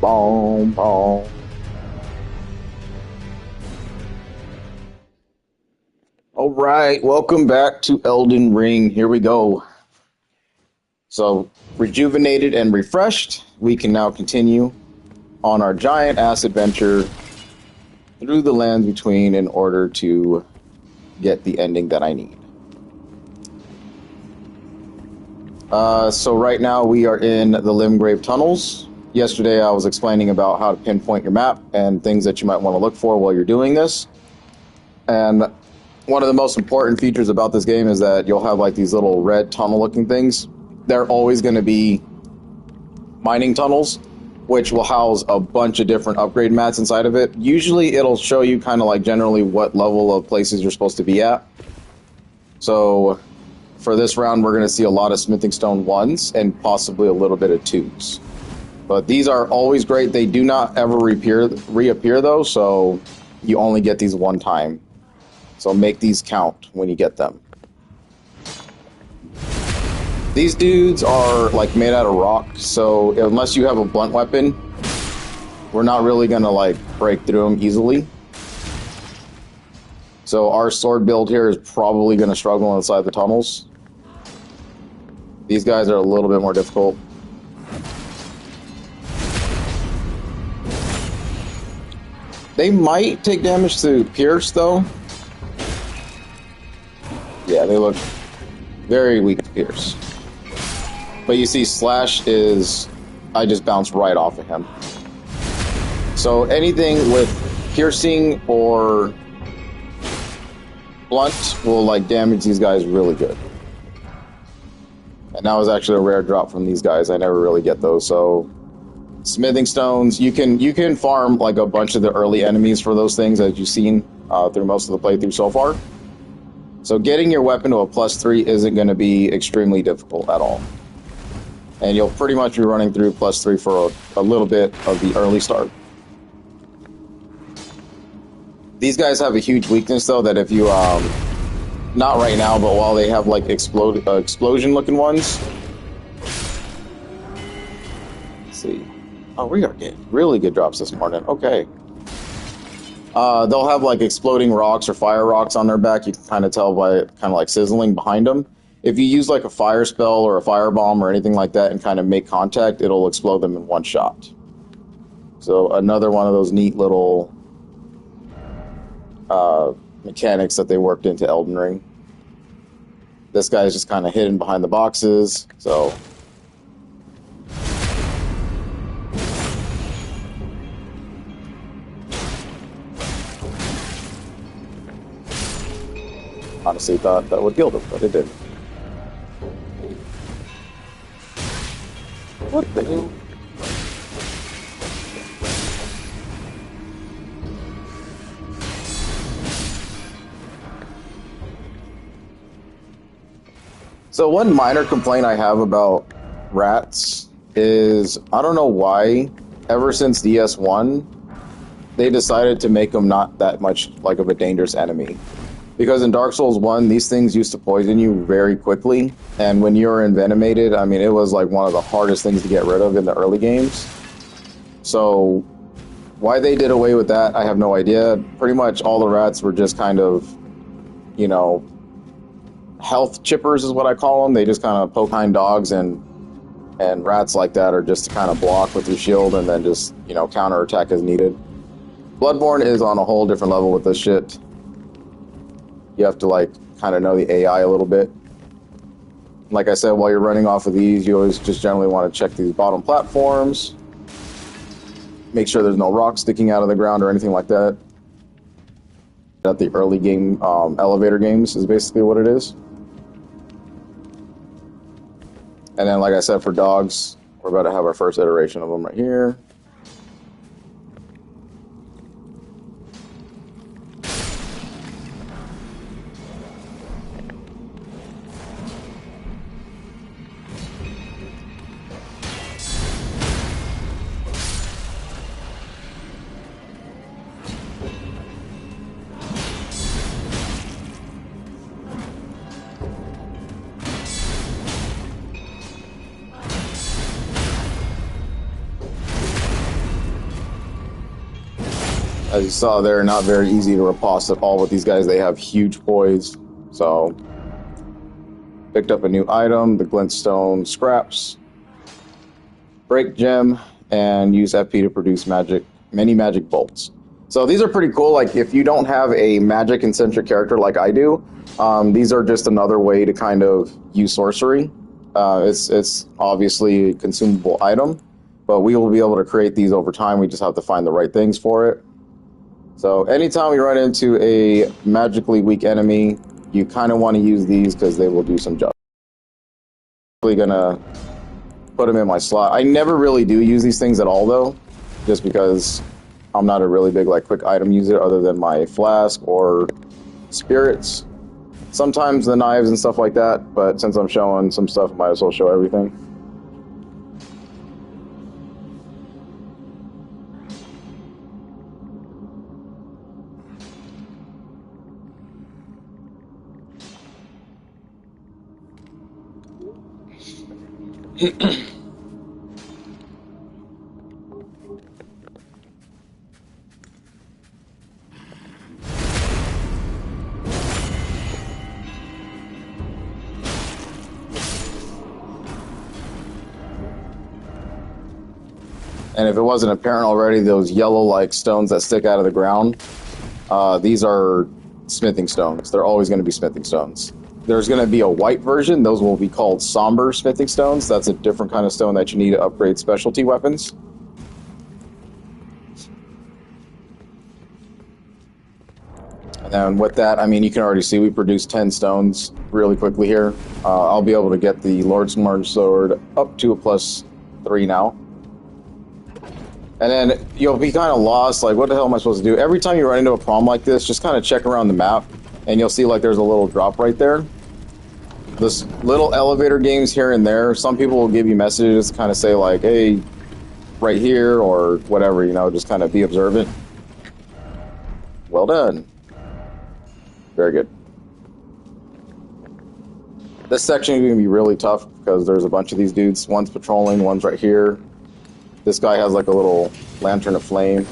Boom, boom. All right, welcome back to Elden Ring. Here we go. So, rejuvenated and refreshed, we can now continue on our giant ass adventure through the lands between in order to get the ending that I need. So right now we are in the Limgrave Tunnels. Yesterday I was explaining about how to pinpoint your map and things that you might want to look for while you're doing this. And one of the most important features about this game is that you'll have like these little red tunnel looking things. They're always going to be mining tunnels, which will house a bunch of different upgrade mats inside of it. Usually it'll show you kind of like generally what level of places you're supposed to be at. So for this round, we're going to see a lot of smithing stone 1s and possibly a little bit of 2s. But these are always great. They do not ever reappear though, so you only get these one time. So make these count when you get them. These dudes are like made out of rock, so unless you have a blunt weapon, we're not really going to like break through them easily. So our sword build here is probably going to struggle inside the tunnels. These guys are a little bit more difficult. They might take damage to pierce, though. Yeah, they look very weak to pierce. But you see, slash is... I just bounce right off of him. So anything with piercing or blunt will like damage these guys really good. And that was actually a rare drop from these guys. I never really get those. So smithing stones, you can farm like a bunch of the early enemies for those things, as you've seen through most of the playthrough so far. So getting your weapon to a +3 isn't going to be extremely difficult at all. And you'll pretty much be running through +3 for a little bit of the early start. These guys have a huge weakness, though, that if you, not right now, but while they have, like, explosion-looking ones. Let's see. Oh, we are getting really good drops this morning. Okay. They'll have, like, exploding rocks or fire rocks on their back. You can kind of tell by kind of, like, sizzling behind them. If you use, like, a fire spell or a firebomb or anything like that and kind of make contact, it'll explode them in one shot. So another one of those neat little mechanics that they worked into Elden Ring. This guy's just kind of hidden behind the boxes, so... Honestly thought that would kill them, but it didn't. What the hell? So one minor complaint I have about rats is, I don't know why, ever since DS1, they decided to make them not that much like of a dangerous enemy. Because in Dark Souls 1, these things used to poison you very quickly, and when you were envenomated, I mean, it was like one of the hardest things to get rid of in the early games. So, why they did away with that, I have no idea. Pretty much all the rats were just kind of, you know, health chippers is what I call them. They just kind of poke behind dogs, and rats like that are just to kind of block with your shield and then just, you know, counterattack as needed. Bloodborne is on a whole different level with this shit. You have to, like, kind of know the AI a little bit. Like I said, while you're running off of these, you always just generally want to check these bottom platforms. Make sure there's no rocks sticking out of the ground or anything like that. At the early game, elevator games is basically what it is. And then, like I said, for dogs, we're about to have our first iteration of them right here. As you saw, they're not very easy to repulse at all with these guys. They have huge poise. So, picked up a new item, the glintstone scraps, break gem, and use FP to produce many magic bolts. So these are pretty cool. Like if you don't have a magic-centric character like I do, these are just another way to kind of use sorcery. It's obviously a consumable item, but we will be able to create these over time. We just have to find the right things for it. So anytime we run into a magically weak enemy, you kind of want to use these because they will do some job. I'm really gonna put them in my slot. I never really do use these things at all though, just because I'm not a really big like quick item user other than my flask or spirits. Sometimes the knives and stuff like that, but since I'm showing some stuff, I might as well show everything. And if it wasn't apparent already, those yellow-like stones that stick out of the ground, these are smithing stones. They're always going to be smithing stones. There's going to be a white version. Those will be called somber smithing stones. That's a different kind of stone that you need to upgrade specialty weapons. And then with that, I mean, you can already see we produced 10 stones really quickly here. I'll be able to get the Lord's March Sword up to a +3 now. And then you'll be kind of lost, like, what the hell am I supposed to do? Every time you run into a problem like this, just kind of check around the map, and you'll see, like, there's a little drop right there. This little elevator games here and there, some people will give you messages, kind of say, like, hey, right here, or whatever, you know, just kind of be observant. Well done. Very good. This section is going to be really tough, because there's a bunch of these dudes. One's patrolling, one's right here. This guy has like a little lantern of flame.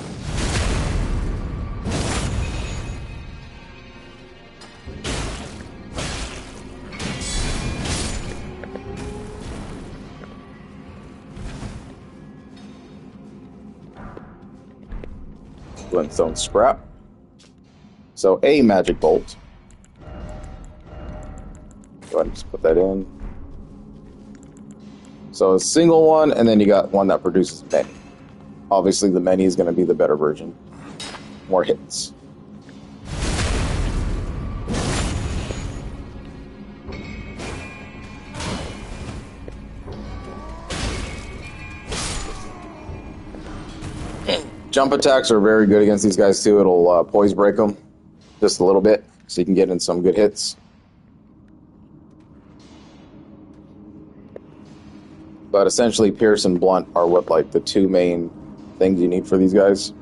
Glintstone scrap. So a magic bolt. Go ahead and just put that in. So a single one, and then you got one that produces many. Obviously, the many is going to be the better version. More hits. Jump attacks are very good against these guys too. It'll poise break them just a little bit, so you can get in some good hits. But essentially, Pierce and Blunt are what, like, the two main things you need for these guys.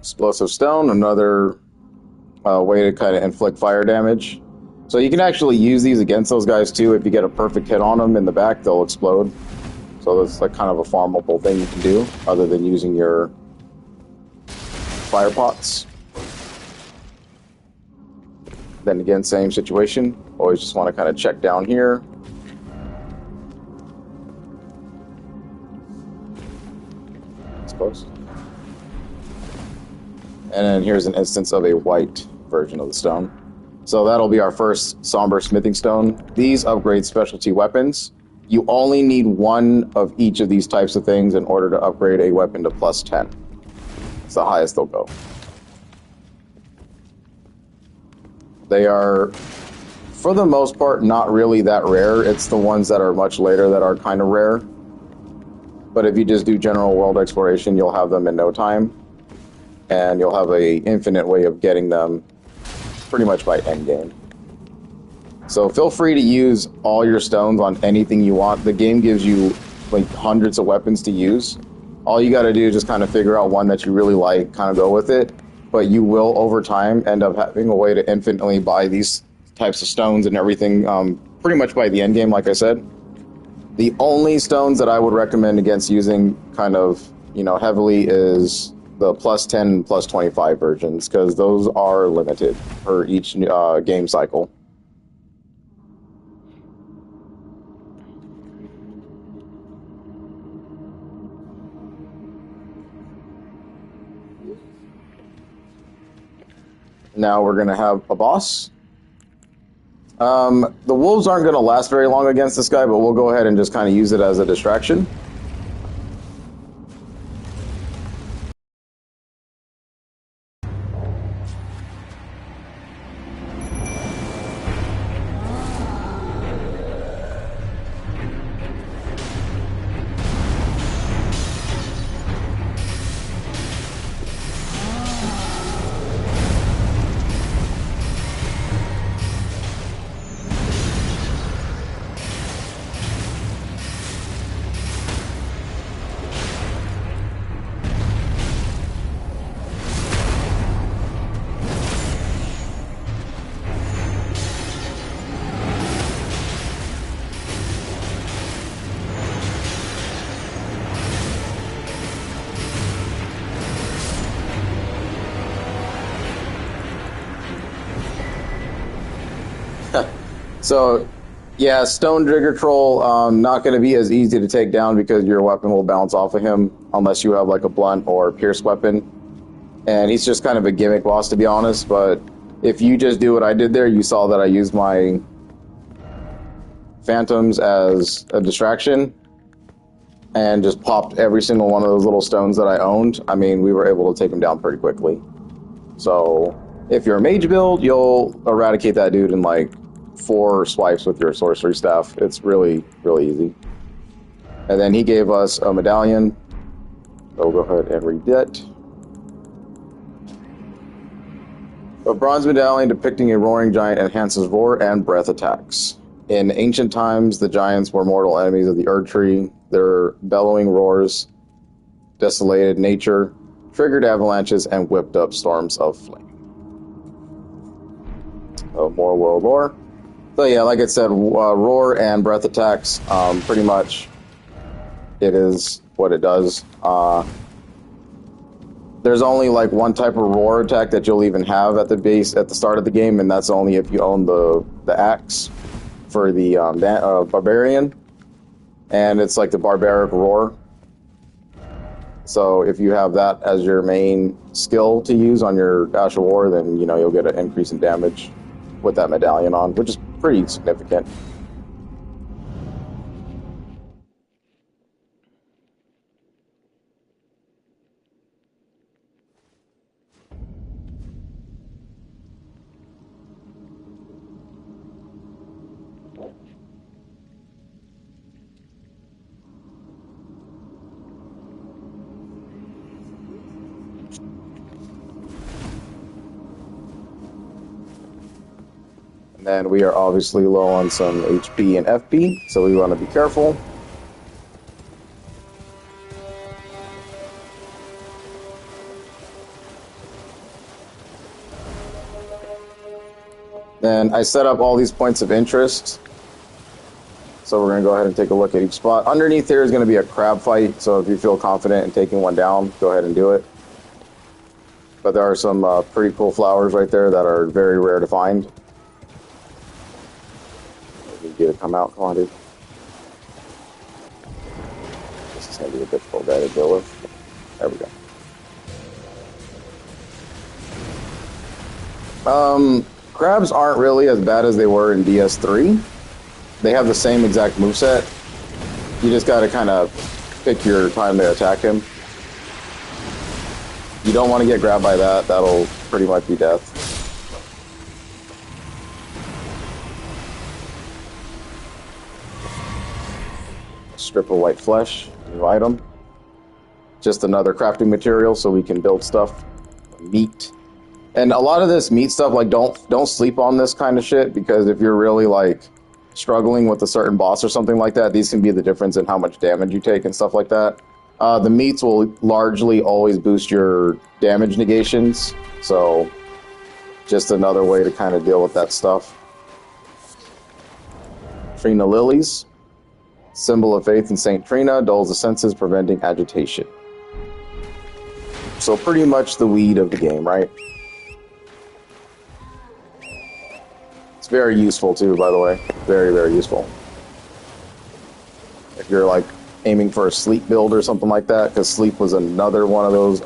Explosive Stone, another way to kind of inflict fire damage. So you can actually use these against those guys too. If you get a perfect hit on them in the back, they'll explode. So that's like kind of a farmable thing you can do, other than using your fire pots. Then again, same situation. Always just want to kind of check down here. And then here's an instance of a white version of the stone. So that'll be our first somber smithing stone. These upgrade specialty weapons. You only need one of each of these types of things in order to upgrade a weapon to plus 10. It's the highest they'll go. They are, for the most part, not really that rare. It's the ones that are much later that are kind of rare. But if you just do general world exploration, you'll have them in no time. And you'll have a infinite way of getting them pretty much by endgame. So feel free to use all your stones on anything you want. The game gives you like hundreds of weapons to use. All you got to do is just kind of figure out one that you really like, kind of go with it. But you will, over time, end up having a way to infinitely buy these types of stones and everything pretty much by the end game, like I said. The only stones that I would recommend against using kind of, heavily is the plus 10 and plus 25 versions, because those are limited for each game cycle. Now we're going to have a boss. The wolves aren't going to last very long against this guy, but we'll go ahead and just kind of use it as a distraction. So, yeah, Stone Digger Troll, not going to be as easy to take down because your weapon will bounce off of him unless you have like a blunt or pierce weapon. And he's just kind of a gimmick boss, to be honest. But if you just do what I did there, you saw that I used my phantoms as a distraction and just popped every single one of those little stones that I owned. I mean, we were able to take him down pretty quickly. So if you're a mage build, you'll eradicate that dude in like 4 swipes with your sorcery staff. It's really, really easy. And then he gave us a medallion. So we'll go ahead and read that. A bronze medallion depicting a roaring giant enhances roar and breath attacks. In ancient times, the giants were mortal enemies of the Erd Tree. Their bellowing roars desolated nature, triggered avalanches, and whipped up storms of flame. More world lore. So yeah, like I said, roar and breath attacks, pretty much it is what it does. There's only like one type of roar attack that you'll even have at the base at the start of the game, and that's only if you own the axe for the barbarian, and it's like the barbaric roar. So if you have that as your main skill to use on your Ash of War, then you'll get an increase in damage with that medallion on, which is pretty significant. And then we are obviously low on some HP and FP, so we want to be careful. Then I set up all these points of interest. So we're going to go ahead and take a look at each spot. Underneath here is going to be a crab fight, so if you feel confident in taking one down, go ahead and do it. But there are some pretty cool flowers right there that are very rare to find. Get it come out, come on, dude. This is going to be a difficult guy to deal with. There we go. Crabs aren't really as bad as they were in DS3. They have the same exact moveset. You just gotta kind of pick your time to attack him. You don't want to get grabbed by that. That'll pretty much be death. Strip of white flesh, new item. Just another crafting material so we can build stuff. Meat. And a lot of this meat stuff, like, don't sleep on this kind of shit, because if you're really, like, struggling with a certain boss or something like that, these can be the difference in how much damage you take and stuff like that. The meats will largely always boost your damage negations, so just another way to kind of deal with that stuff. Trina lilies, symbol of faith in Saint Trina, dulls the senses, preventing agitation. So pretty much the weed of the game, right? It's very useful too, by the way. Very, very useful. If you're like aiming for a sleep build or something like that, because sleep was another one of those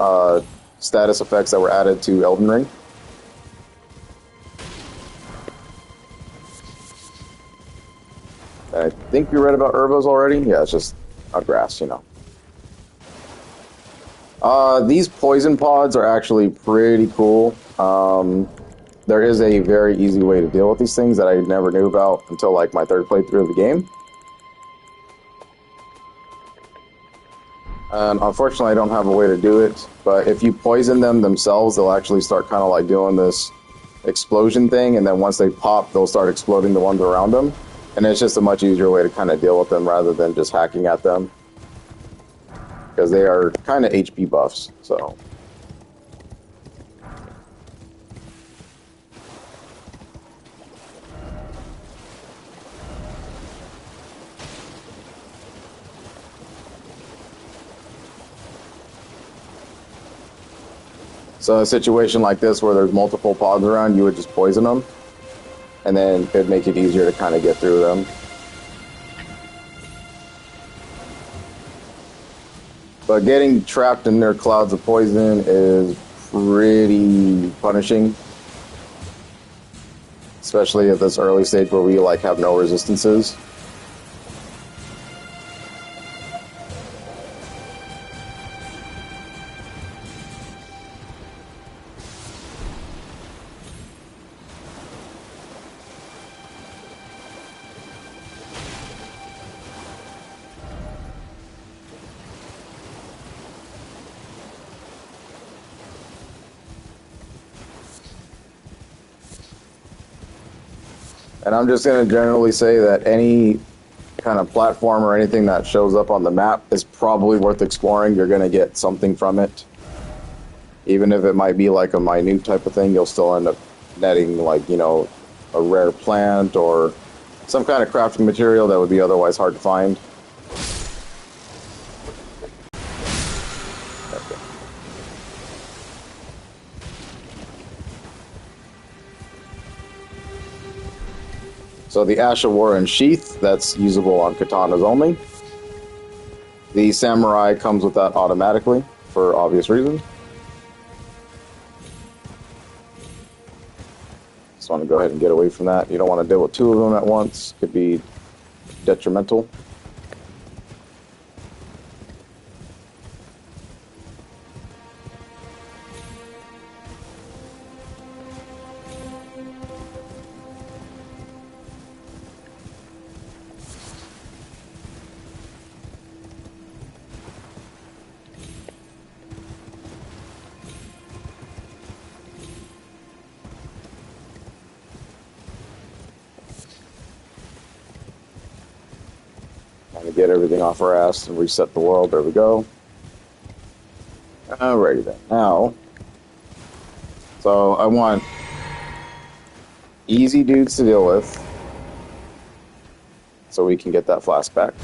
status effects that were added to Elden Ring. I think we read about herbos already. Yeah, it's just a grass, you know. These poison pods are actually pretty cool. There is a very easy way to deal with these things that I never knew about until like my third playthrough of the game. And unfortunately, I don't have a way to do it. But if you poison them themselves, they'll actually start kind of like doing this explosion thing. And then once they pop, they'll start exploding the ones around them. And it's just a much easier way to kind of deal with them rather than just hacking at them. Because they are kind of HP buffs, so. So a situation like this where there's multiple pods around, you would just poison them. And then it'd make it easier to kind of get through them. But getting trapped in their clouds of poison is pretty punishing. Especially at this early stage where we like have no resistances. And I'm just going to generally say that any kind of platform or anything that shows up on the map is probably worth exploring. You're going to get something from it. Even if it might be like a minute type of thing, you'll still end up netting like, you know, a rare plant or some kind of crafting material that would be otherwise hard to find. So the Ash of War and Sheath, that's usable on katanas only. The Samurai comes with that automatically, for obvious reasons. Just want to go ahead and get away from that. You don't want to deal with two of them at once. Could be detrimental. Trying to get everything off our ass and reset the world. There we go. Alrighty then. Now, so I want easy dudes to deal with, so we can get that flask back.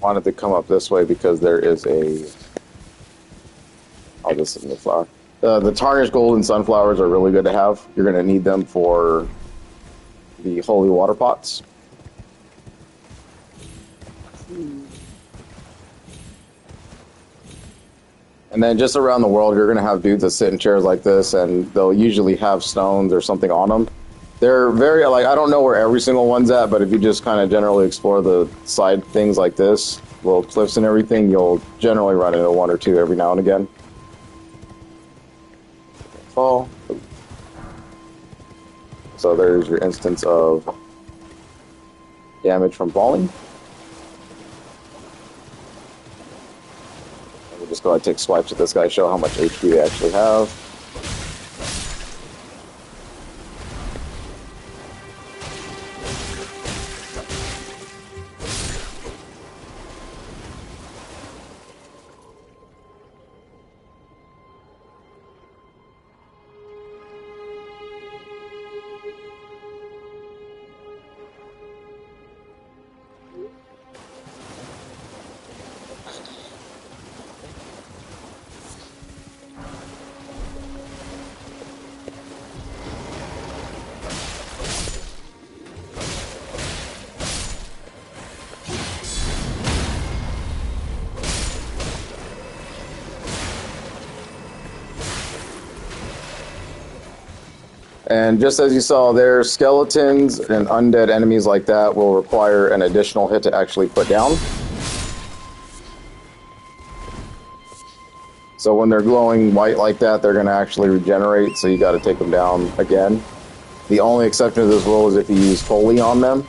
wanted to come up this way because there is a... Oh, this isn't the flower. The tarnished golden sunflowers are really good to have. You're going to need them for the holy water pots. And then just around the world, you're going to have dudes that sit in chairs like this, and they'll usually have stones or something on them. They're very, like, I don't know where every single one's at, but if you just kind of generally explore the side things like this, little cliffs and everything, you'll generally run into one or two every now and again. Fall. So there's your instance of damage from falling. We'll just go ahead and take swipes at this guy, show how much HP they actually have. And just as you saw there, skeletons and undead enemies like that will require an additional hit to actually put down. So when they're glowing white like that, they're going to actually regenerate, so you got to take them down again. The only exception to this rule is if you use Holy on them.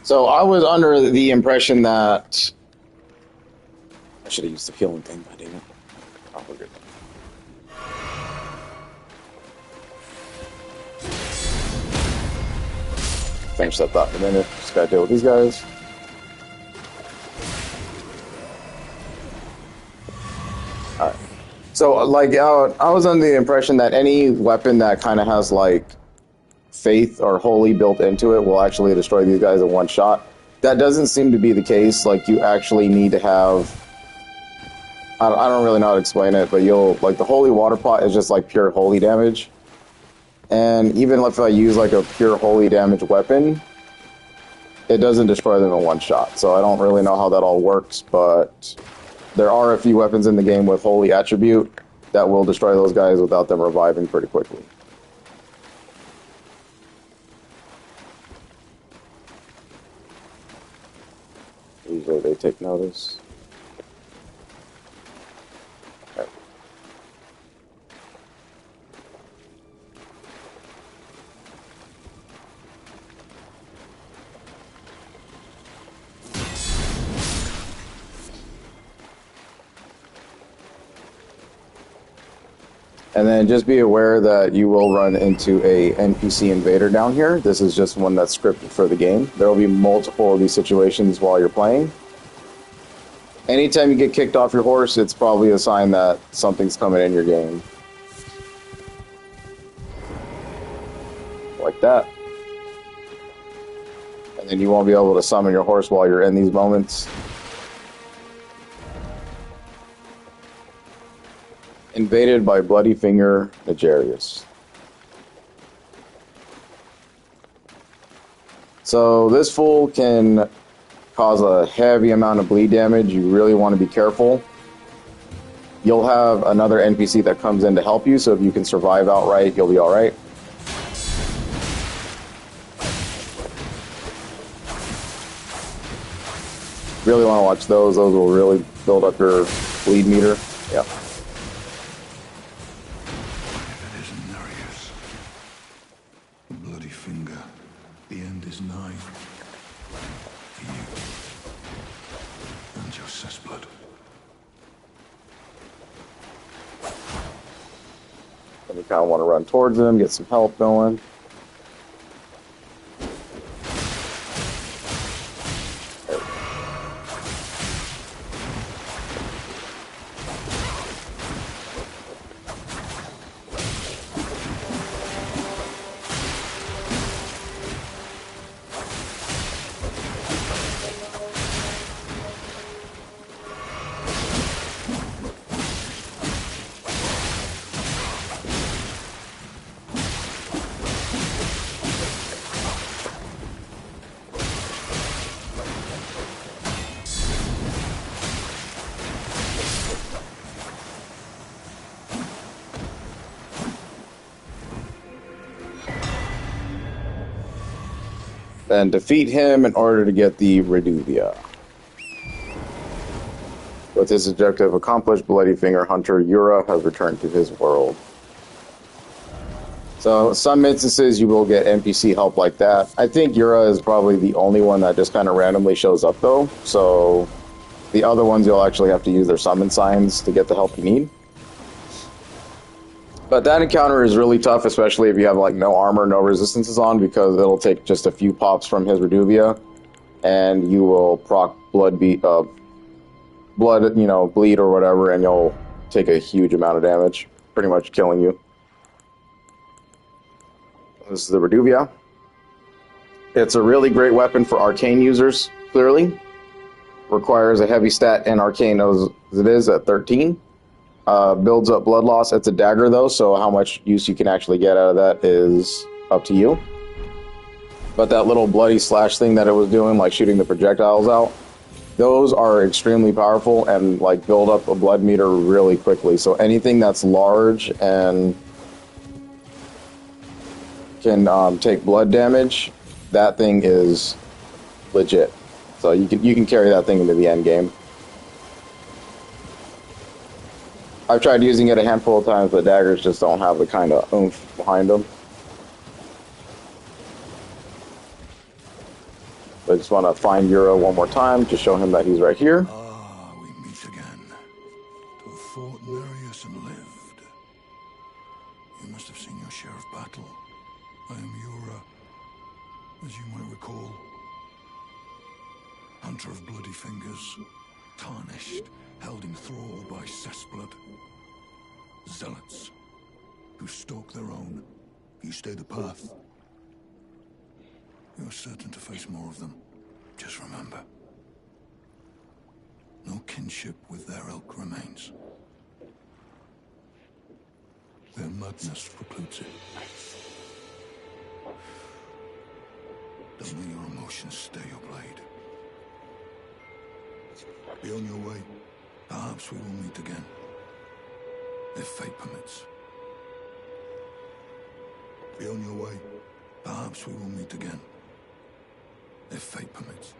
So I was under the impression that I should have used the healing thing, but I didn't. Oh, we're good. Finish that thought in a minute. Just gotta deal with these guys. Alright. So, like, I was under the impression that any weapon that kind of has, like, faith or holy built into it will actually destroy these guys in one shot. That doesn't seem to be the case. Like, you actually need to have... I don't really know how to explain it, but like, the holy water pot is just, like, pure holy damage. And even if I use, like, a pure holy damage weapon, it doesn't destroy them in one shot. So I don't really know how that all works, but there are a few weapons in the game with holy attribute that will destroy those guys without them reviving pretty quickly. Usually they take notice. Okay. And then just be aware that you will run into a NPC invader down here. This is just one that's scripted for the game. There will be multiple of these situations while you're playing. Anytime you get kicked off your horse, it's probably a sign that something's coming in your game. Like that. And then you won't be able to summon your horse while you're in these moments. Invaded by Bloody Finger Nigerius. So this fool can cause a heavy amount of bleed damage. You really want to be careful. You'll have another NPC that comes in to help you, so if you can survive outright, you'll be alright. Really want to watch those. Those will really build up your bleed meter. Yeah. Bloody Finger, the end is nigh. For you. And your cessblood. And you kind of want to run towards them, get some help going. Then defeat him in order to get the Reduvia. With his objective accomplished, Bloody Finger Hunter Yura has returned to his world. So some instances you will get NPC help like that. I think Yura is probably the only one that just kind of randomly shows up though. So the other ones you'll actually have to use their summon signs to get the help you need. But that encounter is really tough, especially if you have like no armor, no resistances on, because it'll take just a few pops from his Reduvia, and you will proc bleed or whatever, and you'll take a huge amount of damage, pretty much killing you. This is the Reduvia. It's a really great weapon for arcane users, clearly. Requires a heavy stat in arcane as it is at 13. Builds up blood loss. It's a dagger though, so how much use you can actually get out of that is up to you. But that little bloody slash thing that it was doing, like shooting the projectiles out, those are extremely powerful and like build up a blood meter really quickly. So anything that's large and can take blood damage, that thing is legit. So you can carry that thing into the end game. I've tried using it a handful of times, but daggers just don't have the kind of oomph behind them. I just want to find Yura one more time to show him that he's right here. Ah, we meet again. To have fought Nereus and lived. You must have seen your share of battle. I am Yura, as you might recall. Hunter of bloody fingers, tarnished, held in thrall by cessblood. Zealots, who stalk their own. You stay the path. You're certain to face more of them. Just remember, no kinship with their ilk remains. Their madness precludes it. Don't let your emotions stay your blade. Be on your way. Perhaps we will meet again. If fate permits. Be on your way. Perhaps we will meet again. If fate permits.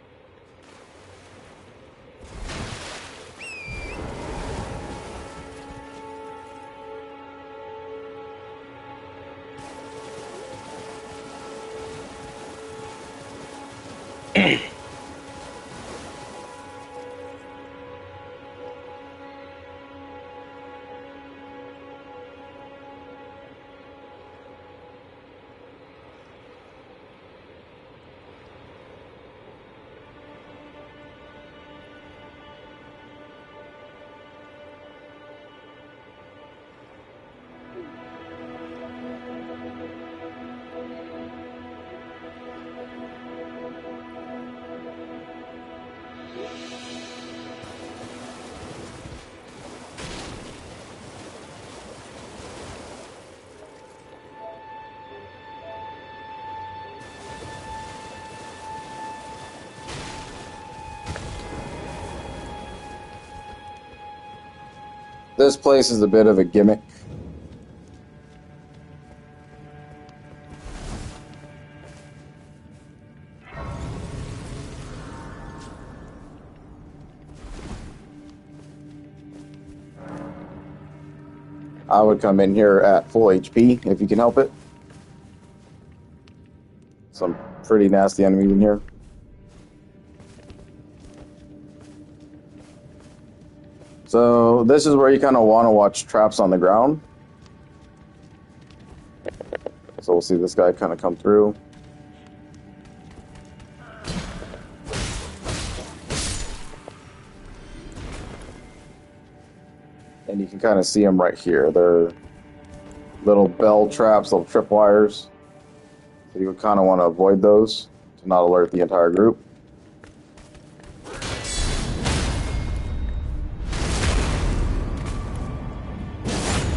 This place is a bit of a gimmick. I would come in here at full HP if you can help it. Some pretty nasty enemies in here. So this is where you kind of want to watch traps on the ground. So we'll see this guy kind of come through. And you can kind of see them right here. They're little bell traps, little tripwires. So you would kind of want to avoid those to not alert the entire group.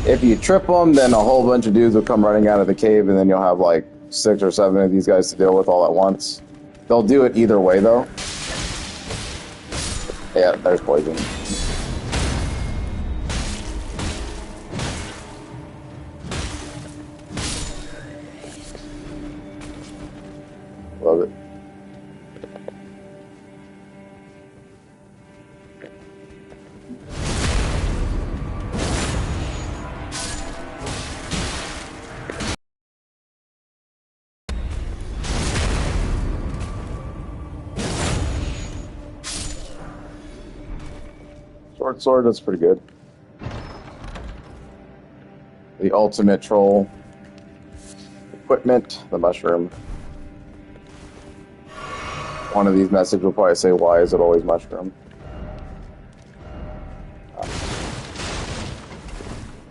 If you trip them, then a whole bunch of dudes will come running out of the cave, and then you'll have like 6 or 7 of these guys to deal with all at once. They'll do it either way, though. Yeah, there's poison. Love it. Short sword, that's pretty good. The ultimate troll. Equipment, the mushroom. One of these messages will probably say, why is it always mushroom?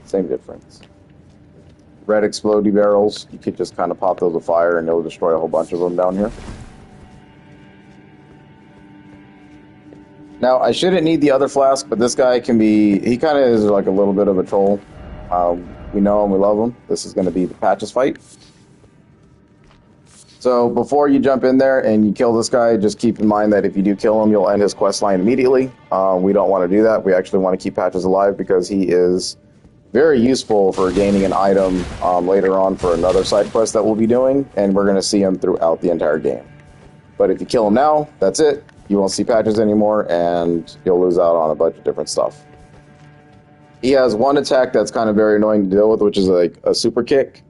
Same difference. Red explodey barrels, you could just kind of pop those with fire and it'll destroy a whole bunch of them down here. Now, I shouldn't need the other flask, but this guy can be, he kind of is like a little bit of a troll. We know him, we love him. This is going to be the Patches fight. So before you jump in there and you kill this guy, just keep in mind that if you do kill him, you'll end his quest line immediately. We don't want to do that. We actually want to keep Patches alive because he is very useful for gaining an item later on for another side quest that we'll be doing, and we're going to see him throughout the entire game. But if you kill him now, that's it. You won't see Patches anymore, and you'll lose out on a bunch of different stuff. He has one attack that's kind of very annoying to deal with, which is like a super kick.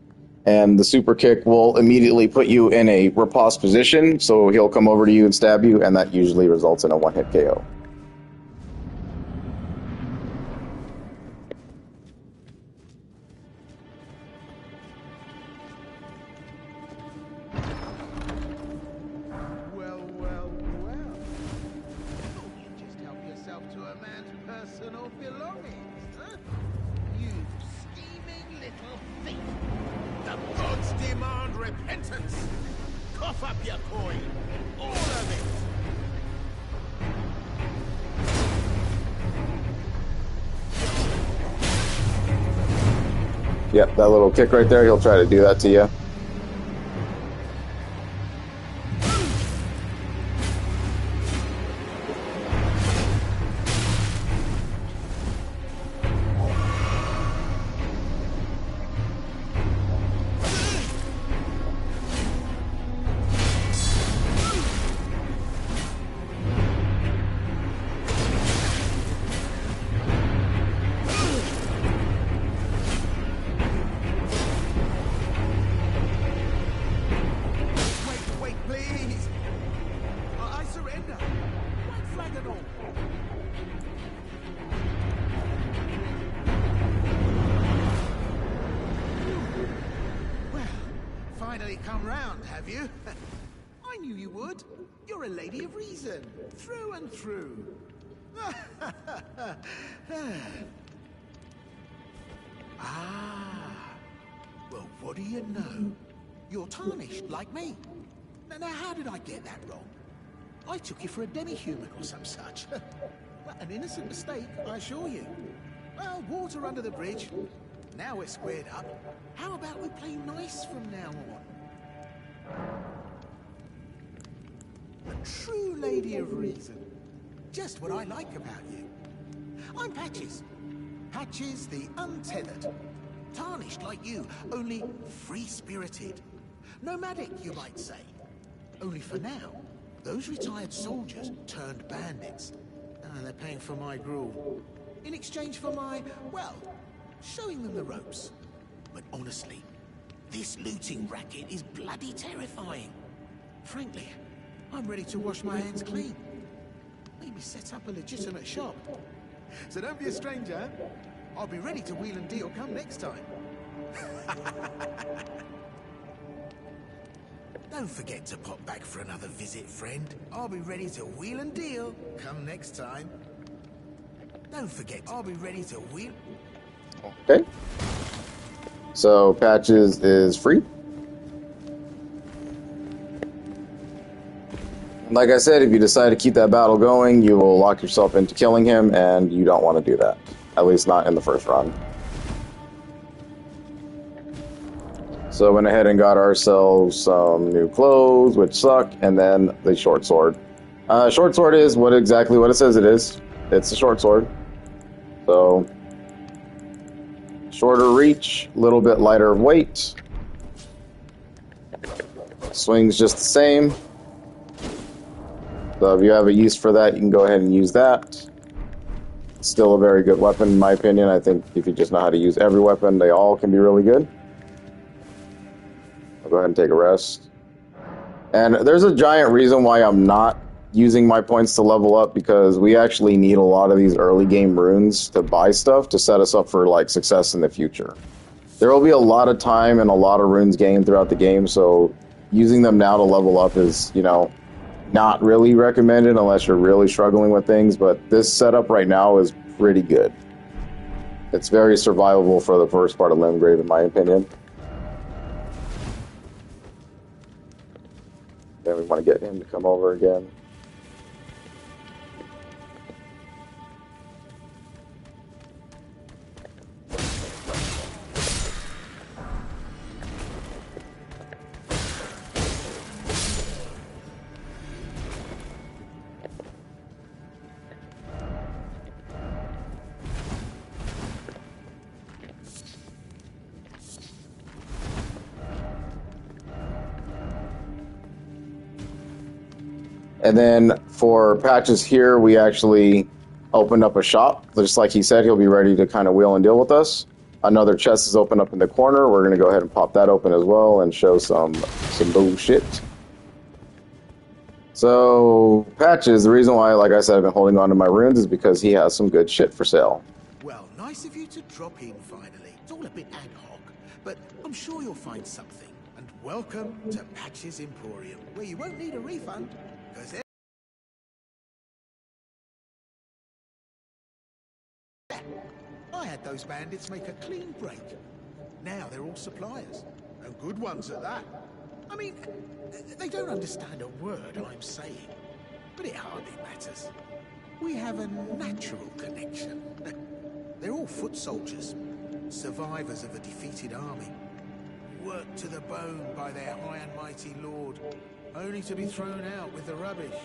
And the super kick will immediately put you in a riposte position, so he'll come over to you and stab you, and that usually results in a one-hit KO. Well, well, well. Oh, you just help yourself to a man's personal belongings, huh? You scheming little thief. The gods demand repentance. Cough up your coin. All of it. Yep, that little kick right there, he'll try to do that to you. Come round, have you? I knew you would. You're a lady of reason, through and through. Well, what do you know? You're tarnished, like me. Now, how did I get that wrong? I took you for a demi-human or some such. Well, an innocent mistake, I assure you. Well, water under the bridge. Now we're squared up. How about we play nice from now on? A true lady of reason. Just what I like about you. I'm Patches. Patches the untethered. Tarnished like you, only free-spirited. Nomadic, you might say. Only for now, those retired soldiers turned bandits. They're paying for my gruel. In exchange for my, well, showing them the ropes. But honestly, this looting racket is bloody terrifying. Frankly, I'm ready to wash my hands clean. Maybe set up a legitimate shop. So don't be a stranger. I'll be ready to wheel and deal come next time. Don't forget to pop back for another visit, friend. I'll be ready to wheel and deal come next time. Don't forget, I'll be ready to wheel... Okay. So, Patches is free. Like I said, if you decide to keep that battle going, you will lock yourself into killing him, and you don't want to do that. At least not in the first run. So, went ahead and got ourselves some new clothes, which suck, and then the short sword. Short sword is exactly what it says it is. It's a short sword. So, shorter reach, a little bit lighter weight. Swing's just the same. So if you have a use for that, you can go ahead and use that. Still a very good weapon, in my opinion. I think if you just know how to use every weapon, they all can be really good. I'll go ahead and take a rest. And there's a giant reason why I'm not using my points to level up because we actually need a lot of these early game runes to buy stuff to set us up for like success in the future. There will be a lot of time and a lot of runes gained throughout the game, so using them now to level up is, you know, not really recommended unless you're really struggling with things, but this setup right now is pretty good. It's very survivable for the first part of Limgrave, in my opinion. Then we want to get him to come over again. And then for Patches here, we actually opened up a shop. Just like he said, he'll be ready to kind of wheel and deal with us. Another chest is open up in the corner. We're going to go ahead and pop that open as well and show some bullshit. So, Patches, the reason why, like I said, I've been holding on to my runes is because he has some good shit for sale. Well, nice of you to drop in finally. It's all a bit ad hoc, but I'm sure you'll find something. And welcome to Patches Emporium, where you won't need a refund. I had those bandits make a clean break. Now they're all suppliers, and good ones at that. I mean, they don't understand a word I'm saying, but it hardly matters. We have a natural connection. They're all foot soldiers, survivors of a defeated army, worked to the bone by their high and mighty lord, only to be thrown out with the rubbish.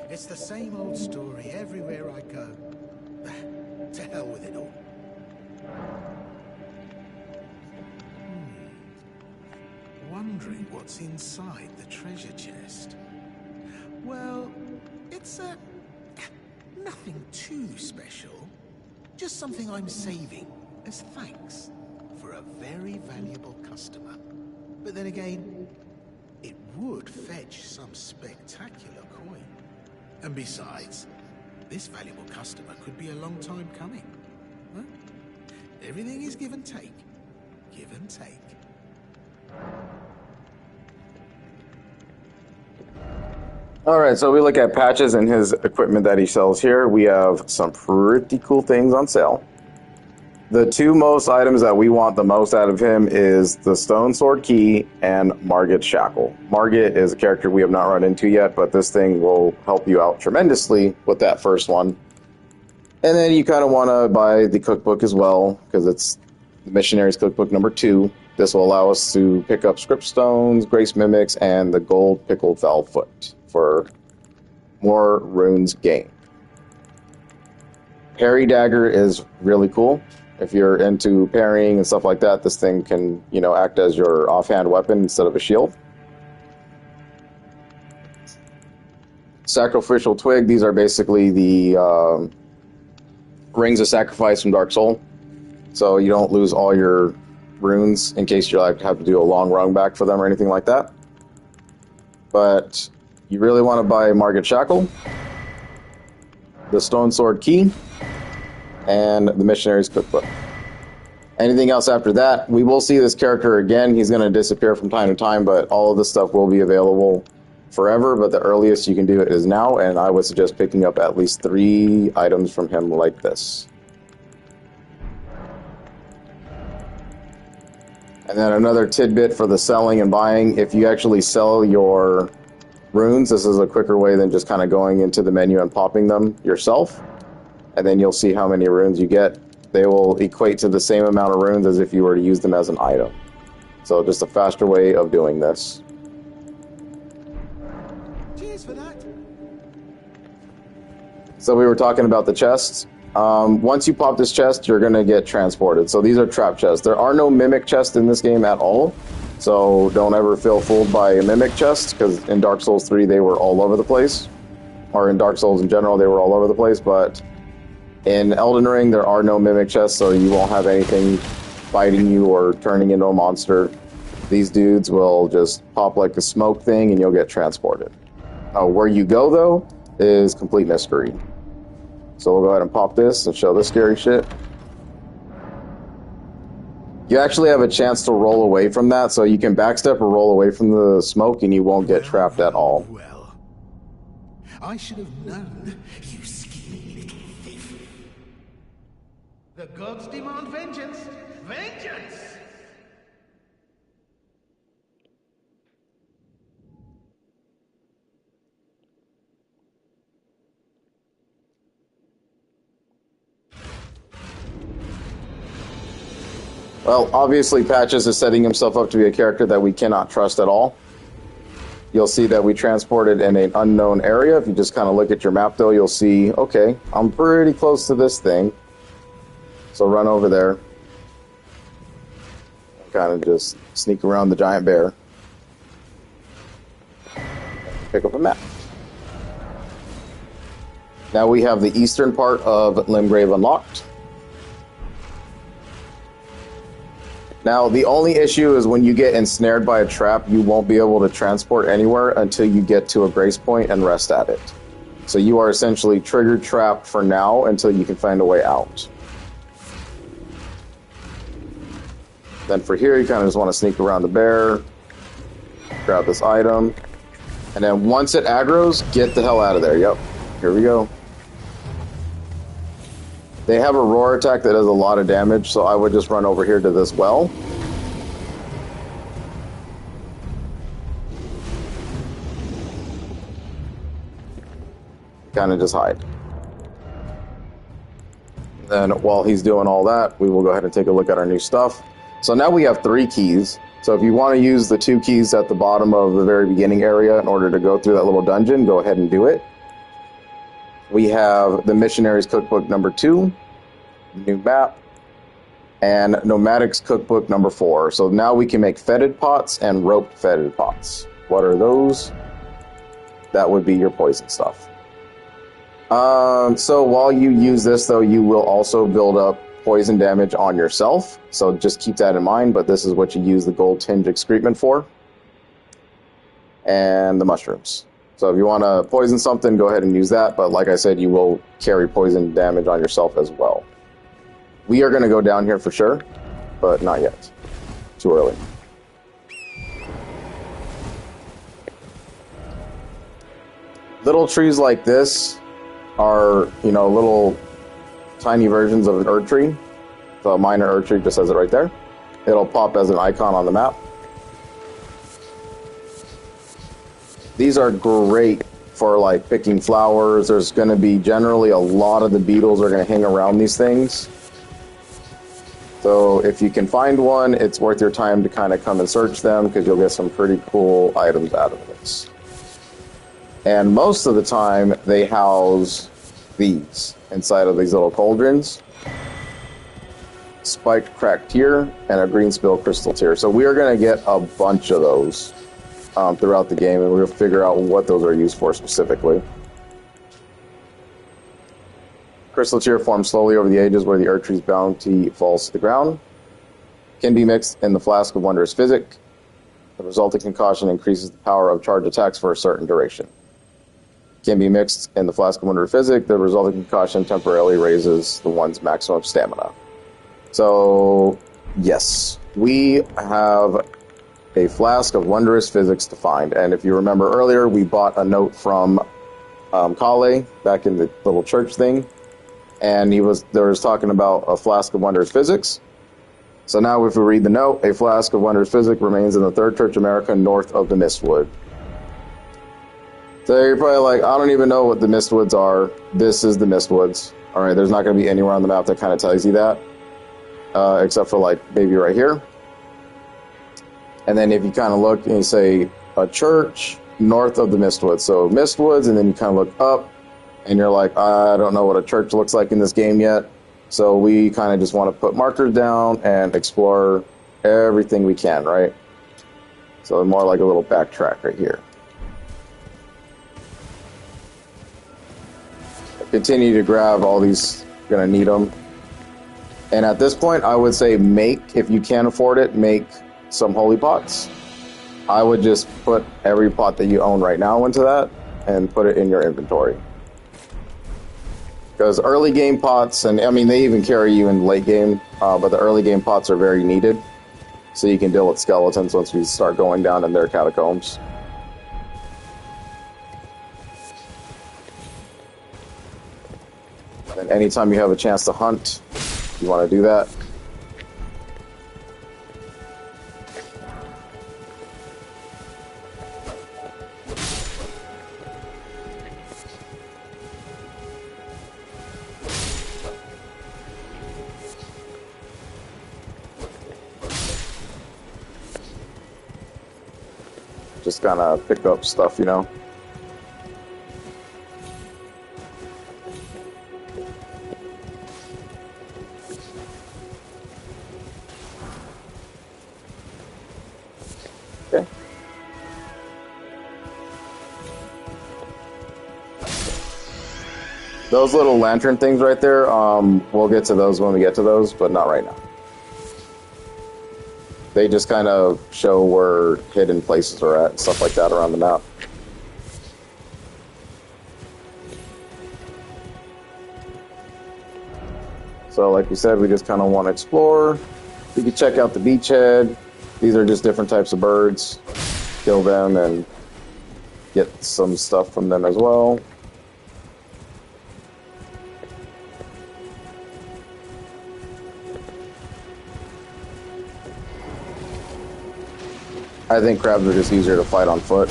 It's the same old story everywhere I go. To hell with it all. Wondering what's inside the treasure chest. Well, it's nothing too special. Just something I'm saving as thanks for a very valuable customer. But then again, it would fetch some spectacular coin. And besides, this valuable customer could be a long time coming. Huh? Everything is give and take. Give and take. Alright, so we look at Patches and his equipment that he sells here. We have some pretty cool things on sale. The two most items that we want the most out of him is the Stone Sword Key and Margit's Shackle. Margit is a character we have not run into yet, but this thing will help you out tremendously with that first one. And then you kind of want to buy the cookbook as well, because it's the Missionary's Cookbook number 2. This will allow us to pick up Script Stones, Grace Mimics, and the Gold Pickled Foul Foot for more runes gained. Parry Dagger is really cool. If you're into parrying and stuff like that, this thing can, you know, act as your offhand weapon instead of a shield. Sacrificial Twig, these are basically the rings of sacrifice from Dark Soul. So you don't lose all your runes in case you like have to do a long run back for them or anything like that. But you really want to buy Margit's Shackle, the Stone Sword Key, and the Missionary's Cookbook. Anything else after that, we will see this character again. He's going to disappear from time to time, but all of this stuff will be available forever, but the earliest you can do it is now, and I would suggest picking up at least 3 items from him like this. And then another tidbit for the selling and buying, if you actually sell your runes, this is a quicker way than just kind of going into the menu and popping them yourself. And then you'll see how many runes you get. They will equate to the same amount of runes as if you were to use them as an item. So just a faster way of doing this. Cheers for that. So we were talking about the chests. Once you pop this chest, you're going to get transported. So these are trap chests. There are no mimic chests in this game at all. So don't ever feel fooled by a mimic chest, because in Dark Souls 3 they were all over the place. Or in Dark Souls in general they were all over the place, but in Elden Ring there are no mimic chests, so you won't have anything biting you or turning into a monster. These dudes will just pop like a smoke thing and you'll get transported. Where you go, though, is complete mystery. So we'll go ahead and pop this and show this scary shit. You actually have a chance to roll away from that, so you can backstep or roll away from the smoke and you won't get trapped at all. Well, I should have known, you skinny little thief. The gods demand vengeance! Vengeance! Well, obviously Patches is setting himself up to be a character that we cannot trust at all. You'll see that we transported in an unknown area. If you just kind of look at your map, though, you'll see, okay, I'm pretty close to this thing. So run over there. Kind of just sneak around the giant bear. Pick up a map. Now we have the eastern part of Limgrave unlocked. Now, the only issue is when you get ensnared by a trap, you won't be able to transport anywhere until you get to a grace point and rest at it. So you are essentially trigger trapped for now until you can find a way out. Then for here, you kind of just want to sneak around the bear, grab this item, and then once it aggroes, get the hell out of there. Yep, here we go. They have a roar attack that does a lot of damage, so I would just run over here to this well. Kind of just hide. Then while he's doing all that, we will go ahead and take a look at our new stuff. So now we have 3 keys. So if you want to use the 2 keys at the bottom of the very beginning area in order to go through that little dungeon, go ahead and do it. We have the Missionary's Cookbook number 2, new map, and Nomadic's Cookbook number 4. So now we can make fetid pots and roped fetid pots. What are those? That would be your poison stuff. So while you use this, though, you will also build up poison damage on yourself. So just keep that in mind, but this is what you use the gold tinge excrement for. And the mushrooms. So if you want to poison something, go ahead and use that. But like I said, you will carry poison damage on yourself as well. We are going to go down here for sure, but not yet. Too early. Little trees like this are, little tiny versions of an Erd tree. So a minor Erd tree just says it right there. It'll pop as an icon on the map. These are great for like picking flowers. There's going to be generally a lot of the beetles are going to hang around these things. So if you can find one, it's worth your time to kind of come and search them because you'll get some pretty cool items out of this. And most of the time, they house these inside of these little cauldrons. Spiked cracked tear and a green spill crystal tear. So we are going to get a bunch of those throughout the game, and we'll figure out what those are used for specifically. Crystal tear forms slowly over the ages where the Erd tree's bounty falls to the ground. Can be mixed in the flask of wondrous physic. The resulting concoction increases the power of charge attacks for a certain duration. Can be mixed in the flask of wondrous physic. The resulting concoction temporarily raises the one's maximum stamina. So, yes, we have a flask of wondrous physics to find. And if you remember earlier, we bought a note from Kale back in the little church thing. And there was talking about a flask of wondrous physics. So now if we read the note, a flask of wondrous physics remains in the Third Church America north of the Mistwood. So you're probably like, I don't even know what the Mistwoods are. This is the Mistwoods. All right, there's not going to be anywhere on the map that kind of tells you that. Except for like maybe right here. And then if you kind of look and you say a church north of the Mistwoods. So Mistwoods, and then you kind of look up. And you're like, I don't know what a church looks like in this game yet. So we kind of just want to put markers down and explore everything we can, right? So more like a little backtrack right here. Continue to grab all these, gonna need them. And at this point, I would say if you can afford it, make some holy pots. I would just put every pot that you own right now into that. and put it in your inventory. Because early game pots, and I mean, they even carry you in late game, but the early game pots are very needed. So you can deal with skeletons once we start going down in their catacombs. And anytime you have a chance to hunt, you want to do that. Just kind of pick up stuff, you know. Okay. Those little lantern things right there, we'll get to those when we get to those, but not right now. They just kind of show where hidden places are at and stuff like that around the map. So like we said, we just kind of want to explore. We can check out the beachhead. These are just different types of birds. Kill them and get some stuff from them as well. I think crabs are just easier to fight on foot.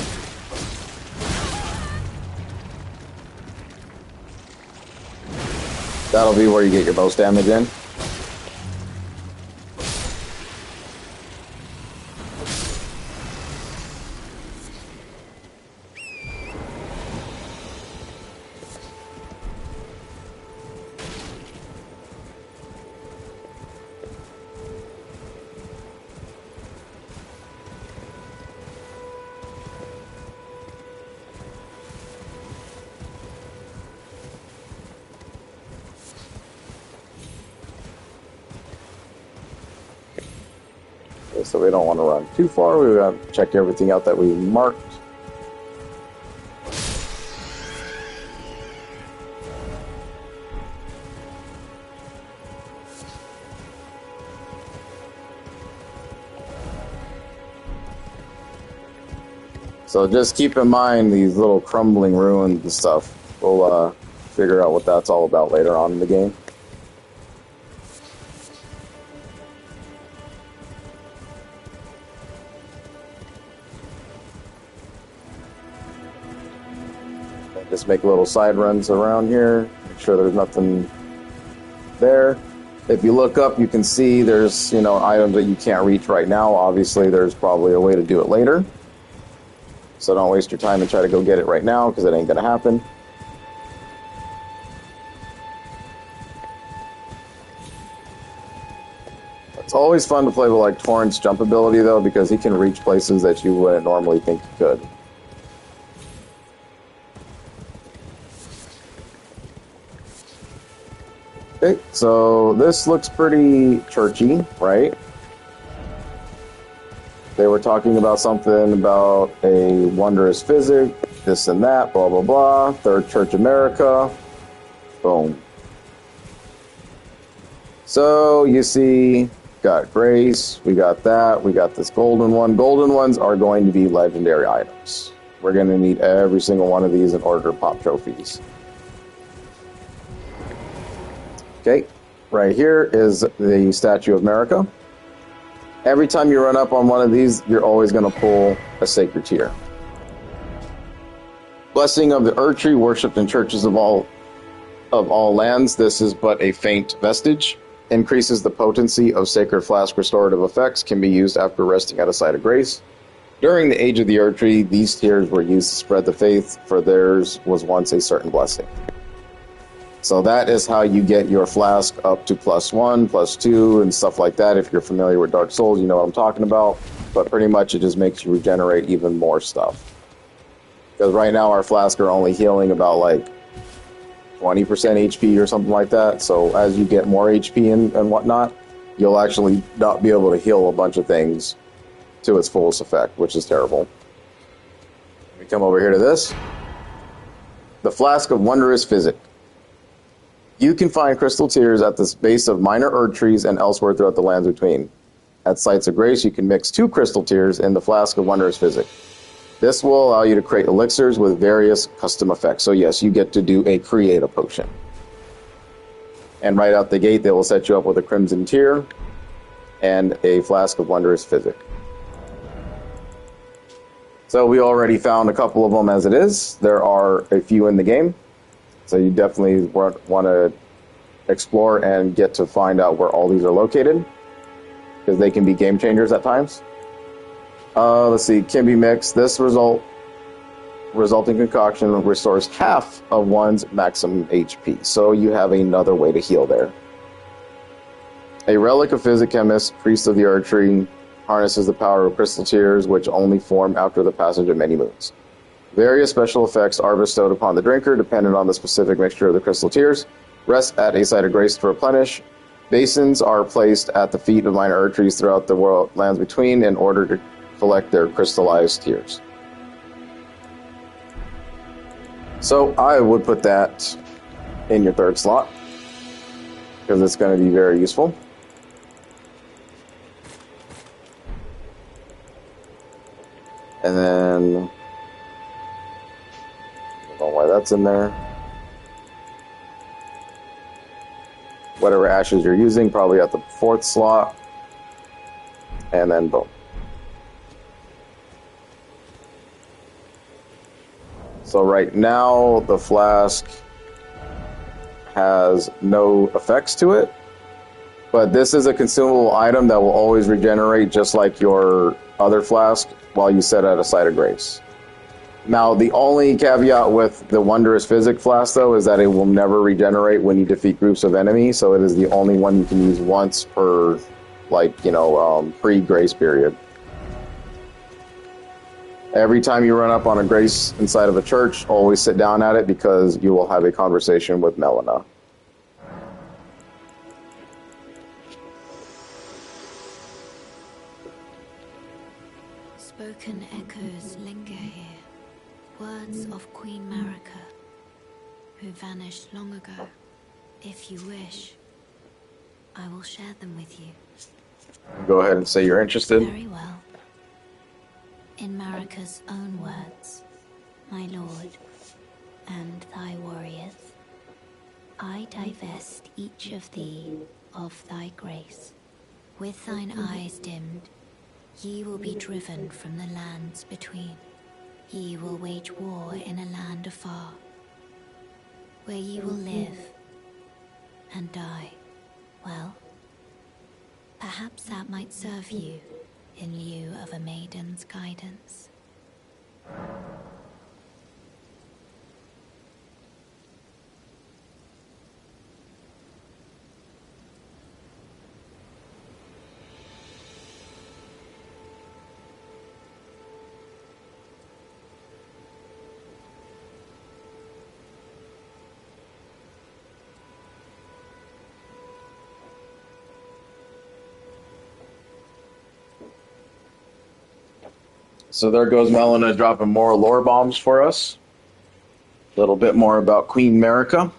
That'll be where you get your most damage in. So we don't want to run too far. We got to check everything out that we marked. So just keep in mind these little crumbling ruins and stuff. We'll figure out what that's all about later on in the game. Just make little side runs around here. Make sure there's nothing there. If you look up, you can see there's, you know, items that you can't reach right now. Obviously, there's probably a way to do it later. So don't waste your time and try to go get it right now, because it ain't going to happen. It's always fun to play with, like, Torrent's jump ability, though, because he can reach places that you wouldn't normally think he could. Okay, so this looks pretty churchy, right? They were talking about something about a wondrous physic, this and that, blah, blah, blah. Third Church America. Boom. So, you see, got Grace, we got that, we got this golden one. Golden ones are going to be legendary items. We're going to need every single one of these in order to pop trophies. Okay, right here is the Statue of America. Every time you run up on one of these, you're always going to pull a sacred tear. Blessing of the Earth Tree, worshipped in churches of all lands. This is but a faint vestige. Increases the potency of sacred flask restorative effects. Can be used after resting at a site of grace. During the age of the Earth Tree, these tears were used to spread the faith, for theirs was once a certain blessing. So that is how you get your flask up to +1, +2, and stuff like that. If you're familiar with Dark Souls, you know what I'm talking about. But pretty much it just makes you regenerate even more stuff. Because right now our flasks are only healing about like 20% HP or something like that. So as you get more HP and whatnot, you'll actually not be able to heal a bunch of things to its fullest effect, which is terrible. We come over here to this. The Flask of Wondrous Physic. You can find crystal tears at the base of minor Erd trees and elsewhere throughout the lands between. At Sites of Grace, you can mix 2 crystal tears in the Flask of Wondrous Physic. This will allow you to create elixirs with various custom effects. So yes, you get to do a create a potion. And right out the gate, they will set you up with a Crimson Tear and a Flask of Wondrous Physic. So we already found a couple of them as it is. There are a few in the game. So you definitely want to explore and get to find out where all these are located, because they can be game changers at times. Let's see, can be mixed. This resulting concoction restores half of one's maximum HP. So you have another way to heal there. A Relic of Physichemist, Priest of the Erd Tree, harnesses the power of crystal tears, which only form after the passage of many moons. Various special effects are bestowed upon the drinker, dependent on the specific mixture of the crystal tears. Rest at a site of grace to replenish. Basins are placed at the feet of minor Erd trees throughout the world lands between in order to collect their crystallized tears. So I would put that in your 3rd slot, because it's going to be very useful. And then, I don't know why that's in there. Whatever ashes you're using, probably at the 4th slot. And then boom. So right now, the flask has no effects to it. But this is a consumable item that will always regenerate, just like your other flask, while you set at a site of grace. Now, the only caveat with the Wondrous Physic Flask, though, is that it will never regenerate when you defeat groups of enemies, so it is the only one you can use once per, pre-grace period. Every time you run up on a grace inside of a church, always sit down at it, because you will have a conversation with Melina. Spoken echoes linger here, words of Queen Marika, who vanished long ago. If you wish, I will share them with you. Go ahead and say you're interested. Very well. In Marika's own words, my lord, and thy warriors, I divest each of thee of thy grace. With thine eyes dimmed, ye will be driven from the lands between. Ye will wage war in a land afar, where ye will live and die. Well, perhaps that might serve you in lieu of a maiden's guidance. So there goes Melina dropping more lore bombs for us. A little bit more about Queen Marika.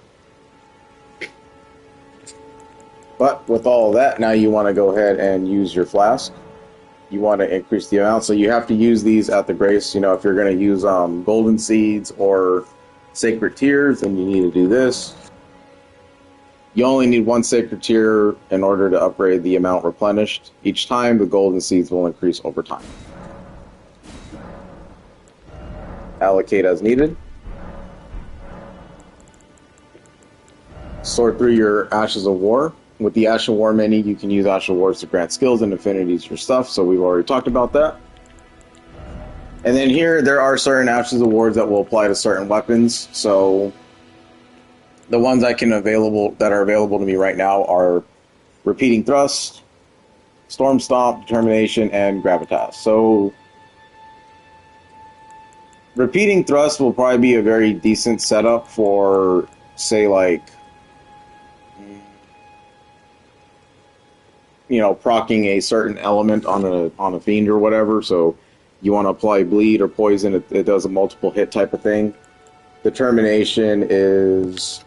But with all of that, now you want to go ahead and use your flask. You want to increase the amount, so you have to use these at the grace. You know, if you're going to use golden seeds or sacred tears, then you need to do this. You only need 1 sacred tear in order to upgrade the amount replenished. Each time, the golden seeds will increase over time. Allocate as needed. Sort through your Ashes of War. With the Ash of War menu, you can use Ash of Wars to grant skills and affinities for stuff, so we've already talked about that. And then here, there are certain Ashes of Wars that will apply to certain weapons, so the ones that are available to me right now are Repeating Thrust, Storm Stomp, Determination, and Gravitas. So Repeating Thrust will probably be a very decent setup for, say, proccing a certain element on a fiend or whatever. So you want to apply bleed or poison, it does a multiple hit type of thing. Determination is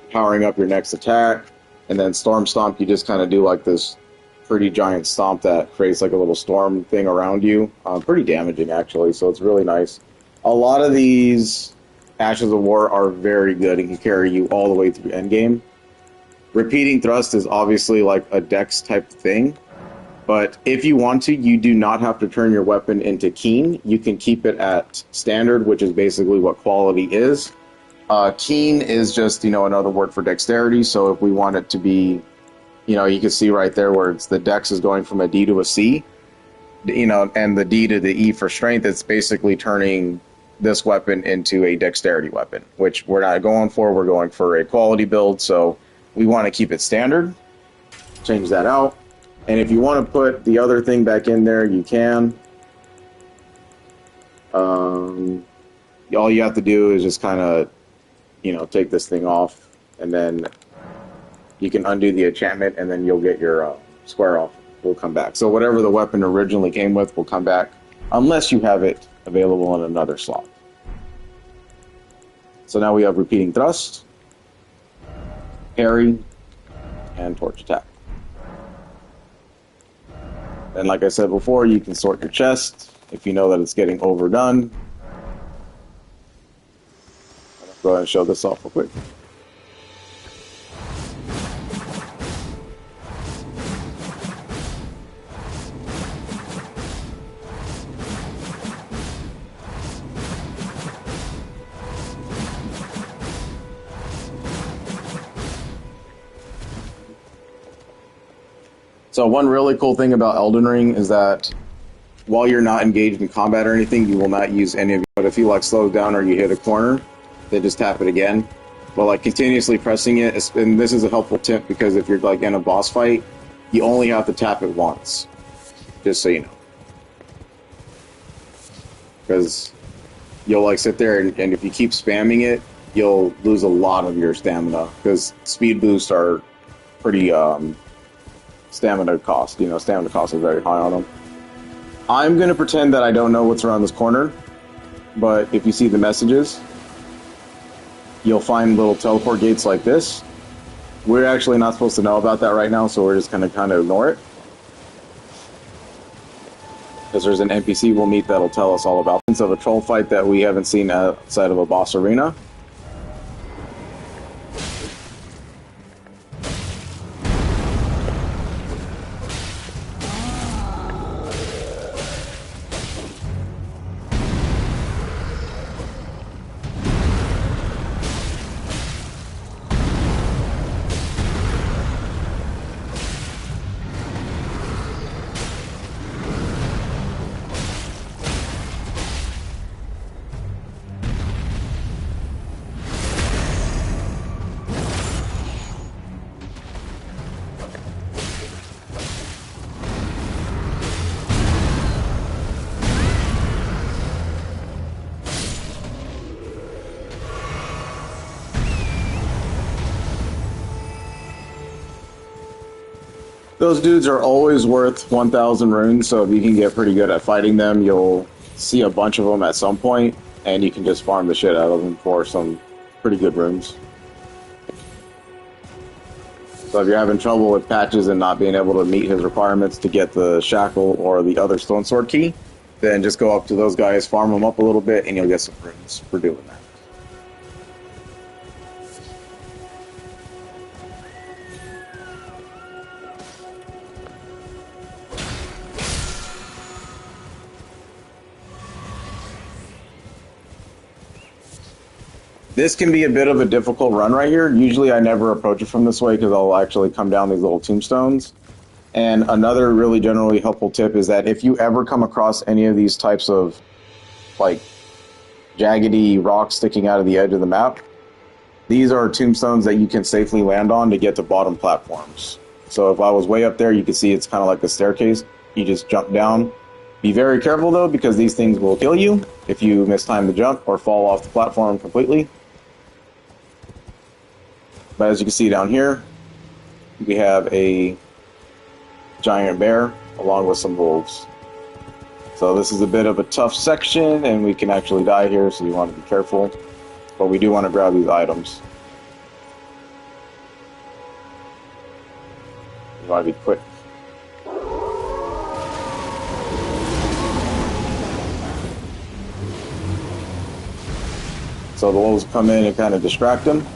powering up your next attack, and then Storm Stomp, you just kind of do like this pretty giant stomp that creates like a little storm thing around you. Pretty damaging, actually, so it's really nice. A lot of these Ashes of War are very good and can carry you all the way through endgame. Repeating Thrust is obviously like a dex type thing, but if you want to, you do not have to turn your weapon into Keen. You can keep it at Standard, which is basically what quality is. Keen is just, another word for dexterity, so if we want it to be, you can see right there where it's the dex is going from a D to a C, and the D to the E for strength, it's basically turning this weapon into a dexterity weapon, which we're not going for. We're going for a quality build, so we want to keep it standard. Change that out. And if you want to put the other thing back in there, you can. All you have to do is just kind of, take this thing off, and then you can undo the enchantment, and then you'll get your square off. Will come back. So whatever the weapon originally came with will come back, unless you have it available in another slot. So now we have Repeating Thrust, Parry, and Torch Attack. And like I said before, you can sort your chest if you know that it's getting overdone. Go ahead and show this off real quick. So one really cool thing about Elden Ring is that while you're not engaged in combat or anything, you will not use any of it. But if you slow down or you hit a corner, then just tap it again. But continuously pressing it, and this is a helpful tip because if you're in a boss fight, you only have to tap it once. Just so you know. Because you'll sit there and if you keep spamming it, you'll lose a lot of your stamina. Because speed boosts are pretty stamina cost. Stamina cost is very high on them. I'm going to pretend that I don't know what's around this corner, but if you see the messages, you'll find little teleport gates like this. We're actually not supposed to know about that right now, so we're just going to kind of ignore it. Because there's an NPC we'll meet that'll tell us all about it. Of a troll fight that we haven't seen outside of a boss arena. Those dudes are always worth 1,000 runes, so if you can get pretty good at fighting them, you'll see a bunch of them at some point, and you can just farm the shit out of them for some pretty good runes. So if you're having trouble with Patches and not being able to meet his requirements to get the Shackle or the other Stone Sword key, then just go up to those guys, farm them up a little bit, and you'll get some runes for doing that. This can be a bit of a difficult run right here. Usually I never approach it from this way because I'll actually come down these little tombstones. And another really generally helpful tip is that if you ever come across any of these types of jaggedy rocks sticking out of the edge of the map, these are tombstones that you can safely land on to get to bottom platforms. So if I was way up there, you can see it's kind of like a staircase. You just jump down. Be very careful though, because these things will kill you if you mistime the jump or fall off the platform completely. But as you can see down here, we have a giant bear along with some wolves. So this is a bit of a tough section, and we can actually die here, so you want to be careful. But we do want to grab these items. You want to be quick. So the wolves come in and kind of distract him.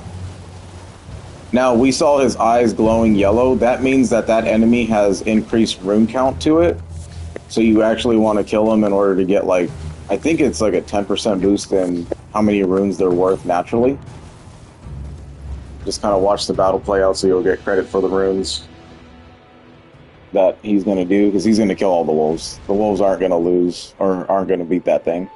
Now, we saw his eyes glowing yellow. That means that that enemy has increased rune count to it. So you actually want to kill him in order to get, like, I think it's like a 10% boost in how many runes they're worth naturally. Just kind of watch the battle play out so you'll get credit for the runes that he's going to do, because he's going to kill all the wolves. The wolves aren't going to lose, or aren't going to beat that thing.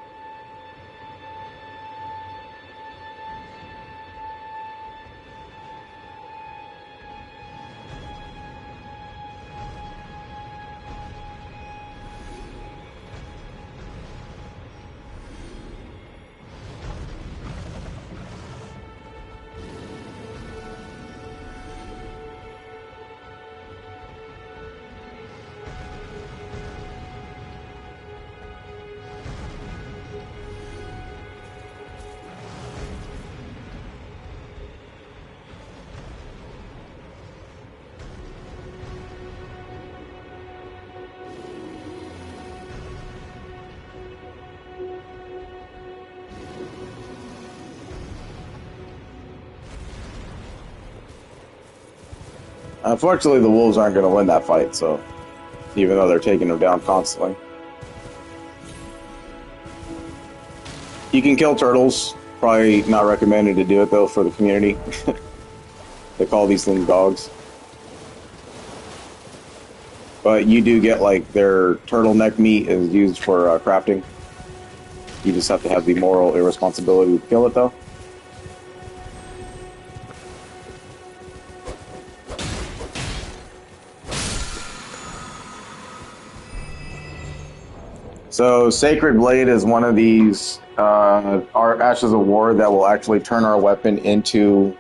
Unfortunately, the wolves aren't going to win that fight, so even though they're taking them down constantly. You can kill turtles. Probably not recommended to do it, though, for the community. They call these things dogs. But you do get, like, their turtleneck meat is used for crafting. You just have to have the moral irresponsibility to kill it, though. So, Sacred Blade is one of these our Ashes of War that will actually turn our weapon into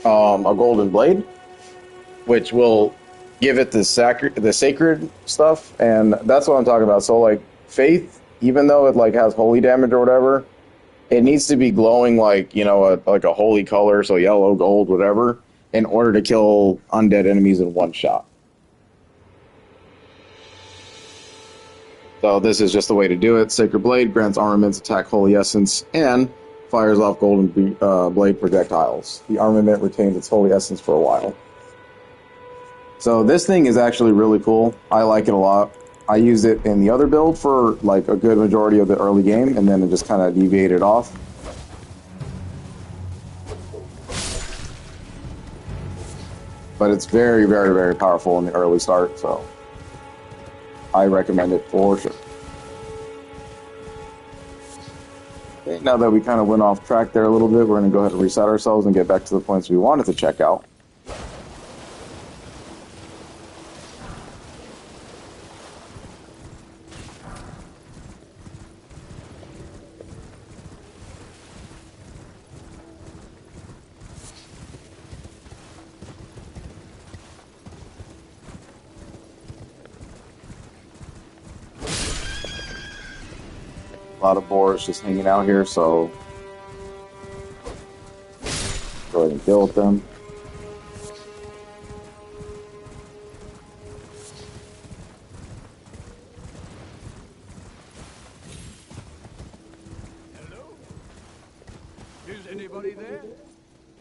a golden blade, which will give it the sacred stuff, and that's what I'm talking about. So, like, Faith, even though it like has holy damage or whatever, it needs to be glowing like, you know, like a holy color, so yellow, gold, whatever, in order to kill undead enemies in one shot. So this is just the way to do it. Sacred Blade grants armaments, attack holy essence, and fires off golden blade projectiles. The armament retains its holy essence for a while. So this thing is actually really cool. I like it a lot. I used it in the other build for like a good majority of the early game, and then it just kind of deviated off. But it's very, very, very powerful in the early start, so I recommend it for sure. Okay, now that we kind of went off track there a little bit, we're going to go ahead and reset ourselves and get back to the points we wanted to check out. A lot of boars just hanging out here, so go ahead and deal with them. Hello? Is anybody there?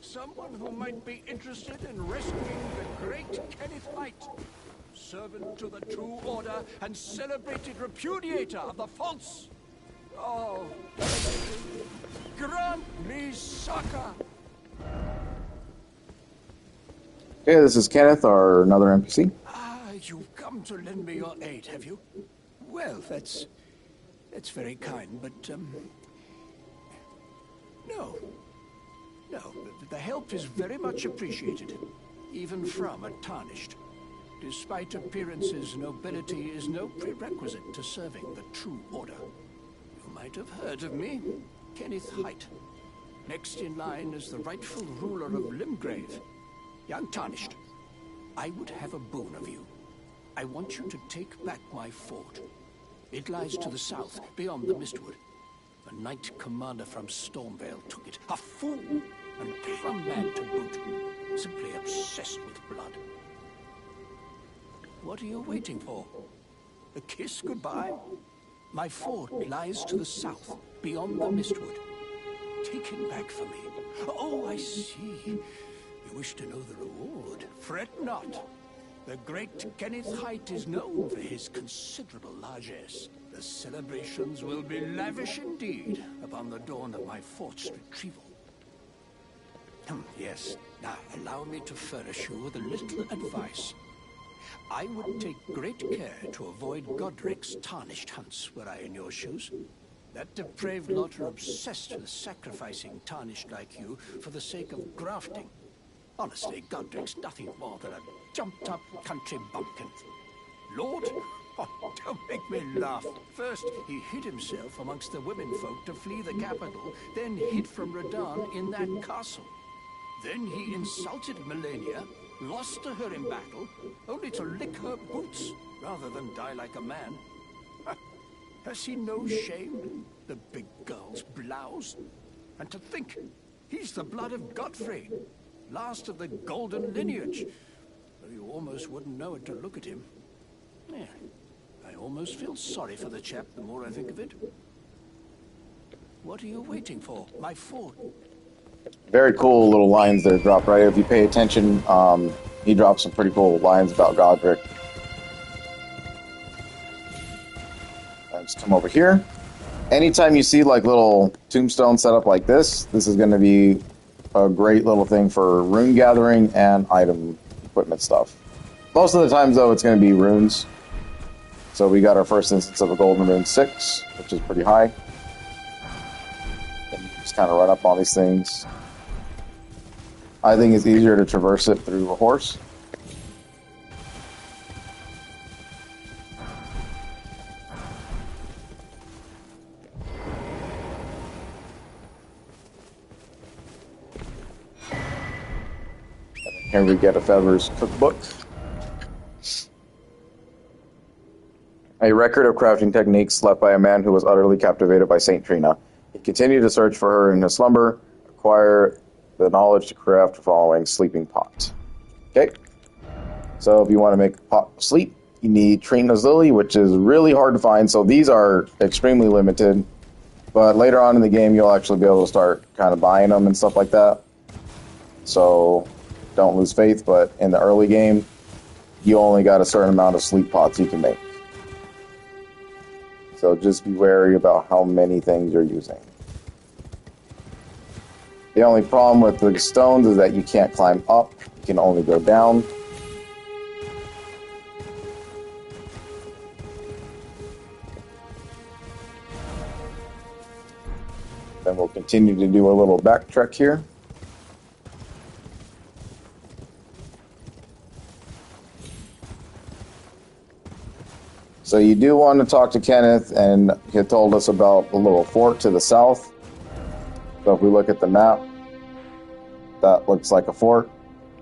Someone who might be interested in rescuing the great Kenneth Height, servant to the true order and celebrated repudiator of the false. Oh, grant me succor. Okay, this is Kenneth, our another NPC. Ah, you've come to lend me your aid, have you? Well, that's very kind, but no, the help is very much appreciated, even from a tarnished. Despite appearances, nobility is no prerequisite to serving the true order. You might have heard of me, Kenneth Height. Next in line is the rightful ruler of Limgrave, young Tarnished. I would have a boon of you. I want you to take back my fort. It lies to the south, beyond the Mistwood. A knight commander from Stormvale took it. A fool! And plumb mad to boot. Simply obsessed with blood. What are you waiting for? A kiss goodbye? My fort lies to the south, beyond the Mistwood. Take him back for me. Oh, I see. You wish to know the reward. Fret not. The great Kenneth Height is known for his considerable largesse. The celebrations will be lavish indeed upon the dawn of my fort's retrieval. Yes, now allow me to furnish you with a little advice. I would take great care to avoid Godric's tarnished hunts were I in your shoes. That depraved lot are obsessed with sacrificing tarnished like you for the sake of grafting. Honestly, Godric's nothing more than a jumped-up country bumpkin. Lord? Oh, don't make me laugh. First, he hid himself amongst the womenfolk to flee the capital, then hid from Radahn in that castle. Then he insulted Melania, lost to her in battle, only to lick her boots rather than die like a man. Has he no shame, the big girl's blouse? And to think, he's the blood of Godfrey, last of the golden lineage. Though you almost wouldn't know it to look at him. Yeah, I almost feel sorry for the chap the more I think of it. What are you waiting for? My fort. Very cool little lines there drop right. If you pay attention, he drops some pretty cool lines about Godric. Let's come over here. Anytime you see like little tombstones set up like this is going to be a great little thing for rune gathering and item equipment stuff. Most of the times though, it's going to be runes. So we got our first instance of a golden rune 6, which is pretty high. And you just kind of run up on these things. I think it's easier to traverse it through a horse. And here we get a Feather's cookbook. A record of crafting techniques left by a man who was utterly captivated by Saint Trina. He continued to search for her in his slumber, acquire the knowledge to craft the following sleeping pot. Okay, so if you want to make a pot sleep, you need Trina's Lily, which is really hard to find, so these are extremely limited, but later on in the game you'll actually be able to start kind of buying them and stuff like that, so don't lose faith, but in the early game you only got a certain amount of sleep pots you can make. So just be wary about how many things you're using. The only problem with the stones is that you can't climb up, you can only go down. Then we'll continue to do a little backtrek here. So you do want to talk to Kenneth, and he told us about the little fort to the south. So if we look at the map, that looks like a fort,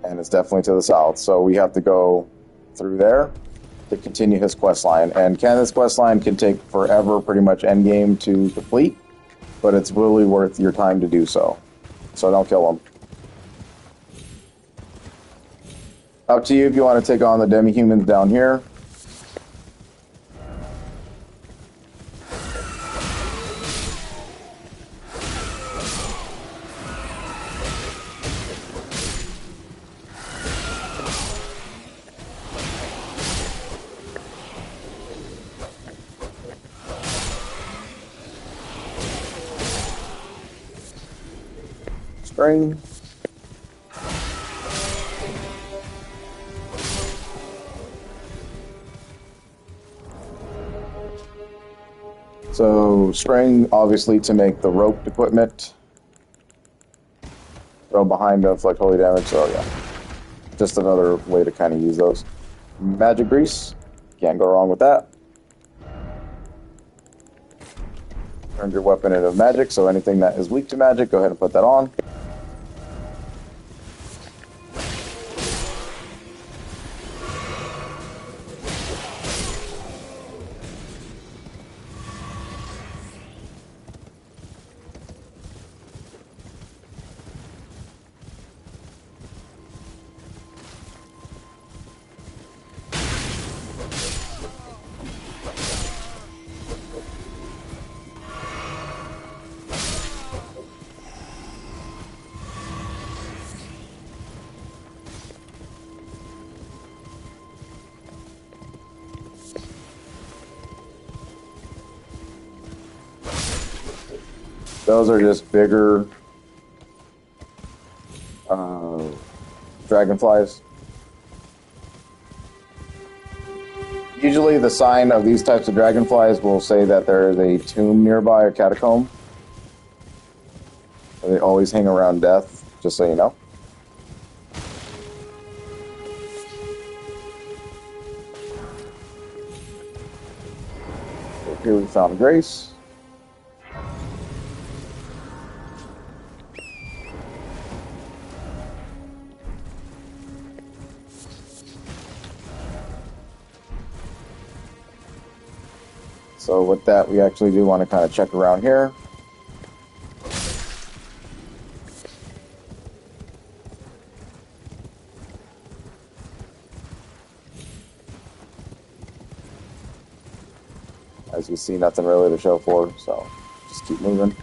and it's definitely to the south. So we have to go through there to continue his quest line. And Kenneth's quest line can take forever, pretty much endgame to complete, but it's really worth your time to do so. So don't kill him. Up to you if you want to take on the demi-humans down here. Spring. So spring, obviously, to make the roped equipment. Throw behind to inflict holy damage. So yeah, just another way to kind of use those. Magic grease, can't go wrong with that. Turn your weapon into magic, so anything that is weak to magic, go ahead and put that on. Those are just bigger uh, dragonflies. Usually the sign of these types of dragonflies will say that there is a tomb nearby, a catacomb. They always hang around death, just so you know. So here we found Grace. So with that, we actually do want to kind of check around here. As you see, nothing really to show for, so just keep moving.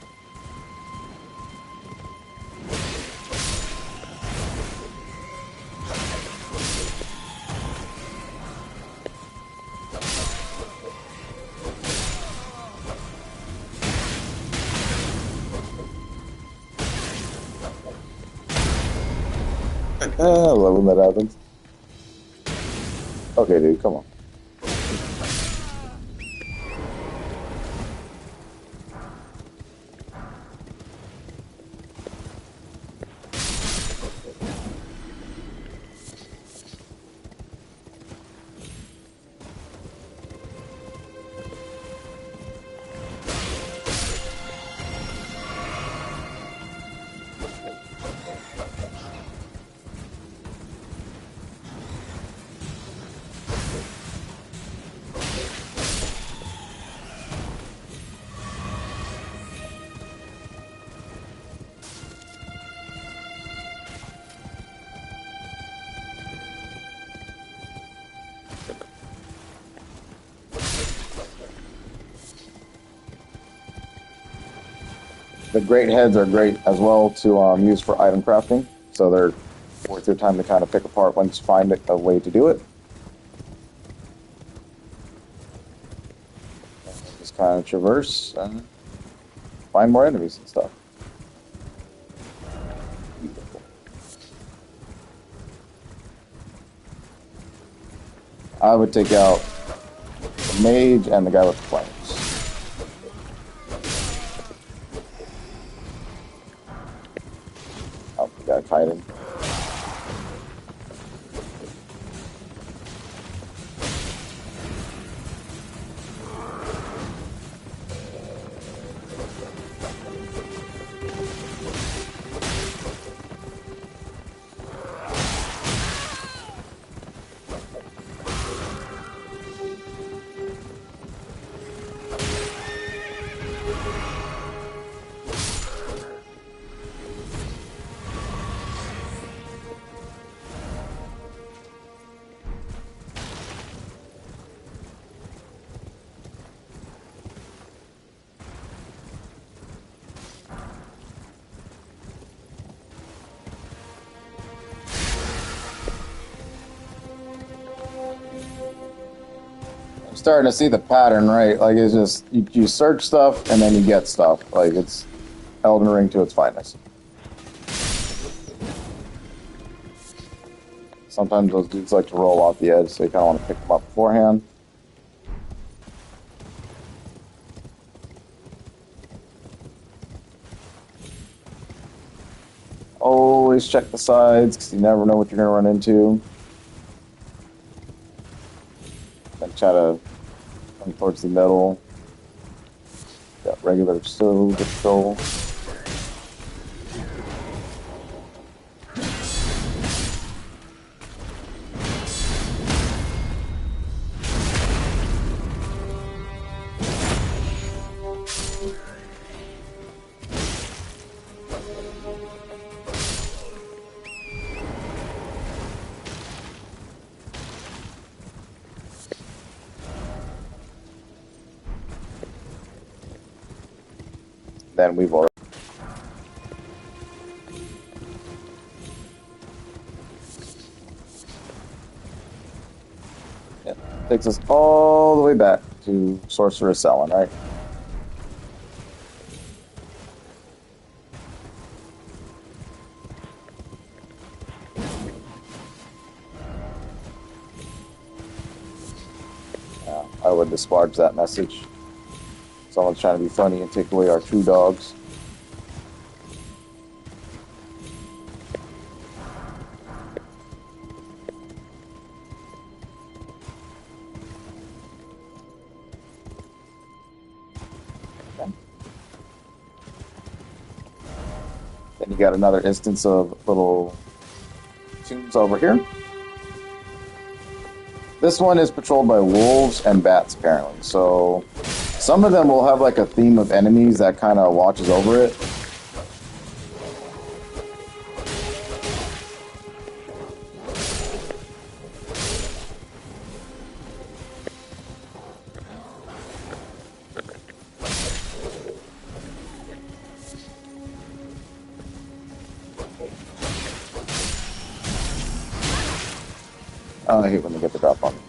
I love when that happens. Okay, dude, come on. The great heads are great as well to use for item crafting, so they're worth your time to kind of pick apart once you find a way to do it. Just kind of traverse and find more enemies and stuff. Beautiful. I would take out the mage and the guy with the flames. Oh, the guy fighting. Starting to see the pattern, right? Like, it's just you search stuff and then you get stuff. Like, it's Elden Ring to its finest. Sometimes those dudes like to roll off the edge, so you kind of want to pick them up beforehand. Always check the sides, because you never know what you're going to run into. Then try to come towards the middle. Got regular stove control. Then we've already. Yeah, takes us all the way back to Sorcerer's Cell, right? I would disparage that message. Someone's trying to be funny and take away our true dogs. Then you got another instance of little tombs over here. This one is patrolled by wolves and bats, apparently. So some of them will have like a theme of enemies that kind of watches over it. I hate when they get the drop on me.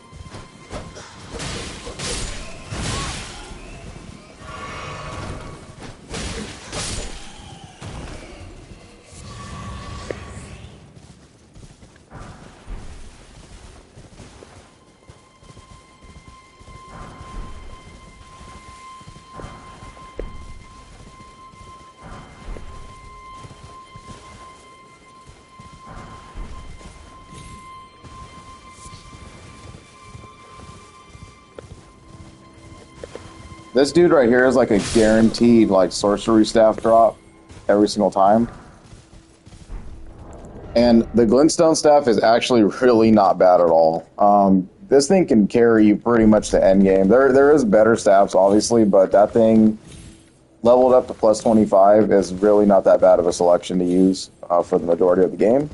This dude right here is like a guaranteed like sorcery staff drop every single time. And the glintstone staff is actually really not bad at all. This thing can carry you pretty much to end game. There is better staffs obviously, but that thing leveled up to plus 25 is really not that bad of a selection to use for the majority of the game.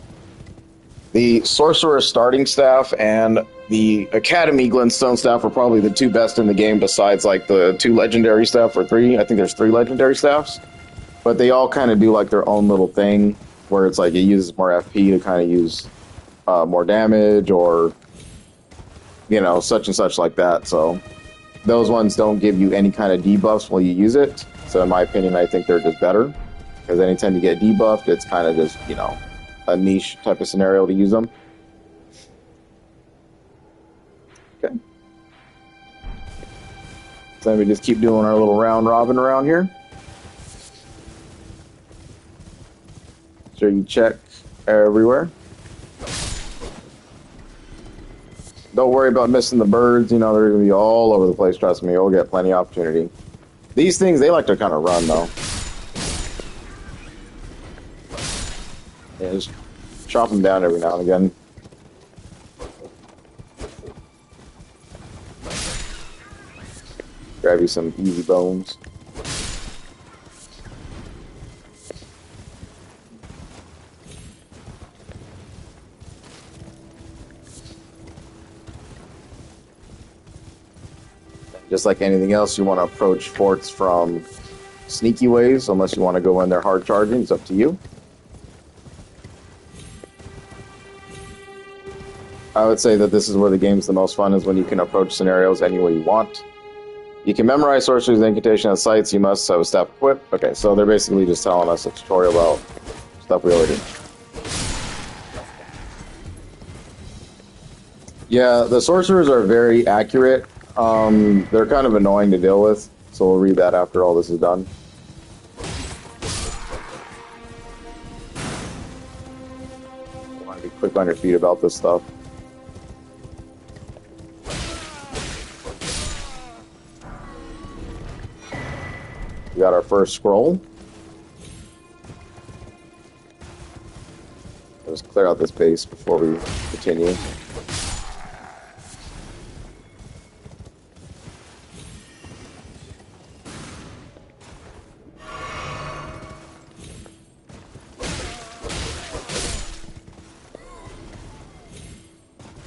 The Sorcerer's starting staff and the Academy Glintstone staff are probably the two best in the game besides like the two legendary staff or three. I think there's three legendary staffs. But they all kind of do like their own little thing where it's like it uses more FP to kind of use more damage or, you know, such and such like that. So those ones don't give you any kind of debuffs while you use it. So in my opinion, I think they're just better. Because anytime you get debuffed, it's kind of just, you know, a niche type of scenario to use them. Okay. So then we just keep doing our little round robin around here. Sure you check everywhere. Don't worry about missing the birds. You know, they're going to be all over the place. Trust me, you'll get plenty of opportunity. These things, they like to kind of run, though. Yeah, just chop them down every now and again. Grab you some easy bones. Just like anything else, you want to approach forts from sneaky ways, unless you want to go in there hard charging. It's up to you. I would say that this is where the game's the most fun, is when you can approach scenarios any way you want. You can memorize sorceries and incantation at sites. You must have a staff equipped. Okay, so they're basically just telling us a tutorial about stuff we already did. Yeah, the sorcerers are very accurate. They're kind of annoying to deal with, so we'll read that after all this is done. You want to be quick on your feet about this stuff. We got our first scroll. Let's clear out this base before we continue.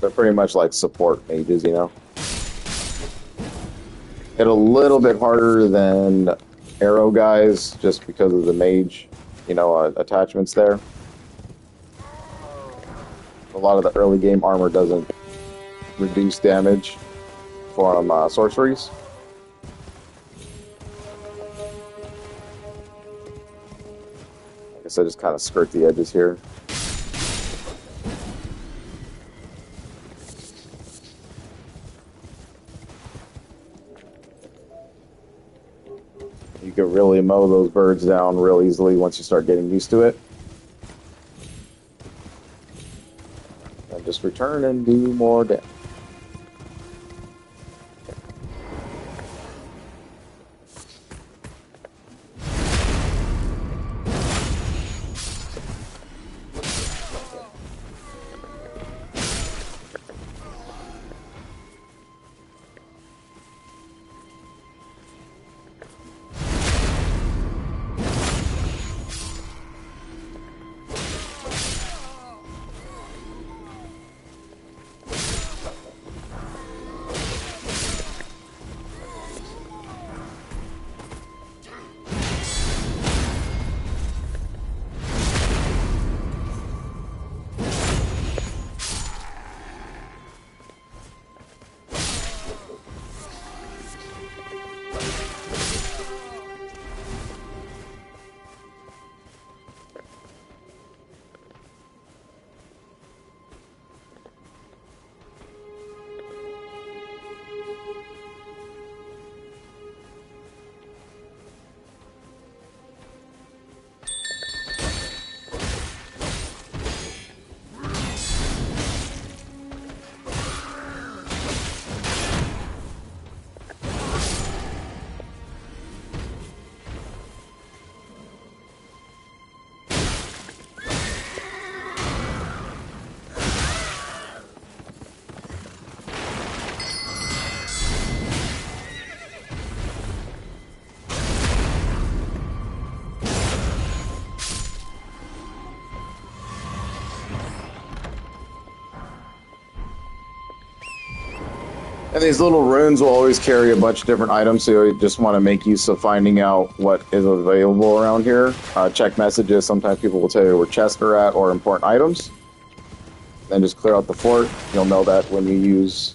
They're pretty much like support mages, you know. Hit a little bit harder than arrow guys just because of the mage, you know, attachments there. A lot of the early game armor doesn't reduce damage from sorceries. I guess I just kind of skirt the edges here. can really mow those birds down real easily once you start getting used to it. And just return and do more damage. And these little runes will always carry a bunch of different items, so you just want to make use of finding out what is available around here. Check messages. Sometimes people will tell you where chests are at or important items. Then just clear out the fort. You'll know that when you use,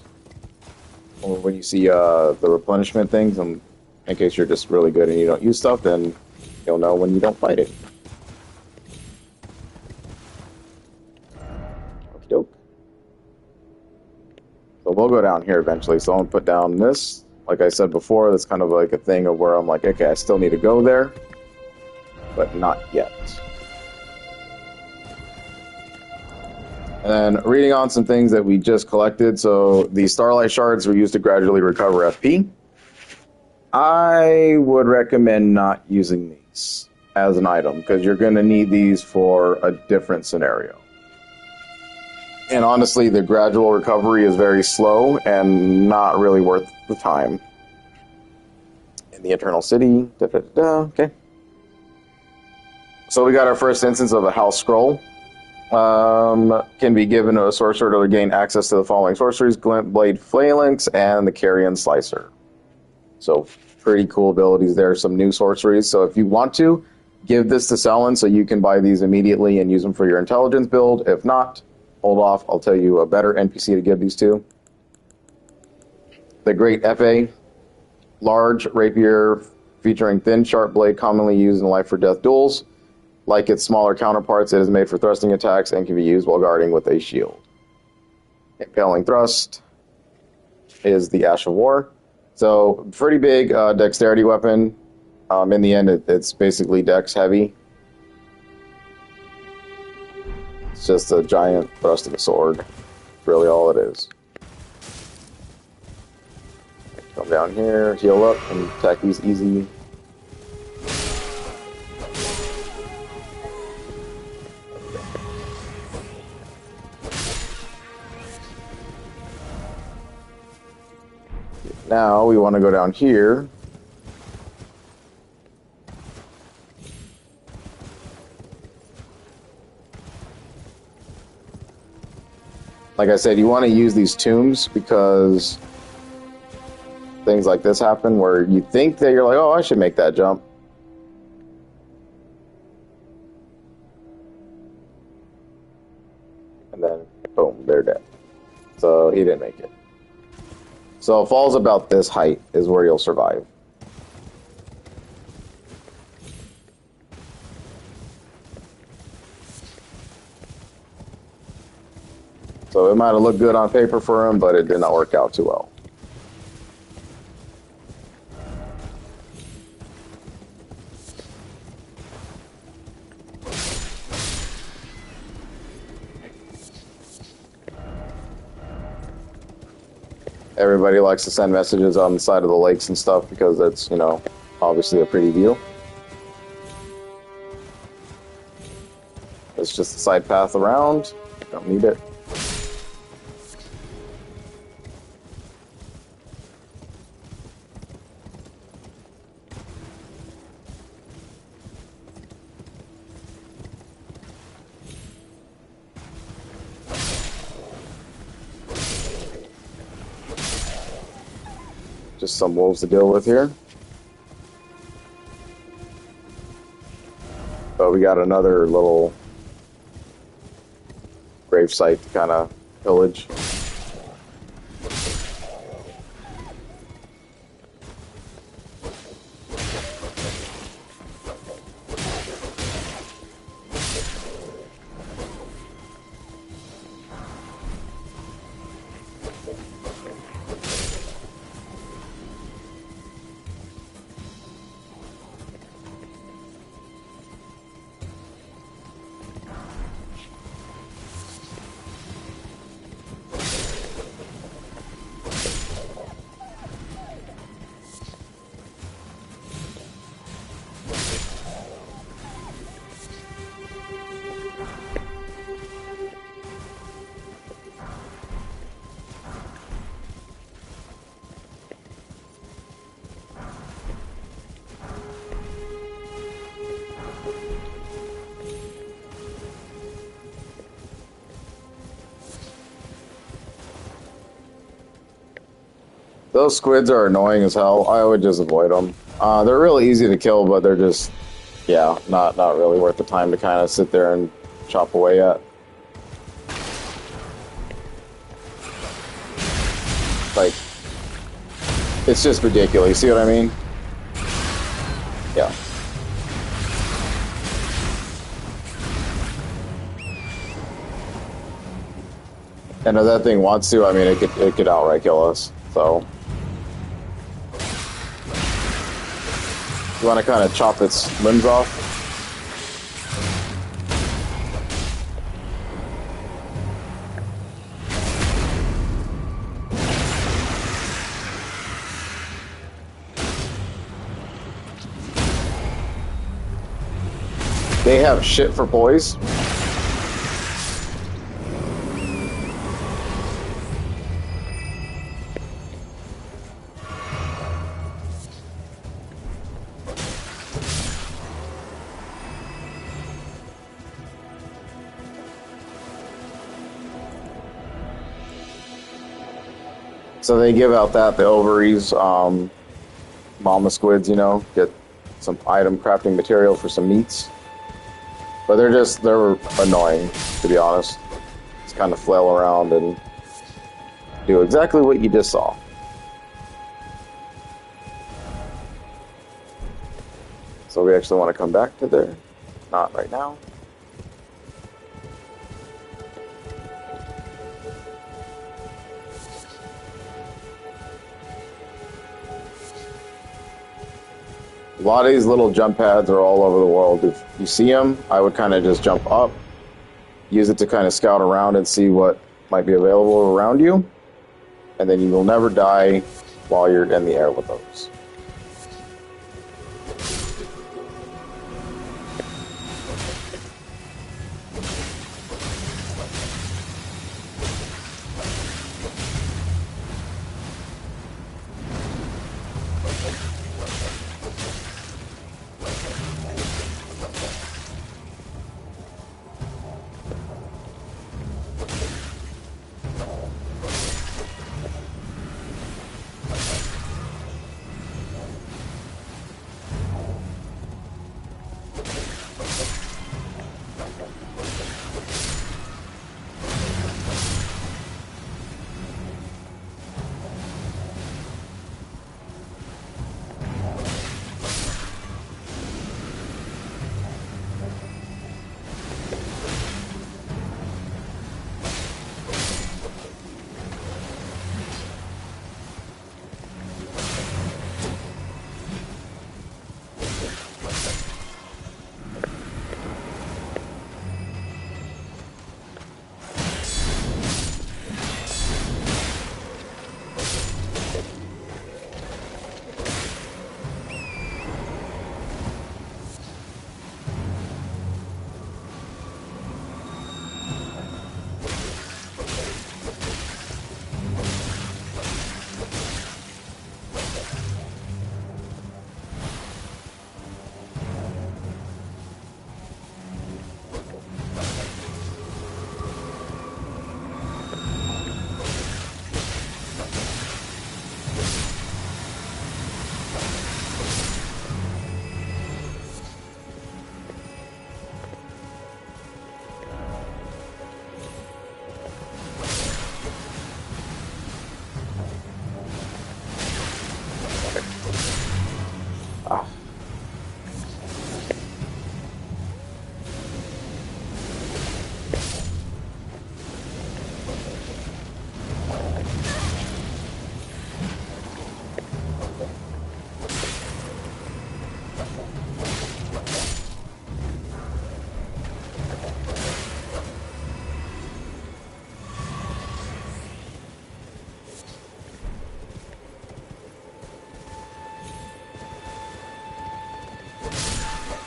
or when you see the replenishment things. And in case you're just really good and you don't use stuff, then you'll know when you don't fight it. Okie doke. So we'll go down here eventually. So I'm going to put down this. Like I said before, that's kind of like a thing of where I'm like, okay, I still need to go there, but not yet. And then reading on some things that we just collected. So the Starlight Shards were used to gradually recover FP. I would recommend not using these as an item because you're going to need these for a different scenario. And honestly, the gradual recovery is very slow and not really worth the time. In the Eternal City, okay. So we got our first instance of a House Scroll. Can be given to a sorcerer to gain access to the following sorceries: Glint Blade Phalanx and the Carrion Slicer. So pretty cool abilities there, some new sorceries. So if you want to, give this to Selen so you can buy these immediately and use them for your intelligence build. If not, hold off. I'll tell you a better NPC to give these to. The Great FA. Large rapier featuring thin, sharp blade commonly used in life or death duels. Like its smaller counterparts, it is made for thrusting attacks and can be used while guarding with a shield. Impaling Thrust is the Ash of War. So, pretty big dexterity weapon. In the end, it's basically dex heavy. It's just a giant thrust of a sword. That's really all it is. Come down here, heal up, and attack these easy. Now we want to go down here. Like I said, you want to use these tombs because things like this happen where you think that you're like, oh, I should make that jump. And then, boom, they're dead. So he didn't make it. So falls about this height is where you'll survive. So it might have looked good on paper for him, but it did not work out too well. everybody likes to send messages on the side of the lakes and stuff because that's, you know, obviously a pretty view. It's just a side path around. Don't need it. Just some wolves to deal with here. But we got another little grave site to kind of pillage. Those squids are annoying as hell. I would just avoid them. They're really easy to kill, but they're just, yeah, not really worth the time to kind of sit there and chop away at. Like, it's just ridiculous. You see what I mean? Yeah. And if that thing wants to, I mean, it could outright kill us. So, you want to kind of chop its limbs off. They have shit for boys. So they give out the ovaries, mama squids, you know, get some item crafting material for some meats. But they're annoying, to be honest. Just kind of flail around and do exactly what you just saw. So we actually want to come back to there. Not right now. A lot of these little jump pads are all over the world. If you see them, I would kind of just jump up, use it to kind of scout around and see what might be available around you, and then you will never die while you're in the air with those.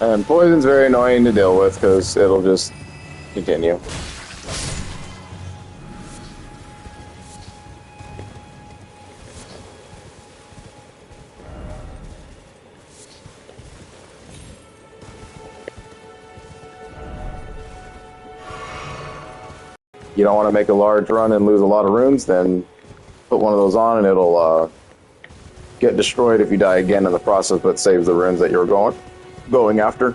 And poison's very annoying to deal with because it'll just continue. You don't want to make a large run and lose a lot of runes, then put one of those on and it'll get destroyed if you die again in the process, but saves the runes that you're going after.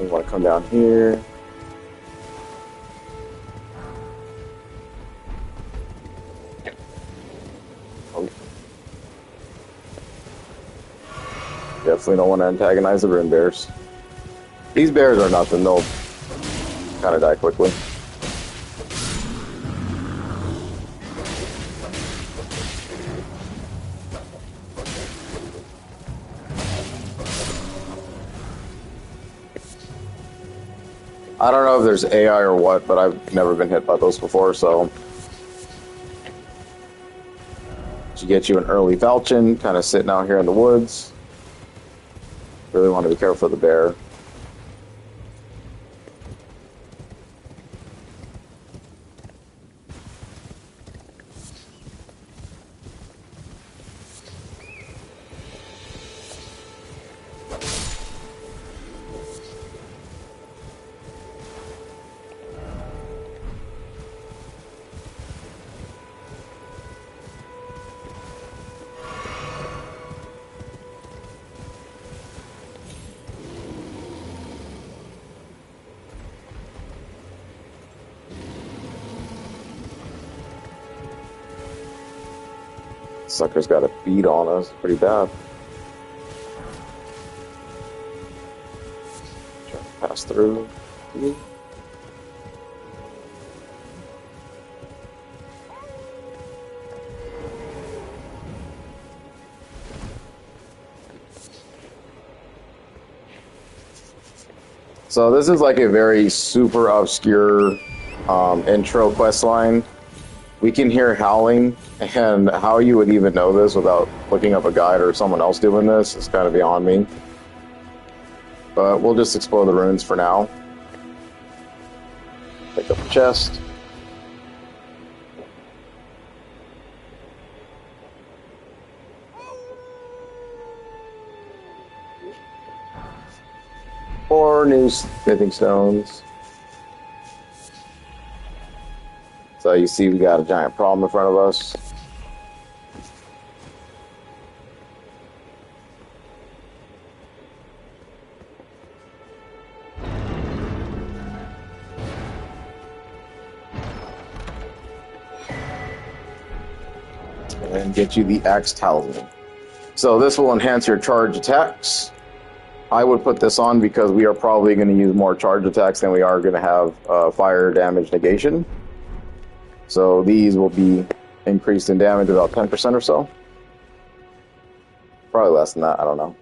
You want to come down here. Definitely don't want to antagonize the rune bears. These bears are nothing, they'll kind of die quickly. I don't know if there's AI or what, but I've never been hit by those before, so... To get you an early Falchion, kind of sitting out here in the woods. Really want to be careful of the bear. Sucker's got a beat on us, pretty bad. Try to pass through. So this is like a very super obscure intro quest line. We can hear howling, and how you would even know this without looking up a guide or someone else doing this is kind of beyond me. But we'll just explore the runes for now. Pick up the chest. Four new smithing stones. So you see we got a giant problem in front of us. And get you the Axe Talisman. So this will enhance your charge attacks. I would put this on because we are probably going to use more charge attacks than we are going to have fire damage negation. So these will be increased in damage about 10% or so. Probably less than that, I don't know.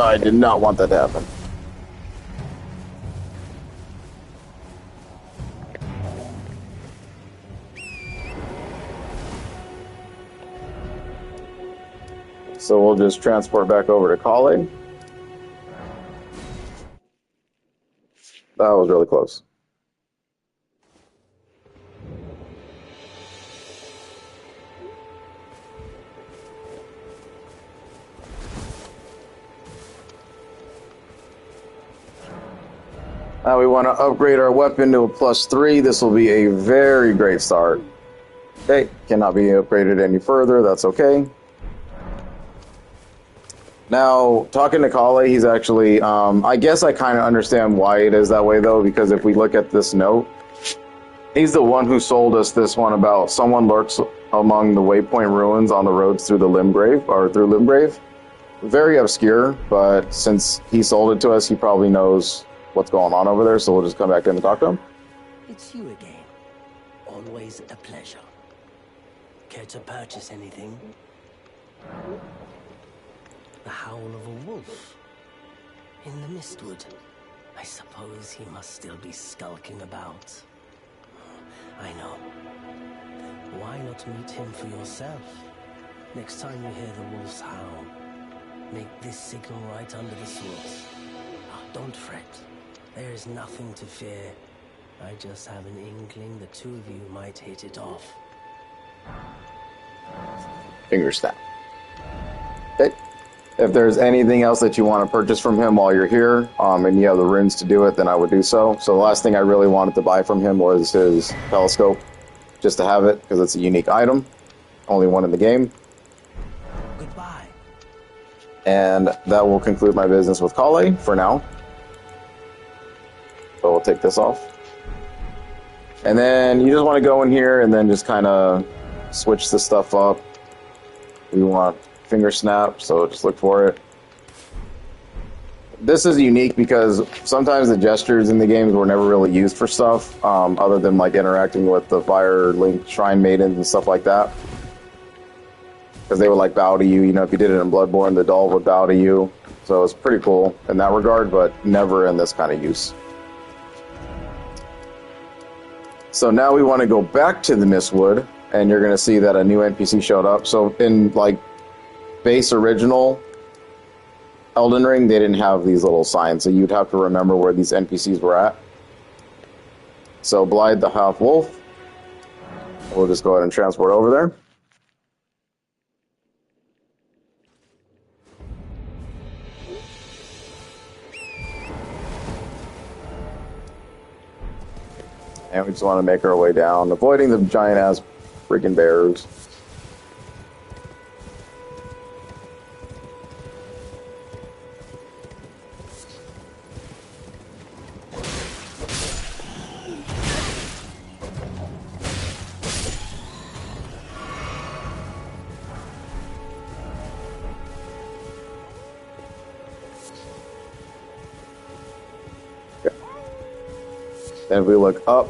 I did not want that to happen. So we'll just transport back over to Kale. That was really close. Now we want to upgrade our weapon to a +3. This will be a very great start. Okay, cannot be upgraded any further. That's okay. Now, talking to Kale, he's actually, I guess I kind of understand why it is that way, though, because if we look at this note, he's the one who sold us this one about someone lurks among the waypoint ruins on the roads through the Limgrave, or through Limgrave. Very obscure, but since he sold it to us, he probably knows what's going on over there, so we'll just come back in and talk to him. It's you again. Always a pleasure. Care to purchase anything? The howl of a wolf. In the mistwood. I suppose he must still be skulking about. I know. Why not meet him for yourself? Next time you hear the wolf's howl, make this signal right under the source. Don't fret. There is nothing to fear. I just have an inkling the two of you might hit it off. Finger snap. Okay. If there's anything else that you want to purchase from him while you're here, and you have the runes to do it, then I would do so. So the last thing I really wanted to buy from him was his telescope, just to have it, because it's a unique item. Only one in the game. Goodbye. And that will conclude my business with Kale for now. So we'll take this off. And then you just want to go in here and then just kind of switch the stuff up. We want finger snap, so just look for it. This is unique because sometimes the gestures in the games were never really used for stuff, other than like interacting with the Fire Link Shrine Maidens and stuff like that. Because they would like bow to you. You know, if you did it in Bloodborne, the doll would bow to you. So it's pretty cool in that regard, but never in this kind of use. So now we want to go back to the Mistwood, and you're going to see that a new NPC showed up. So in like base original Elden Ring, they didn't have these little signs, so you'd have to remember where these NPCs were at. So Blythe the Half Wolf, we'll just go ahead and transport over there. And we just want to make our way down, avoiding the giant-ass freaking bears. Then if we look up,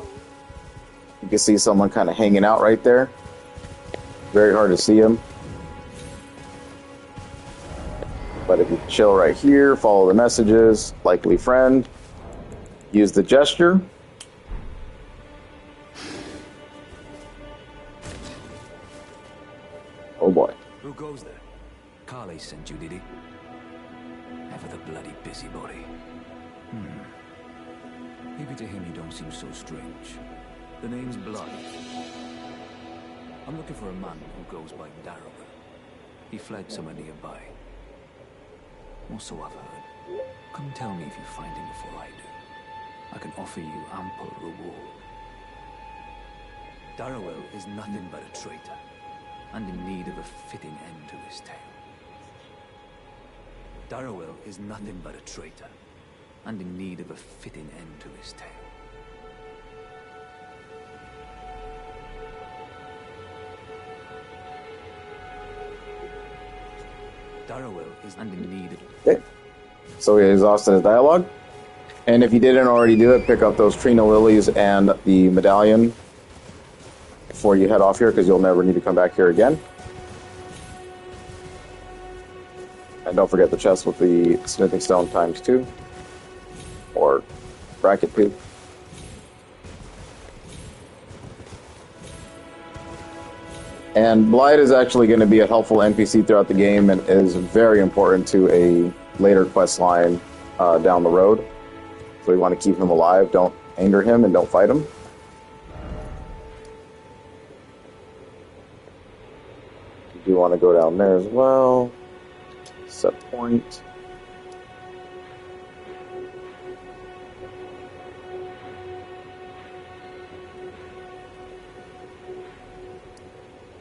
you can see someone kind of hanging out right there. Very hard to see him. But if you chill right here, follow the messages, likely friend, use the gesture. Oh boy. Who goes there? Carly sent you, did he? Ever the bloody busybody. Maybe to him you don't seem so strange. The name's Blood. I'm looking for a man who goes by Darrow. He fled somewhere nearby. Or so I've heard. Come tell me if you find him before I do. I can offer you ample reward. Darrowell is nothing but a traitor, and in need of a fitting end to his tale. Darrowell is nothing but a traitor, and in need of a fitting end to his tale. Darrowell is in need of... Okay. So he exhausted his dialogue. And if you didn't already do it, pick up those Trina Lilies and the medallion before you head off here, because you'll never need to come back here again. And don't forget the chest with the smithing stone ×2. Or bracket 2. And Blythe is actually going to be a helpful NPC throughout the game and is very important to a later quest line down the road. So we want to keep him alive, don't anger him, and don't fight him. You do want to go down there as well. Set point.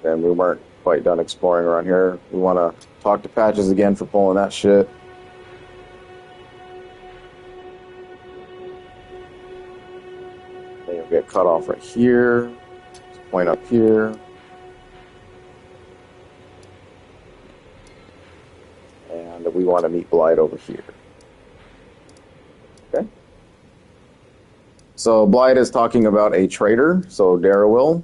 And we weren't quite done exploring around here. We want to talk to Patches again for pulling that shit. Then you'll get cut off right here. Point up here. And we want to meet Blythe over here. Okay. So Blythe is talking about a traitor, so Darrowil.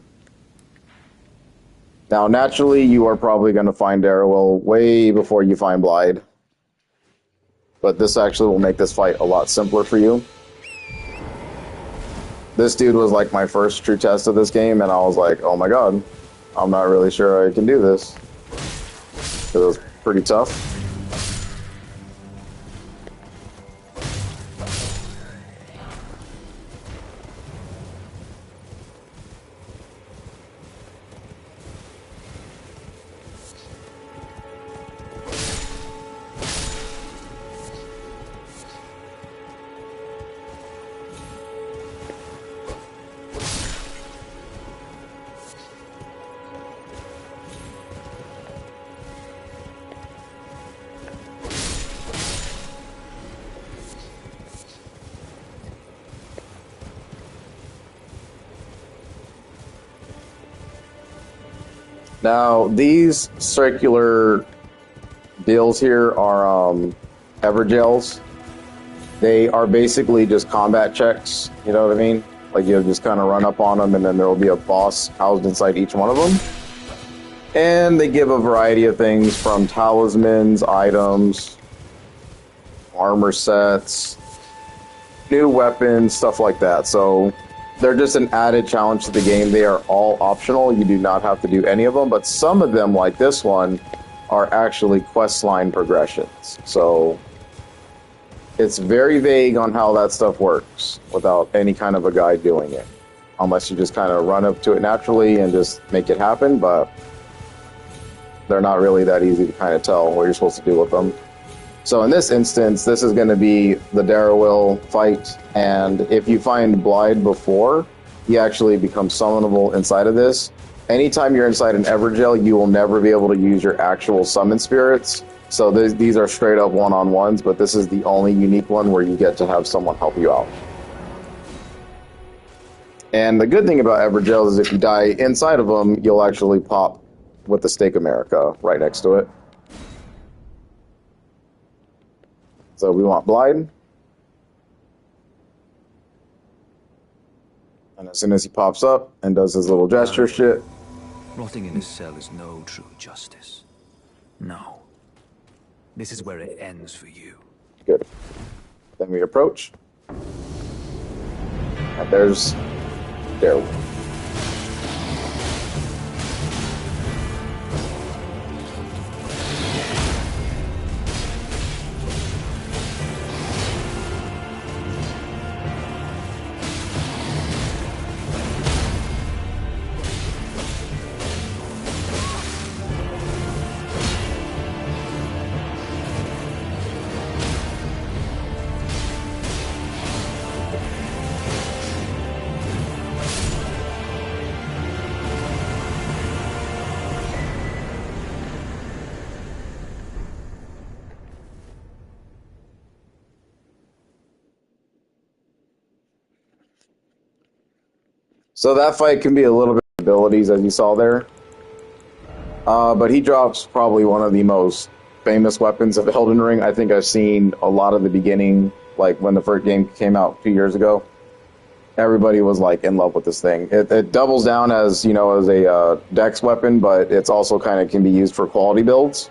Now, naturally, you are probably going to find Darrowil way before you find Blythe. But this actually will make this fight a lot simpler for you. This dude was like my first true test of this game, and I was like, oh my god, I'm not really sure I can do this. It was pretty tough. Now, these circular deals here are Evergels. They are basically just combat checks, you know what I mean? Like, you'll just kind of run up on them, and then there will be a boss housed inside each one of them. And they give a variety of things from talismans, items, armor sets, new weapons, stuff like that. So they're just an added challenge to the game. They are all optional. You do not have to do any of them, but some of them, like this one, are actually questline progressions. So it's very vague on how that stuff works without any kind of a guide doing it. Unless you just kind of run up to it naturally and just make it happen, but they're not really that easy to kind of tell what you're supposed to do with them. So in this instance, this is going to be the Darrowil fight, and if you find Blythe before, he actually becomes summonable inside of this. Anytime you're inside an Evergel, you will never be able to use your actual summon spirits. So these are straight up one-on-ones, but this is the only unique one where you get to have someone help you out. And the good thing about Evergels is if you die inside of them, you'll actually pop with the Stake America right next to it. So we want Blythe. And as soon as he pops up and does his little gesture shit. Rotting in a cell is no true justice. No. This is where it ends for you. Good. Then we approach. And there's Darrowil. So that fight can be a little bit of abilities, as you saw there. But he drops probably one of the most famous weapons of Elden Ring. I think I've seen a lot of the beginning, like when the first game came out 2 years ago. Everybody was like in love with this thing. It doubles down as, you know, as a dex weapon, but it's also kind of can be used for quality builds.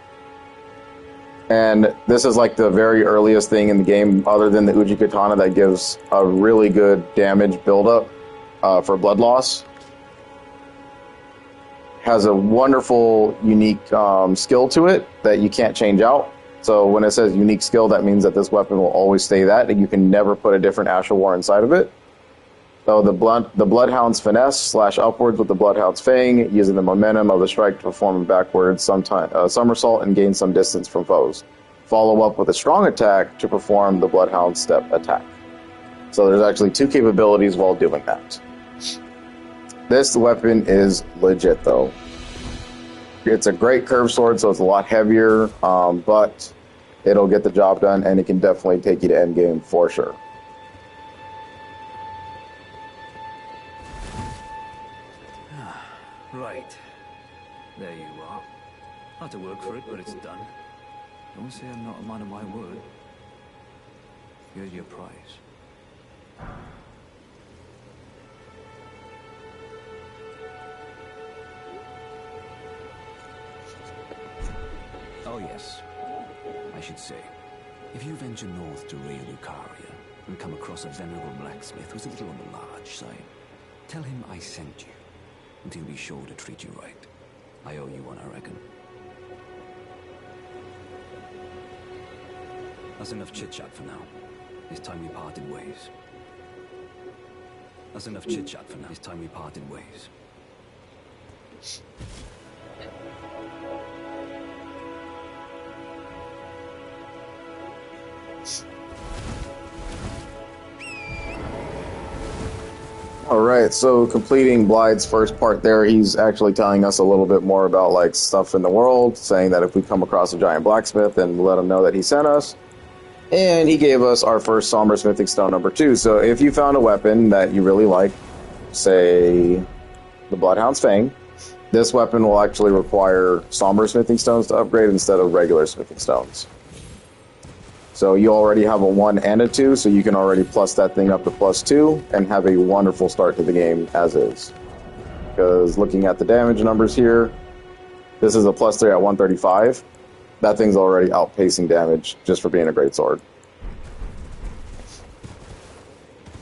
And this is like the very earliest thing in the game, other than the Uji Katana, that gives a really good damage buildup for blood loss. Has a wonderful, unique skill to it that you can't change out. So when it says unique skill, that means that this weapon will always stay that, and you can never put a different Ash of War inside of it. So the Bloodhound's Finesse slash upwards with the Bloodhound's Fang, using the momentum of the strike to perform a backwards somersault and gain some distance from foes. Follow up with a strong attack to perform the Bloodhound Step attack. So there's actually two capabilities while doing that. This weapon is legit though. It's a great curved sword, so it's a lot heavier, but it'll get the job done, and it can definitely take you to endgame for sure. Right. There you are. I had to work for it, but it's done. Don't say I'm not a man of my word. Here's your prize. Oh yes, I should say, if you venture north to Rea Lucaria and come across a venerable blacksmith who's a little on the large side, tell him I sent you, and he'll be sure to treat you right. I owe you one, I reckon. That's enough chit-chat for now. It's time we parted ways. That's enough chit-chat for now. It's time we parted ways. Alright, so completing Blythe's first part there, he's actually telling us a little bit more about like stuff in the world, saying that if we come across a giant blacksmith, then let him know that he sent us. And he gave us our first somber smithing stone number 2. So if you found a weapon that you really like, say the Bloodhound's Fang, this weapon will actually require somber smithing stones to upgrade instead of regular smithing stones. So you already have a 1 and a 2, so you can already plus that thing up to +2 and have a wonderful start to the game as is. Because looking at the damage numbers here, this is a +3 at 135. That thing's already outpacing damage just for being a great sword.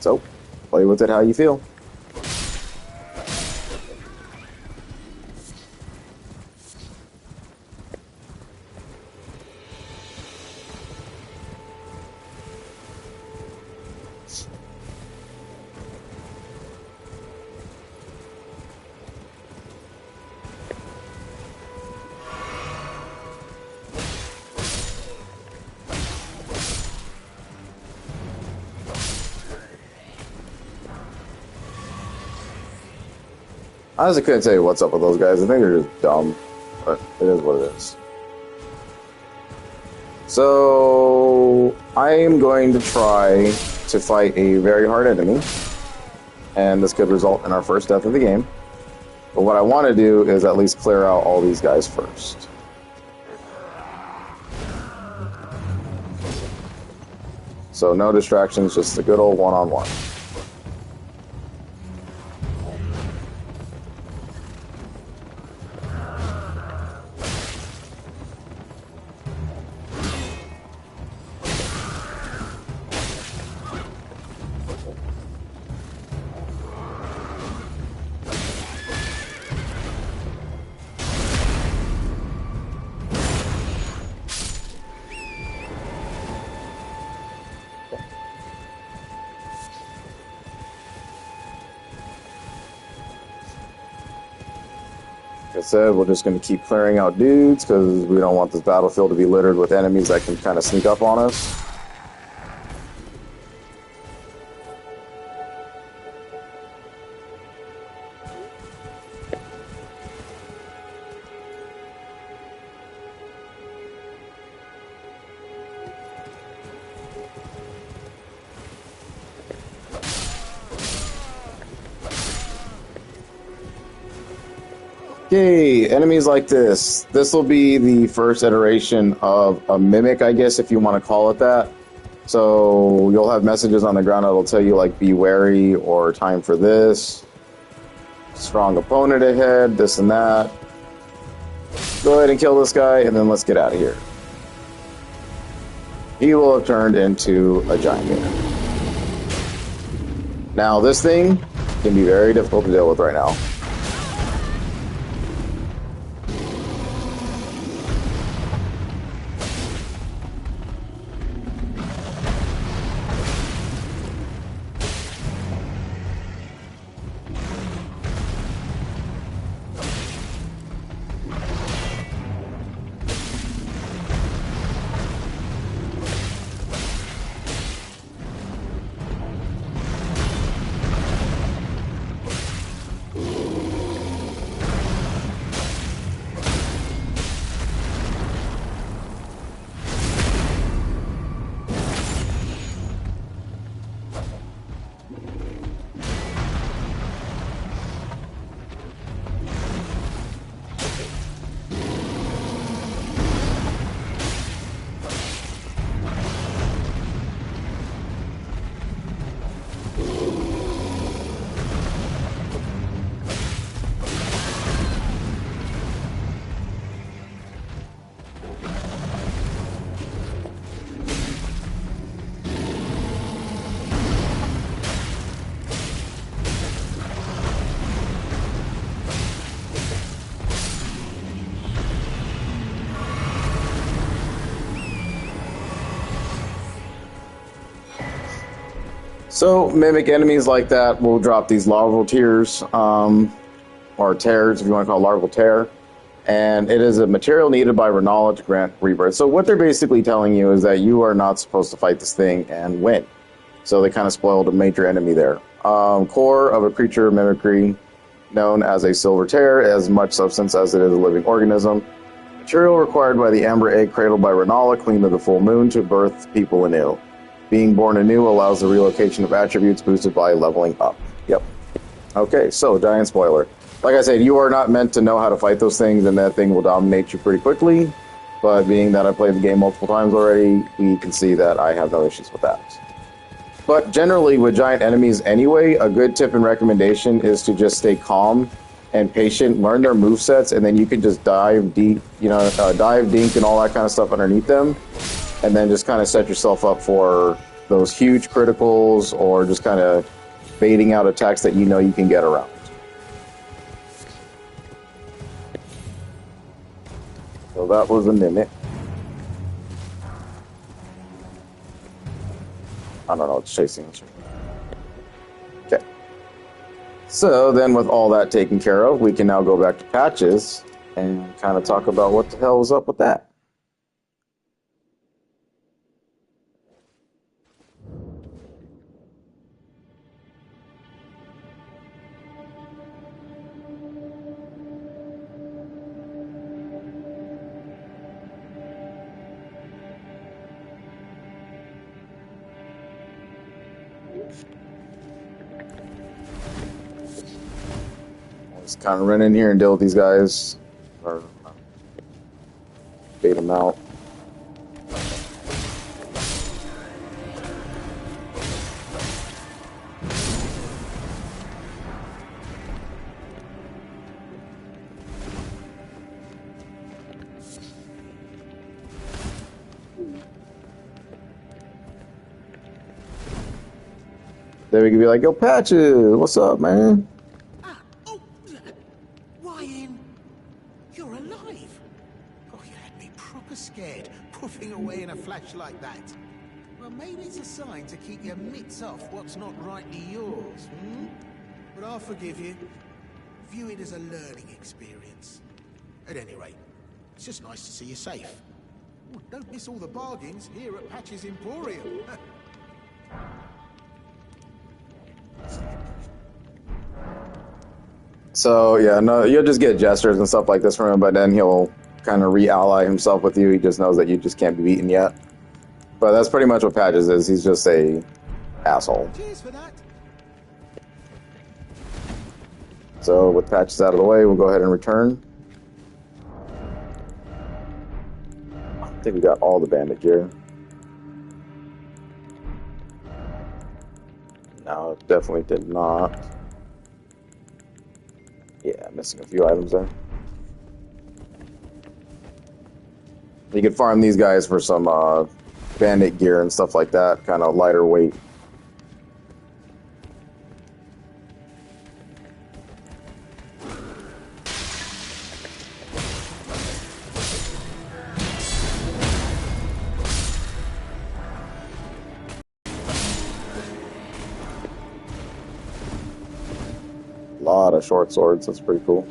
So, play with it how you feel. I honestly couldn't tell you what's up with those guys. I think they're just dumb, but it is what it is. So, I am going to try to fight a very hard enemy, and this could result in our first death of the game. But what I want to do is at least clear out all these guys first. So no distractions, just a good old one-on-one. Like I said, we're just going to keep clearing out dudes because we don't want this battlefield to be littered with enemies that can kind of sneak up on us. Okay, enemies like this. This will be the first iteration of a mimic, I guess, if you want to call it that. So you'll have messages on the ground that'll tell you, like, be wary or time for this. Strong opponent ahead, this and that. Go ahead and kill this guy, and then let's get out of here. He will have turned into a giant gator. Now, this thing can be very difficult to deal with right now. So, mimic enemies like that will drop these larval tears, or tears, if you want to call it larval tear. And it is a material needed by Renala to grant rebirth. So, what they're basically telling you is that you are not supposed to fight this thing and win. So, they kind of spoiled a major enemy there. Core of a creature mimicry known as a silver tear, as much substance as it is a living organism. Material required by the amber egg cradled by Renala, queen of the full moon, to birth people anew. Being born anew allows the relocation of attributes boosted by leveling up. Yep. Okay, so giant spoiler. Like I said, you are not meant to know how to fight those things, and that thing will dominate you pretty quickly. But being that I played the game multiple times already, we can see that I have no issues with that. But generally, with giant enemies anyway, a good tip and recommendation is to just stay calm and patient, learn their movesets, and then you can just dive deep, dive, dink, and all that kind of stuff underneath them, and then just kind of set yourself up for those huge criticals or just kind of baiting out attacks that you know you can get around. So that was a mimic. I don't know, it's chasing us. Okay. So then with all that taken care of, we can now go back to patches and kind of talk about what the hell was up with that. Just kind of run in here and deal with these guys, or bait them out. Then we can be like, yo, Patches, what's up, man? Ryan, you're alive. Oh, you had me proper scared, puffing away in a flash like that. Well, maybe it's a sign to keep your mitts off what's not rightly yours, hmm? But I'll forgive you. View it as a learning experience. At any rate, it's just nice to see you safe. Oh, don't miss all the bargains here at Patches Emporium. So yeah, no, you'll just get gestures and stuff like this from him, but then he'll kind of re-ally himself with you. He just knows that you just can't be beaten yet. But that's pretty much what Patches is. He's just a asshole. Cheers for that. So with Patches out of the way, we'll go ahead and return. I think we got all the bandit gear. No, it definitely did not. Yeah, missing a few items there. You can farm these guys for some bandit gear and stuff like that, kind of lighter weight. A lot of short swords, that's pretty cool.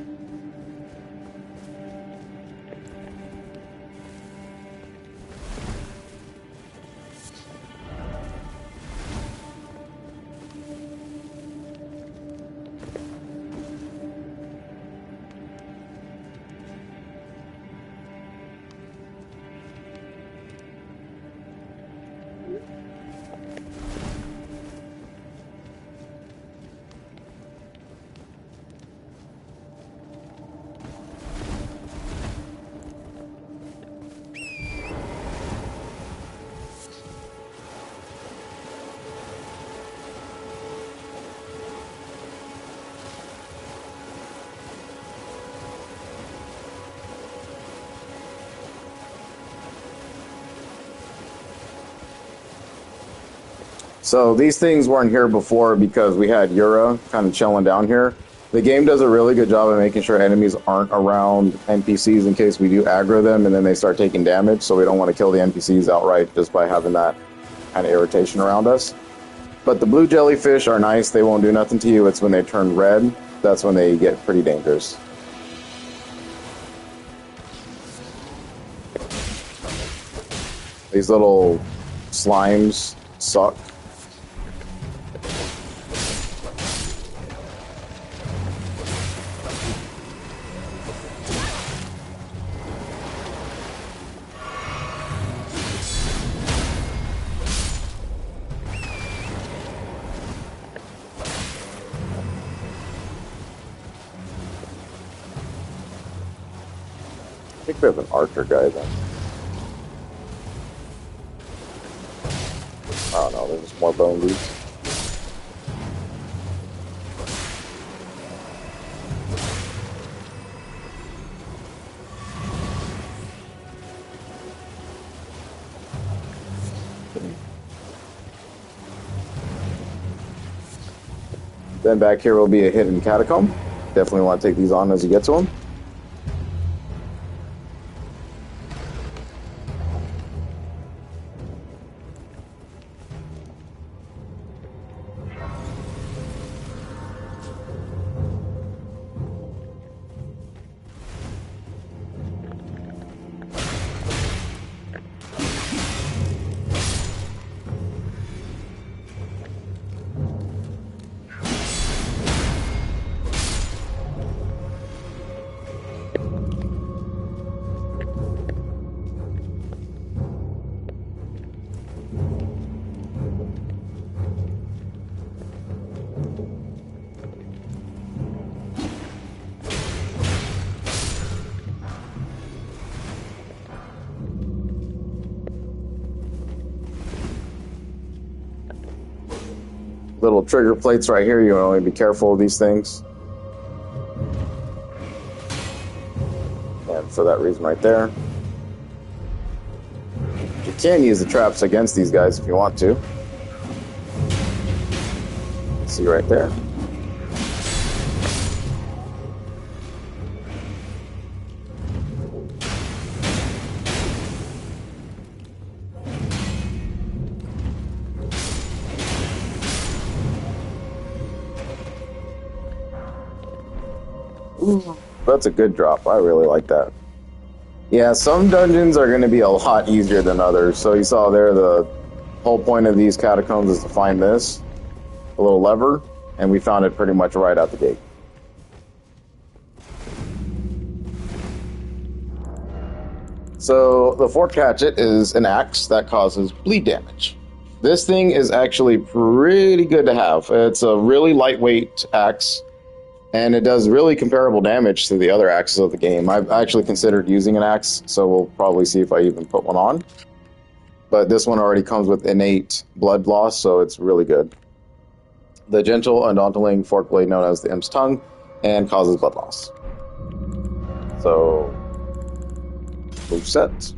So these things weren't here before because we had Yura kind of chilling down here. The game does a really good job of making sure enemies aren't around NPCs in case we do aggro them and then they start taking damage, so we don't want to kill the NPCs outright just by having that kind of irritation around us. But the blue jellyfish are nice. They won't do nothing to you. It's when they turn red. That's when they get pretty dangerous. These little slimes suck. I think we have an archer guy then. Oh no, there's just more bone dudes. Then back here will be a hidden catacomb. Definitely want to take these on as you get to them. Little trigger plates right here. You want to be careful of these things. And for that reason right there. You can use the traps against these guys if you want to. See right there. Ooh, that's a good drop. I really like that. Yeah, some dungeons are going to be a lot easier than others. So you saw there, the whole point of these catacombs is to find this, a little lever, and we found it pretty much right out the gate. So the forked hatchet is an axe that causes bleed damage. This thing is actually pretty good to have. It's a really lightweight axe. And it does really comparable damage to the other axes of the game. I've actually considered using an axe, so we'll probably see if I even put one on. But this one already comes with innate blood loss, so it's really good. The gentle, undaunting forked blade known as the Imp's Tongue, and causes blood loss. So, move set.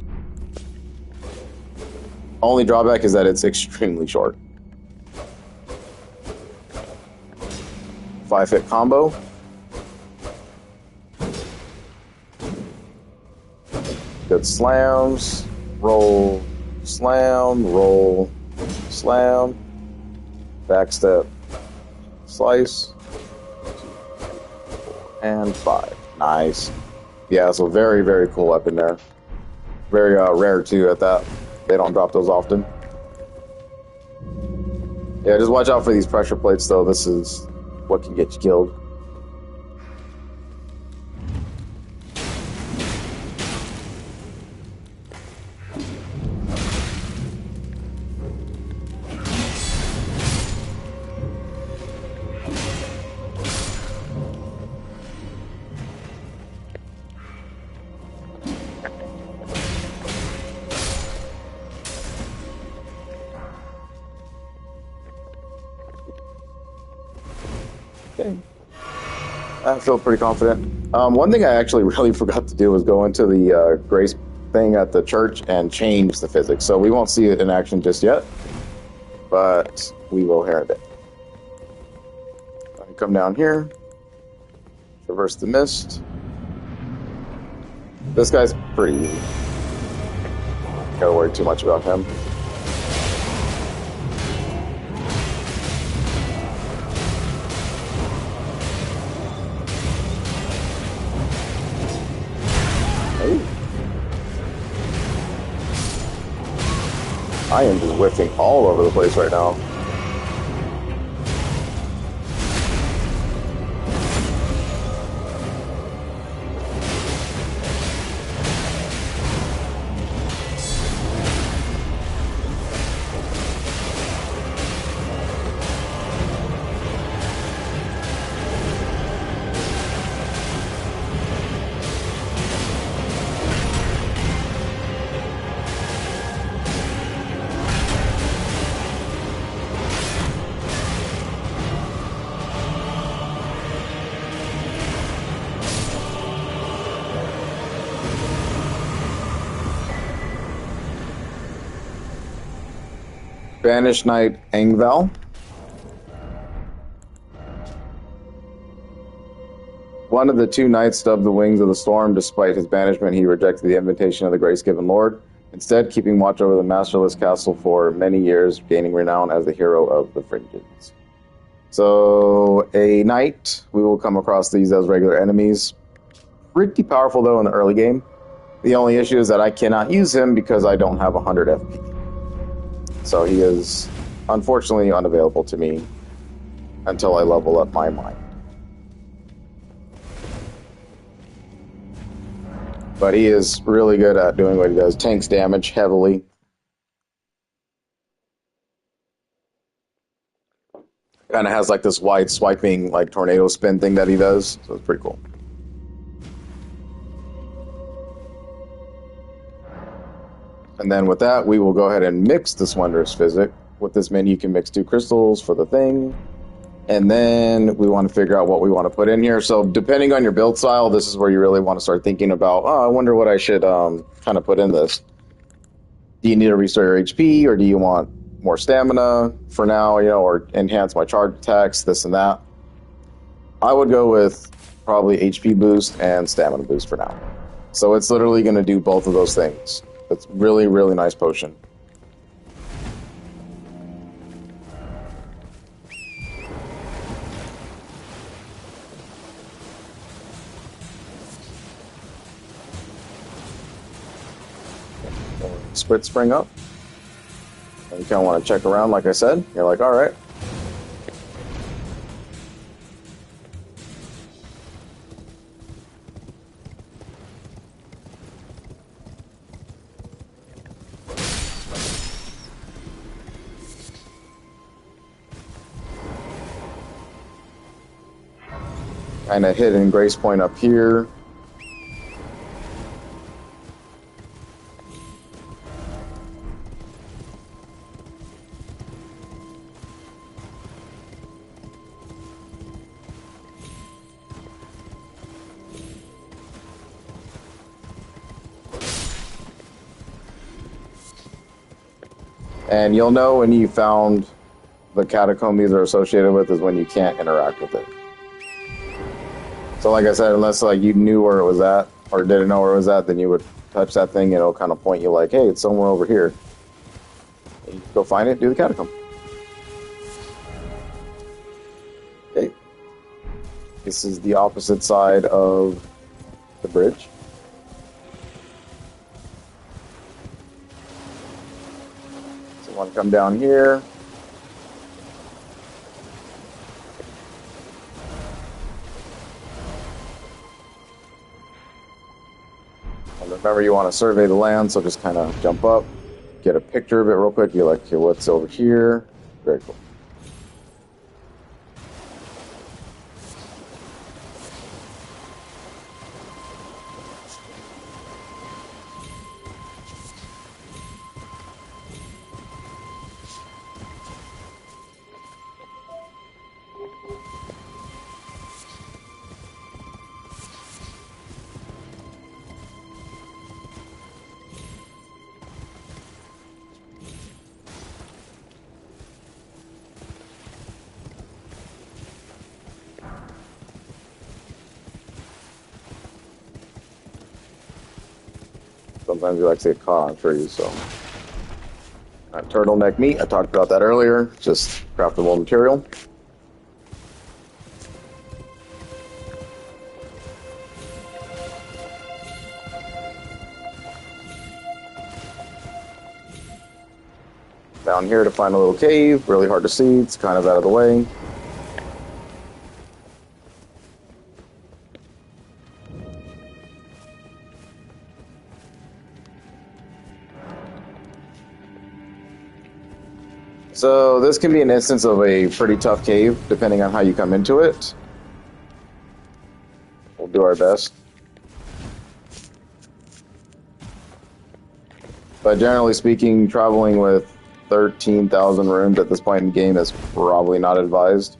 Only drawback is that it's extremely short. 5-hit combo. Good slams, roll, slam, roll, slam, backstep, slice, and 5. Nice. Yeah, so very, very cool weapon there. Very rare too at that. They don't drop those often. Yeah, just watch out for these pressure plates though. This is what can get you killed. Okay. I feel pretty confident. One thing I actually really forgot to do was go into the grace thing at the church and change the physics. So we won't see it in action just yet, but we will here in a bit. I come down here, traverse the mist. This guy's pretty easy. Gotta worry too much about him. I am just whiffing all over the place right now. Banished Knight Engval. One of the two knights dubbed the Wings of the Storm. Despite his banishment, he rejected the invitation of the grace-given Lord, instead keeping watch over the masterless castle for many years, gaining renown as the hero of the Fringes. So, a knight, we will come across these as regular enemies. Pretty powerful, though, in the early game. The only issue is that I cannot use him because I don't have 100 FP. So he is, unfortunately, unavailable to me until I level up my mind. But he is really good at doing what he does. Tanks damage heavily. Kind of has like this wide swiping, like tornado spin thing that he does. So it's pretty cool. And then with that, we will go ahead and mix this Wondrous Physic. With this menu, you can mix 2 crystals for the thing. And then we want to figure out what we want to put in here. So depending on your build style, this is where you really want to start thinking about, oh, I wonder what I should kind of put in this. Do you need to restore your HP, or do you want more stamina for now, or enhance my charge attacks, this and that? I would go with probably HP boost and stamina boost for now. So it's literally going to do both of those things. It's really, really nice potion. Split spring up. And you kind of want to check around, like I said. You're like, all right. Kind of hidden grace point up here. And you'll know when you found the catacomb these are associated with is when you can't interact with it. So like I said, unless like you knew where it was at or didn't know where it was at, then you would touch that thing and it'll kind of point you like, hey, it's somewhere over here. And you go find it, do the catacomb. Okay. This is the opposite side of the bridge. So you want to come down here. Remember, you want to survey the land, so just kind of jump up, get a picture of it real quick. You're like, okay, what's over here? Very cool. Sometimes you like to get caught on trees, so. Turtleneck meat, I talked about that earlier. Just craftable material. Down here to find a little cave, really hard to see, it's kind of out of the way. So this can be an instance of a pretty tough cave, depending on how you come into it. We'll do our best. But generally speaking, traveling with 13,000 rooms at this point in the game is probably not advised.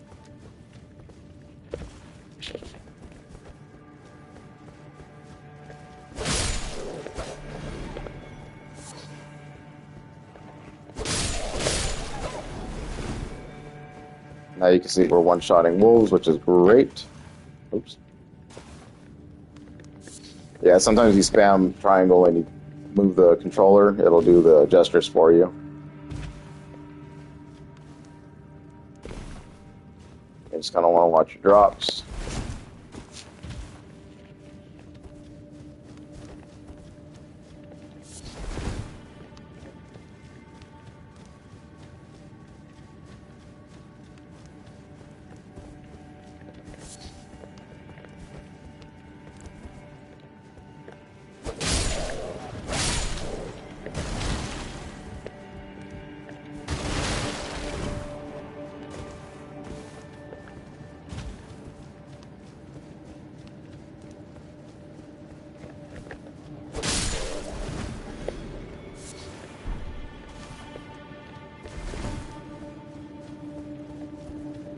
Now you can see we're one-shotting wolves, which is great. Oops. Yeah, sometimes you spam triangle and you move the controller, it'll do the gestures for you. You just kind of want to watch your drops.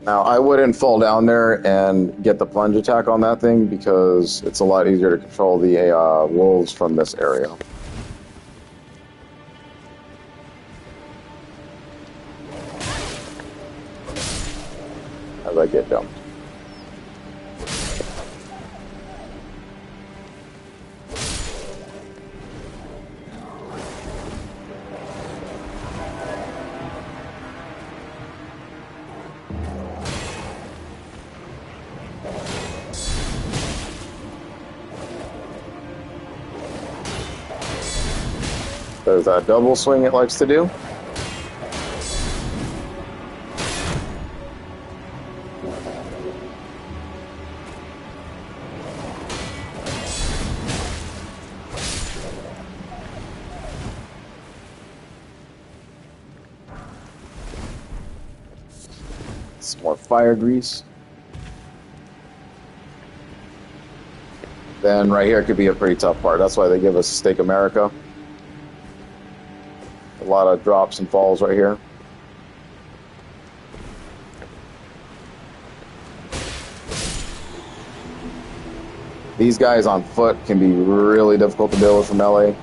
Now, I wouldn't fall down there and get the plunge attack on that thing because it's a lot easier to control the wolves from this area. As I get dumped. There's that double swing it likes to do. Some more fire grease. Then right here could be a pretty tough part. That's why they give us Stake America. A lot of drops and falls right here. These guys on foot can be really difficult to deal with from melee.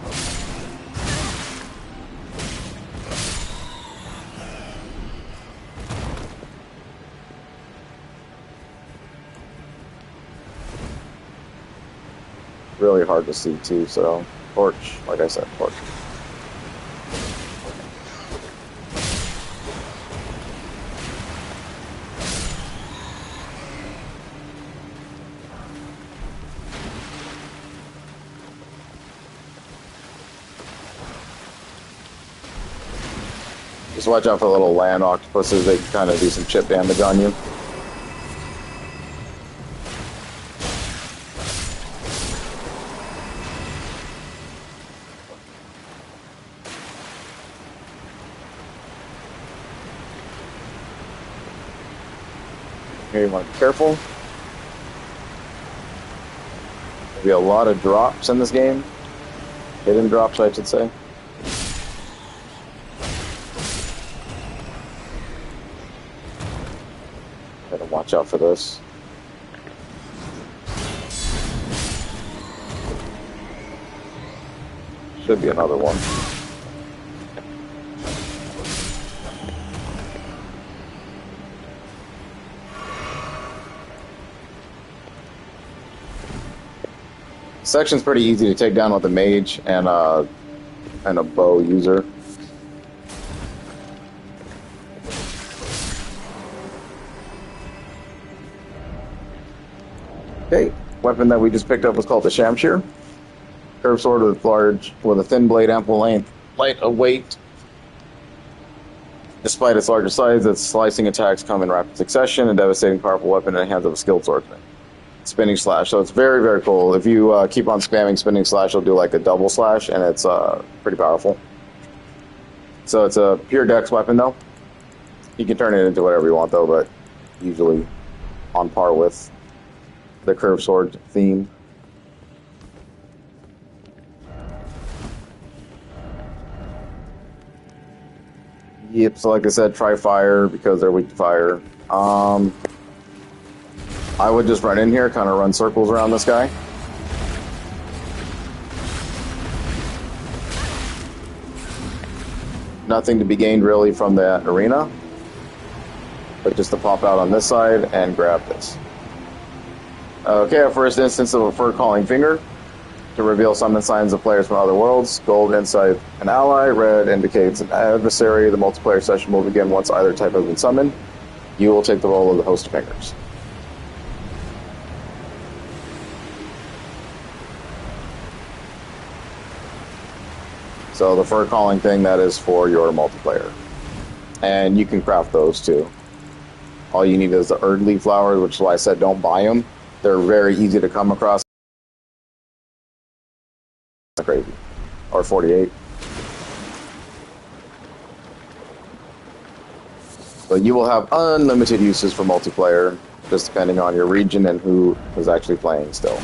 Really hard to see too, so torch, like I said, torch. Just watch out for the little land octopuses, they can kind of do some chip damage on you. Here you want to be careful. There'll be a lot of drops in this game. Hidden drops, I should say. Gotta watch out for this. Should be another one. Section's pretty easy to take down with a mage and a bow user. Okay, weapon that we just picked up was called the Shamshir. Curved sword with a thin blade, ample length, light of weight. Despite its larger size, its slicing attacks come in rapid succession, a devastating, powerful weapon in the hands of a skilled swordsman. Spinning slash, so it's very, very cool. If you keep on spamming spinning slash, it'll do like a double slash, and it's pretty powerful. So it's a pure dex weapon, though. You can turn it into whatever you want, though, but usually on par with the curved sword theme. Yep, so like I said, try fire because they're weak to fire. I would just run in here, kind of run circles around this guy. Nothing to be gained really from that arena, but just to pop out on this side and grab this. Okay, our first instance of a fur-calling finger. To reveal summon signs of players from other worlds. Gold inside an ally. Red indicates an adversary. The multiplayer session will begin once either type has been summoned. You will take the role of the host of fingers. So the fur calling thing, that is for your multiplayer. And you can craft those too. All you need is the Erdly flowers, which is why I said don't buy them. They're very easy to come across. Crazy. Or 48. But you will have unlimited uses for multiplayer, just depending on your region and who is actually playing still.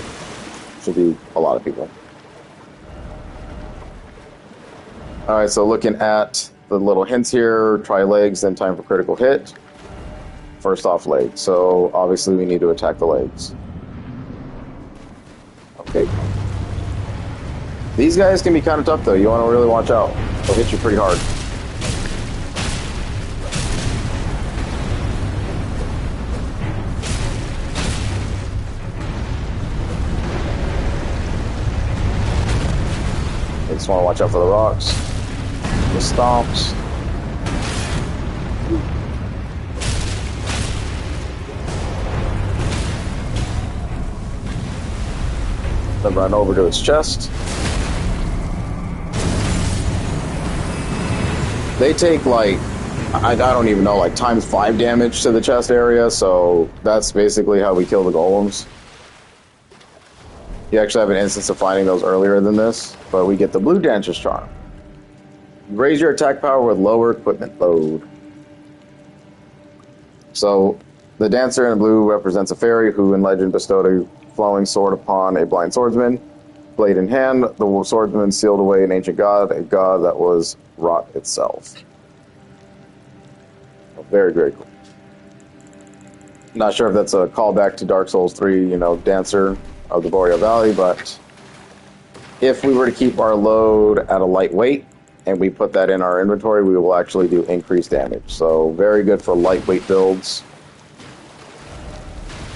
Should be a lot of people. Alright, so looking at the little hints here, try legs, then time for critical hit. First off, legs. So obviously we need to attack the legs. Okay. These guys can be kind of tough, though. You want to really watch out. They'll hit you pretty hard. You just want to watch out for the rocks, the stomps. Then run over to its chest. They take like, I don't even know, like times 5 damage to the chest area, so that's basically how we kill the golems. You actually have an instance of finding those earlier than this, but we get the Blue Dancer's Charm. Raise your attack power with lower equipment load. So, the Dancer in blue represents a fairy who in legend bestowed a flowing sword upon a blind swordsman. Blade in hand, the swordsman sealed away an ancient god, a god that was rot itself. Very, very cool. Not sure if that's a callback to Dark Souls 3, Dancer of the Boreal Valley, but if we were to keep our load at a lightweight and we put that in our inventory, we will actually do increased damage. So very good for lightweight builds.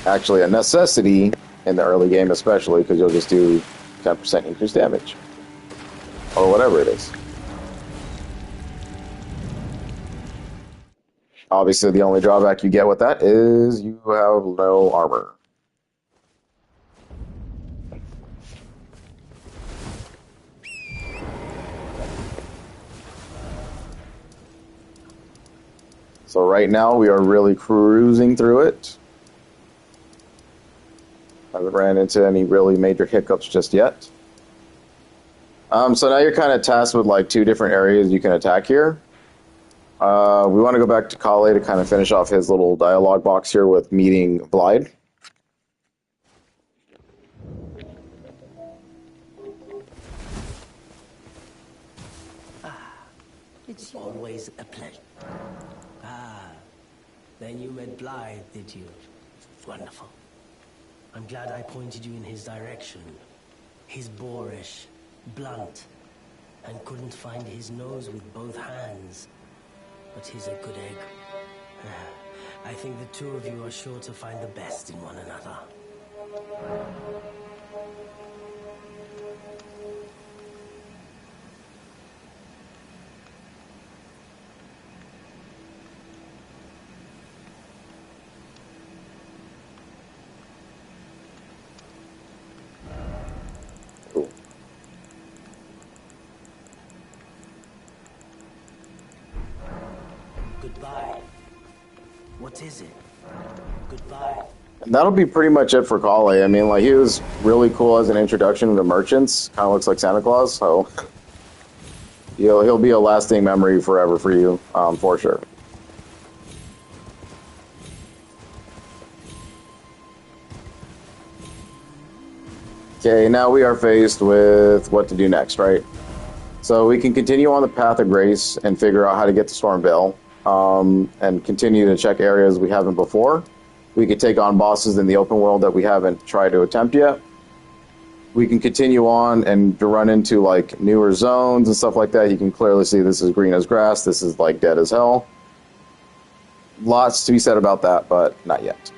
Actually a necessity in the early game especially, because you'll just do 10% increased damage. Or whatever it is. Obviously, the only drawback you get with that is you have no armor. So right now, we are really cruising through it. I haven't ran into any really major hiccups just yet. So now you're kind of tasked with like 2 different areas you can attack here. We want to go back to Kale to kind of finish off his little dialogue box here with meeting Blide. It's always a pleasure. Then you met Blythe, did you? Wonderful. I'm glad I pointed you in his direction. He's boorish, blunt, and couldn't find his nose with both hands. But he's a good egg. I think the 2 of you are sure to find the best in one another. What is it? Goodbye. And that'll be pretty much it for Kale. I mean, like, he was really cool as an introduction to merchants. Kind of looks like Santa Claus, so he'll be a lasting memory forever for you, for sure. Okay, now we are faced with what to do next, right? So we can continue on the path of grace and figure out how to get to Stormvale, and continue to check areas we haven't before. We could take on bosses in the open world that we haven't tried to attempt yet. We can continue on and run into like newer zones and stuff like that. You can clearly see this is green as grass. This is like dead as hell. Lots to be said about that, but not yet.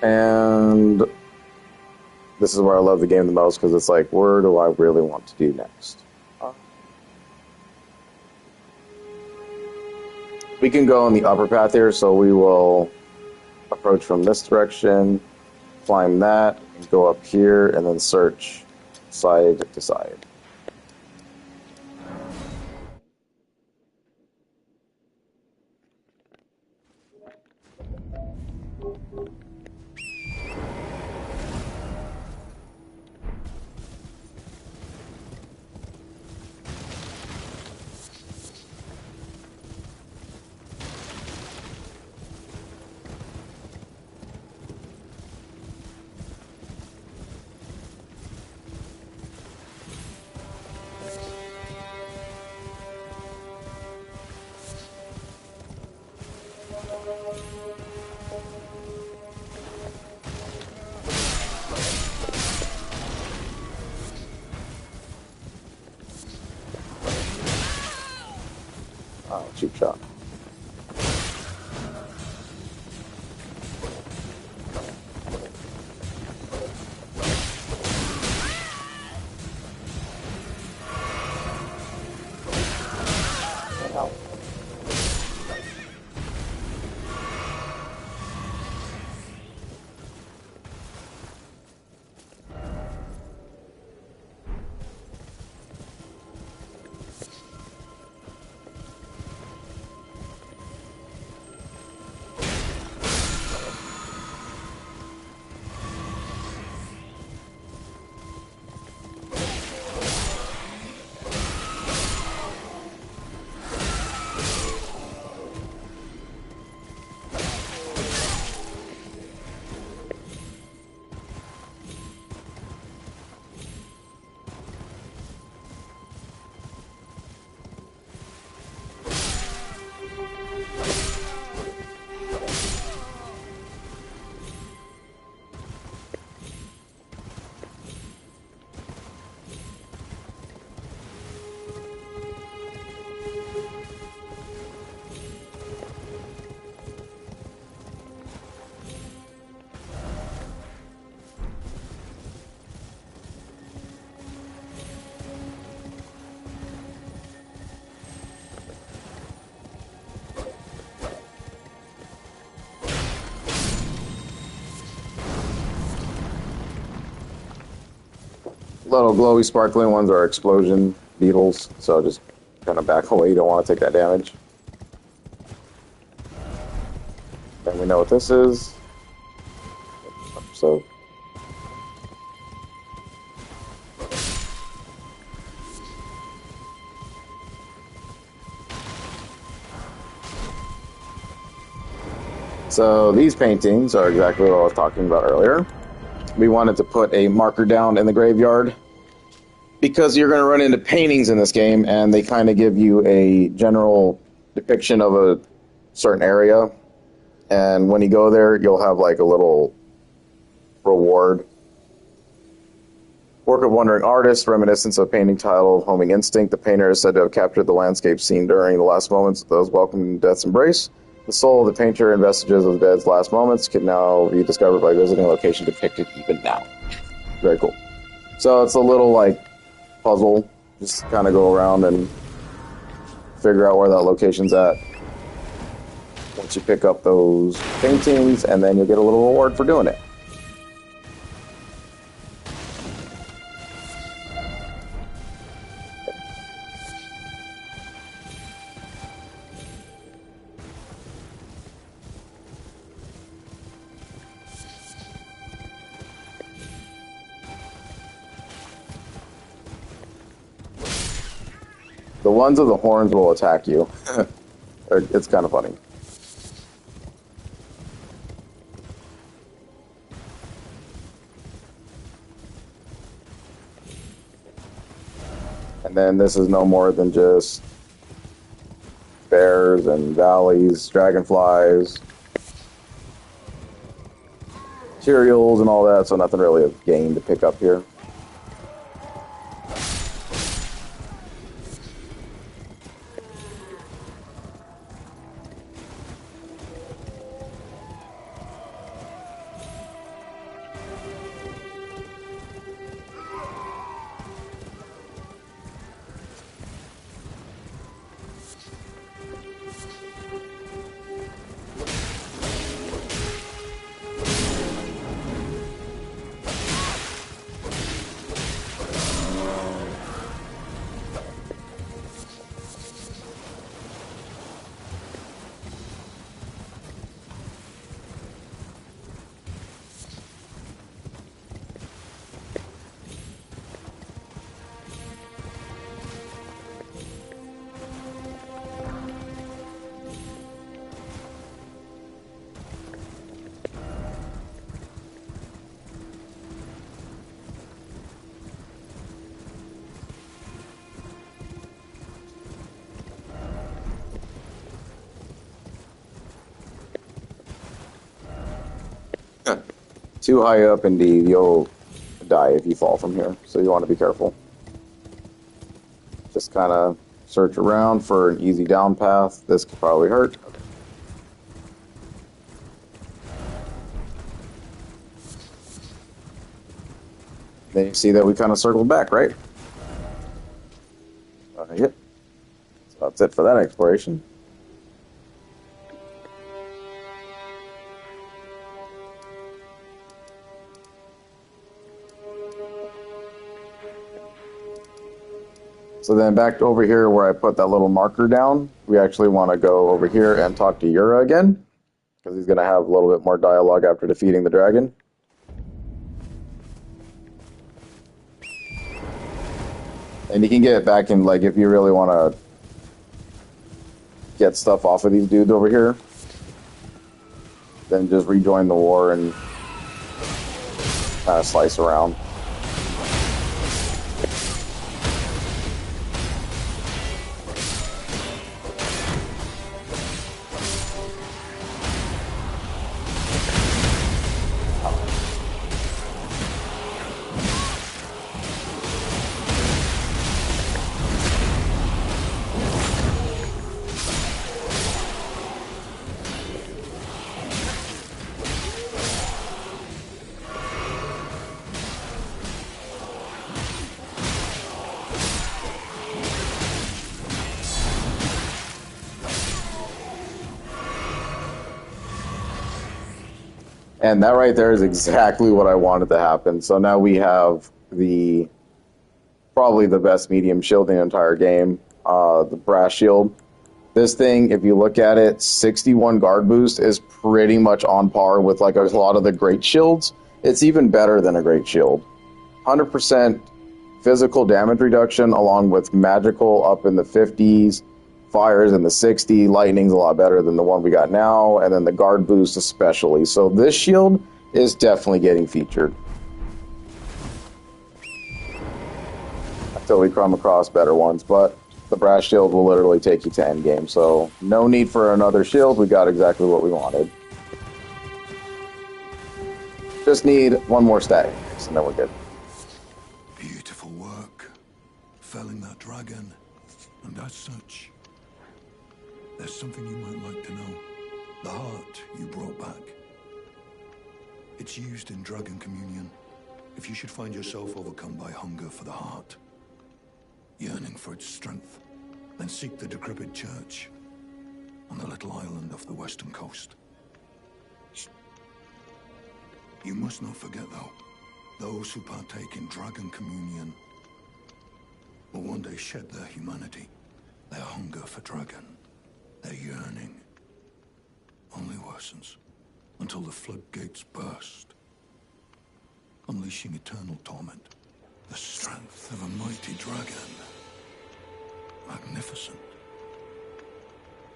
And this is where I love the game the most, because it's like, where do I really want to do next? We can go in the upper path here, so we will approach from this direction, climb that, and go up here, and then search side to side. Oh, cheap shot. Little glowy, sparkling ones are explosion beetles, so just kind of back away. You don't want to take that damage. And we know what this is. So, these paintings are exactly what I was talking about earlier. We wanted to put a marker down in the graveyard because you're going to run into paintings in this game, and they kind of give you a general depiction of a certain area. And when you go there, you'll have like a little reward. Work of wandering artist, reminiscence of painting titled Homing Instinct. The painter is said to have captured the landscape scene during the last moments of those welcoming death's embrace. The soul of the painter and vestiges of the dead's last moments can now be discovered by visiting a location depicted even now. Very cool. So it's a little like puzzle. Just kind of go around and figure out where that location's at. Once you pick up those paintings, and then you'll get a little reward for doing it. The ones with the horns will attack you. It's kind of funny. And then this is no more than just bears and valleys, dragonflies, cereals and all that, so nothing really of game to pick up here. Too high up, indeed, you'll die if you fall from here, so you want to be careful. Just kind of search around for an easy down path. This could probably hurt. Then you see that we kind of circled back, right? Yep. So that's it for that exploration. So then back over here where I put that little marker down, we actually want to go over here and talk to Yura again, because he's going to have a little bit more dialogue after defeating the dragon. And you can get it back in, like, if you really want to get stuff off of these dudes over here, then just rejoin the war and kind of slice around. And that right there is exactly what I wanted to happen. So now we have probably the best medium shield in the entire game, the brass shield. This thing, if you look at it, 61 guard boost is pretty much on par with like a lot of the great shields. It's even better than a great shield. 100% physical damage reduction along with magical up in the 50s. Fires in the 60, lightning's a lot better than the one we got now, and then the guard boost especially. So this shield is definitely getting featured. Until we come across better ones, but the brass shield will literally take you to endgame, so no need for another shield. We got exactly what we wanted. Just need one more static, and then we're good. Beautiful work. Felling that dragon, and as such, there's something you might like to know. The heart you brought back. It's used in Dragon Communion. If you should find yourself overcome by hunger for the heart, yearning for its strength, then seek the decrepit church on the little island off the western coast. You must not forget, though, those who partake in Dragon Communion will one day shed their humanity, their hunger for dragon. Their yearning only worsens until the floodgates burst, unleashing eternal torment, the strength of a mighty dragon. magnificent.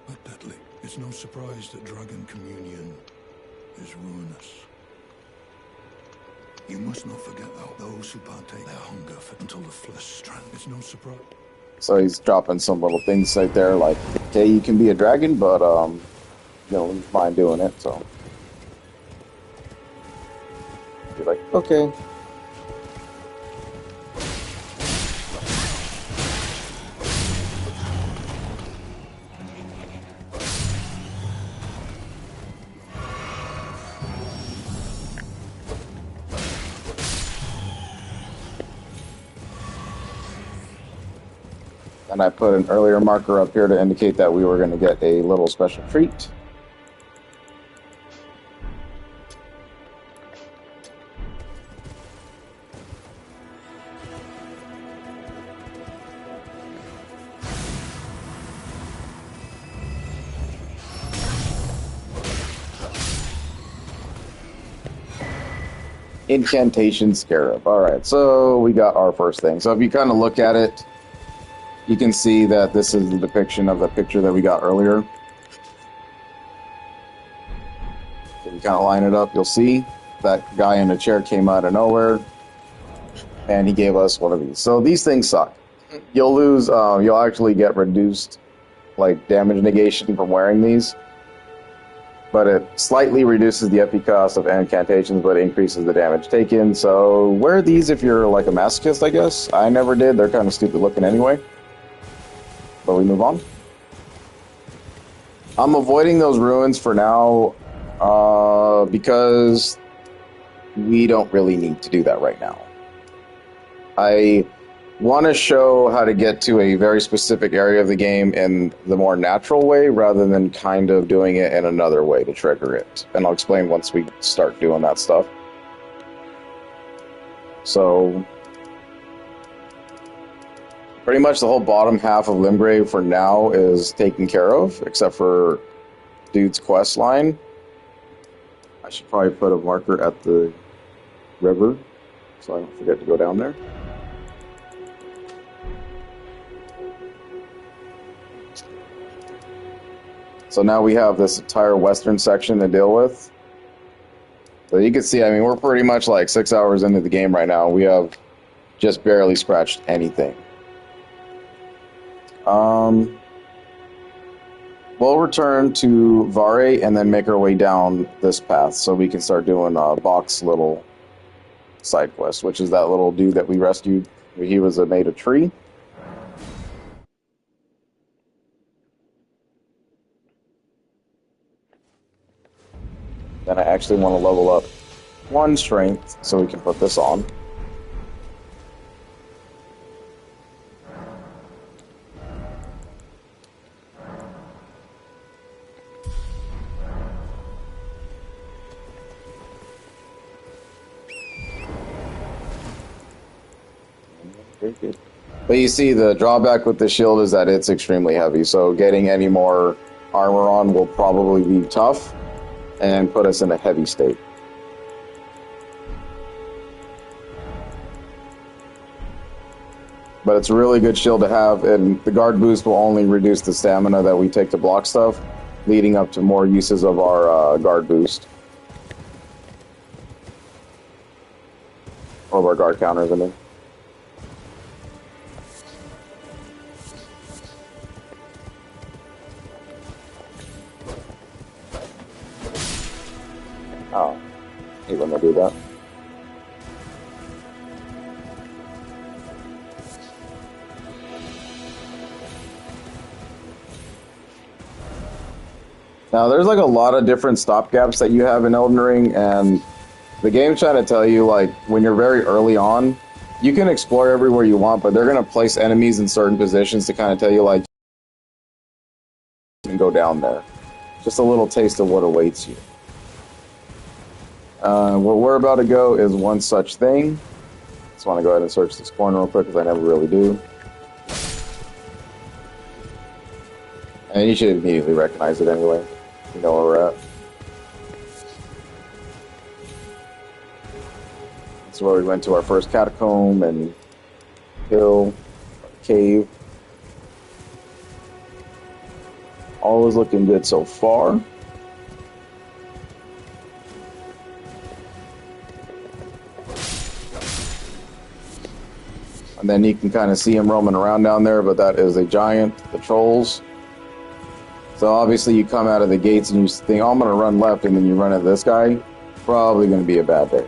But deadly. It's no surprise that dragon communion is ruinous. You must not forget, though, those who partake their hunger for until the flesh strand. It's no surprise. So he's dropping some little things right there, like, okay, you can be a dragon, but, you don't mind doing it, so. You're like, okay. And I put an earlier marker up here to indicate that we were going to get a little special treat. Incantation Scarab. Alright, so we got our first thing. So if you kind of look at it, you can see that this is the depiction of the picture that we got earlier. If you kind of line it up, you'll see that guy in the chair came out of nowhere, and he gave us one of these. So these things suck. You'll lose, you'll actually get reduced, like, damage negation from wearing these. But it slightly reduces the FP cost of incantations, but increases the damage taken. So wear these if you're, like, a masochist, I guess. I never did. They're kind of stupid looking anyway. But we move on. I'm avoiding those ruins for now because we don't really need to do that right now. I want to show how to get to a very specific area of the game in the more natural way rather than kind of doing it in another way to trigger it. And I'll explain once we start doing that stuff. So pretty much the whole bottom half of Limgrave for now is taken care of, except for Dude's quest line. I should probably put a marker at the river, so I don't forget to go down there. So now we have this entire western section to deal with. So you can see, I mean, we're pretty much like 6 hours into the game right now. We have just barely scratched anything. We'll return to Vare and then make our way down this path so we can start doing Bach's little side quest, which is that little dude that we rescued. He was made of tree. Then I actually want to level up one strength so we can put this on. Very good. But you see, the drawback with the shield is that it's extremely heavy, so getting any more armor on will probably be tough and put us in a heavy state. But it's a really good shield to have, and the guard boost will only reduce the stamina that we take to block stuff, leading up to more uses of our guard boost. Or of our guard counters, I mean. Oh, I hate when they do that. Now, there's like a lot of different stopgaps that you have in Elden Ring, and the game's trying to tell you, like, when you're very early on, you can explore everywhere you want, but they're going to place enemies in certain positions to kind of tell you, like, you can go down there. Just a little taste of what awaits you. Where we're about to go is one such thing. Just want to go ahead and search this corner real quick because I never really do. And you should immediately recognize it anyway. You know where we're at. That's where we went to our first catacomb and hill, cave. All is looking good so far. And then you can kind of see him roaming around down there, but that is a giant, the trolls. So obviously you come out of the gates and you think, oh, I'm going to run left, and then you run into this guy. Probably going to be a bad day.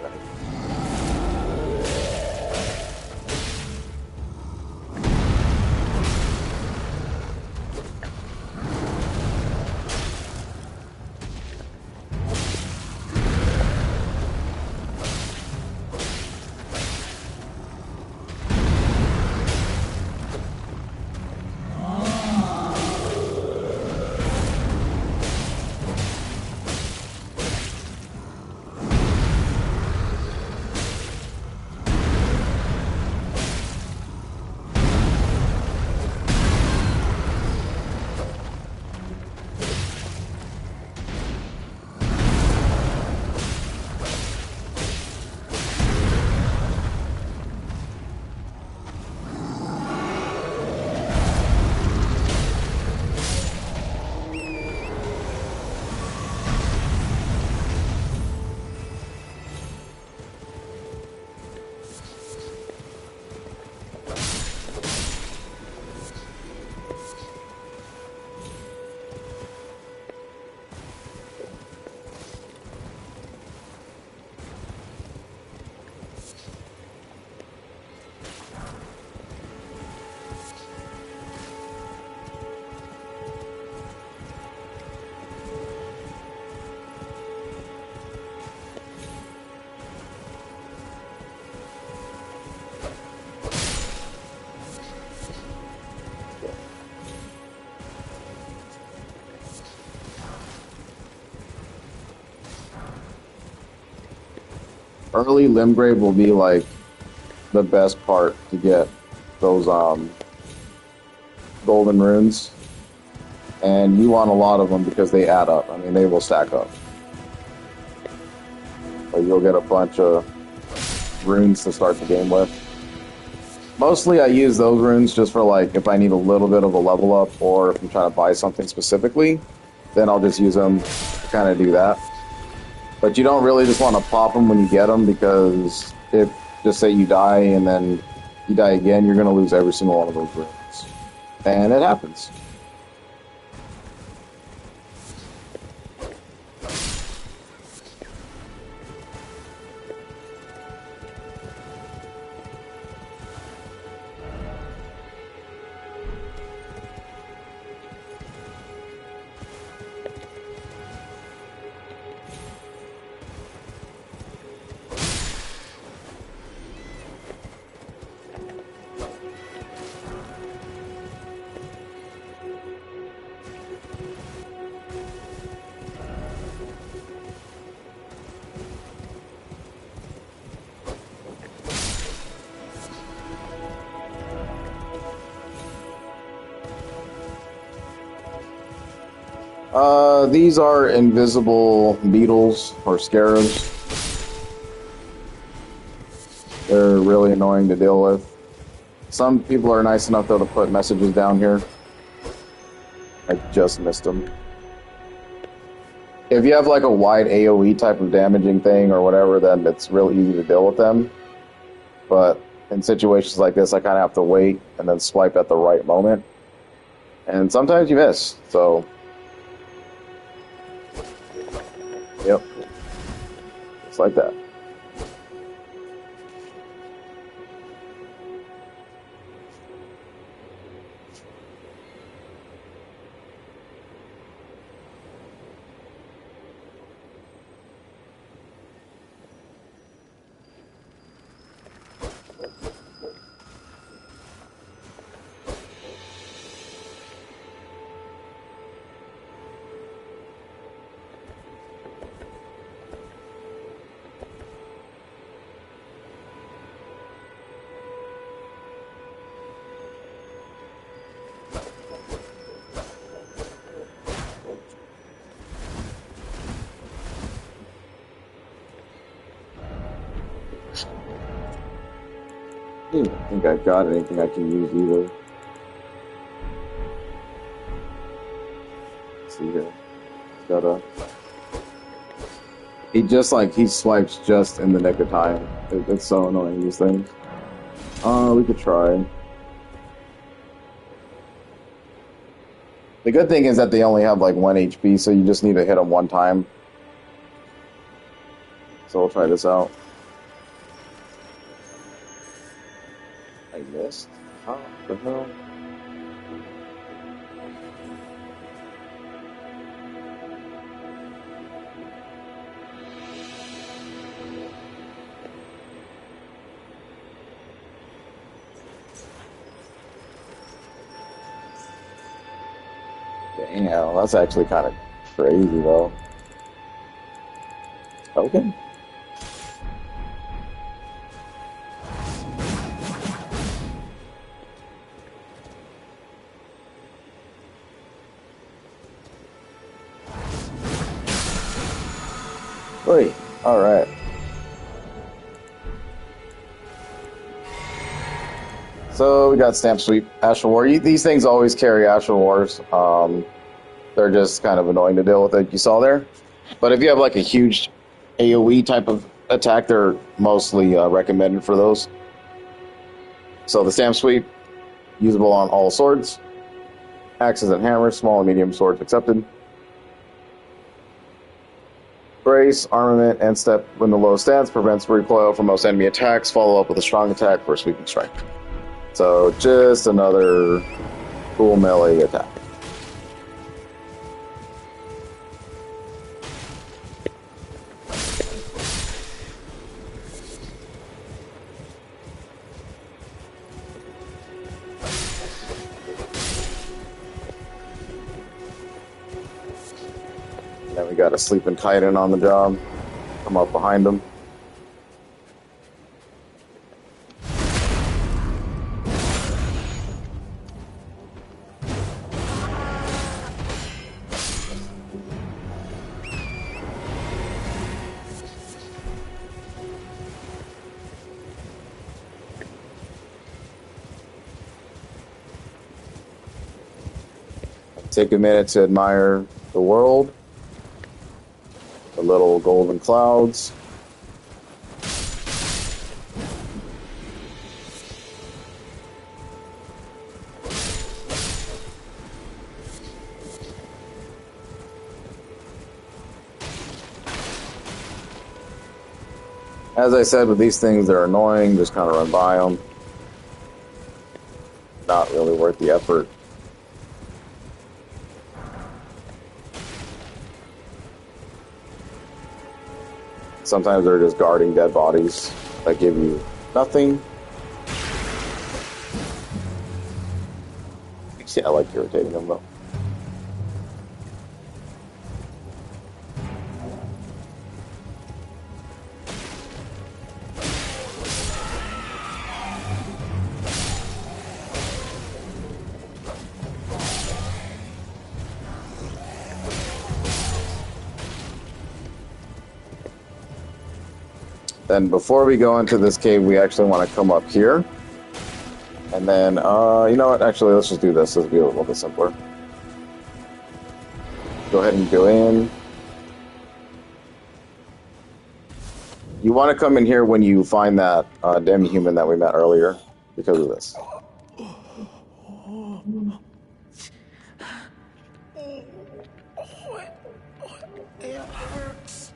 Early Limgrave will be like the best part to get those golden runes, and you want a lot of them because they add up. I mean, they will stack up. So you'll get a bunch of runes to start the game with. Mostly I use those runes just for like if I need a little bit of a level up, or if I'm trying to buy something specifically, then I'll just use them to kind of do that. But you don't really just want to pop them when you get them, because if, just say you die and then you die again, you're going to lose every single one of those runes. And it happens. These are invisible beetles or scarabs. They're really annoying to deal with. Some people are nice enough though to put messages down here. I just missed them. If you have like a wide AoE type of damaging thing or whatever, then it's real easy to deal with them. But in situations like this, I kind of have to wait and then swipe at the right moment. And sometimes you miss, so... Yep. Just like that. I don't think I've got anything I can use either. see here. Gotta. He swipes just in the nick of time. It's so annoying, these things. We could try. The good thing is that they only have like 1 HP, so you just need to hit them one time. So we'll try this out. I missed? How the hell? Damn, that's actually kind of crazy, though. Okay. Wait, alright. So we got Stamp Sweep, Astral War. These things always carry Astral Wars. They're just kind of annoying to deal with, like you saw there. But if you have like a huge AoE type of attack, they're mostly recommended for those. So the Stamp Sweep, usable on all swords. Axes and hammers, small and medium swords accepted. Brace, armament, and step when the low stance prevents recoil from most enemy attacks. Follow up with a strong attack for a sweeping strike. So just another cool melee attack. Then we got a sleeping titan on the job. Come up behind him. Take a minute to admire the world, the little golden clouds. As I said, with these things, they're annoying. Just kind of run by them. Not really worth the effort. Sometimes they're just guarding dead bodies that give you nothing. Yeah, I like irritating them though. Then before we go into this cave, we actually want to come up here. And then, you know what? Actually, let's just do this. This will be a little bit simpler. Go ahead and go in. You want to come in here when you find that demi-human that we met earlier, because of this. It hurts.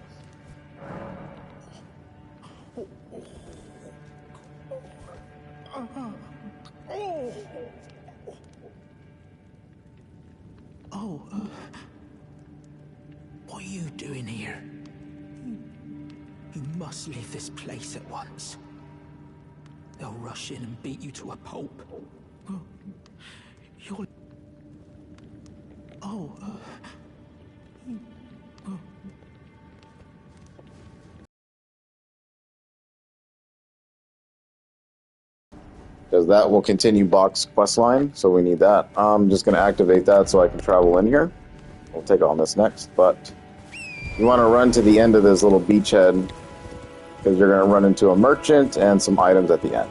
What are you doing here? You must leave this place at once. They'll rush in and beat you to a pulp. You're... Because that will continue Bach's quest line, so we need that. I'm just going to activate that so I can travel in here. We'll take on this next, but you want to run to the end of this little beachhead because you're going to run into a merchant and some items at the end.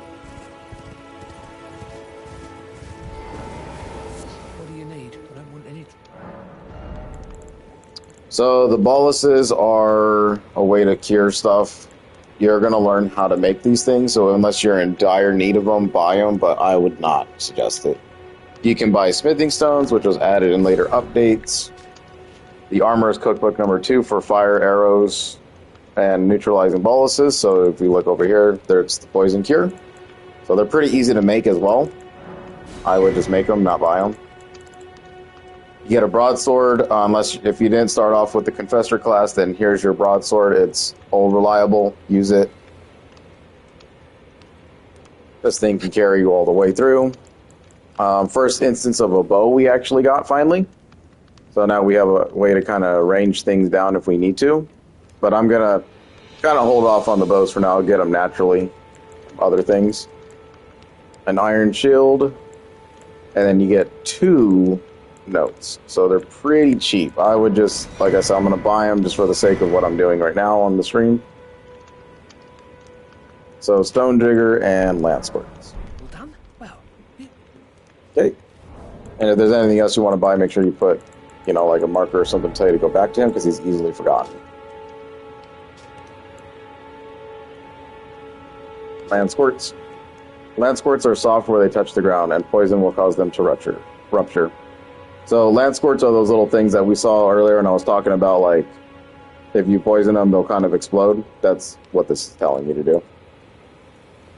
What do you need? I don't want any... So the boluses are a way to cure stuff. You're going to learn how to make these things, so unless you're in dire need of them, buy them, but I would not suggest it. You can buy smithing stones, which was added in later updates. The Armorer's Cookbook number 2 for fire arrows and neutralizing boluses. So if you look over here, there's the poison cure. So they're pretty easy to make as well. I would just make them, not buy them. You get a broadsword, unless if you didn't start off with the Confessor class, then here's your broadsword. It's old reliable. Use it. This thing can carry you all the way through. First instance of a bow we actually got finally. So now we have a way to kind of range things down if we need to. But I'm going to kind of hold off on the bows for now. I'll get them naturally. Other things. An iron shield. And then you get 2 notes. So they're pretty cheap. I would just, like I said, I'm going to buy them just for the sake of what I'm doing right now on the stream. So Stone Digger and Lance Swords. All done? Well, yeah. Okay. And if there's anything else you want to buy, make sure you put, you know, like a marker or something to tell you to go back to him, because he's easily forgotten. Land Squirts. Land Squirts are soft where they touch the ground, and poison will cause them to rupture. So Land Squirts are those little things that we saw earlier, and I was talking about, like, if you poison them, they'll kind of explode. That's what this is telling you to do.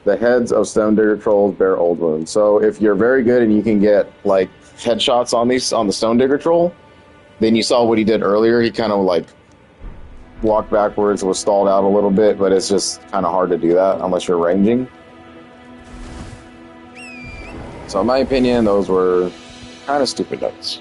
The heads of Stone Digger trolls bear old wounds. So if you're very good and you can get, like, headshots on the Stone Digger troll, then you saw what he did earlier. He kind of, like, walked backwards, was stalled out a little bit, but it's just kind of hard to do that unless you're ranging. So in my opinion, those were kind of stupid notes.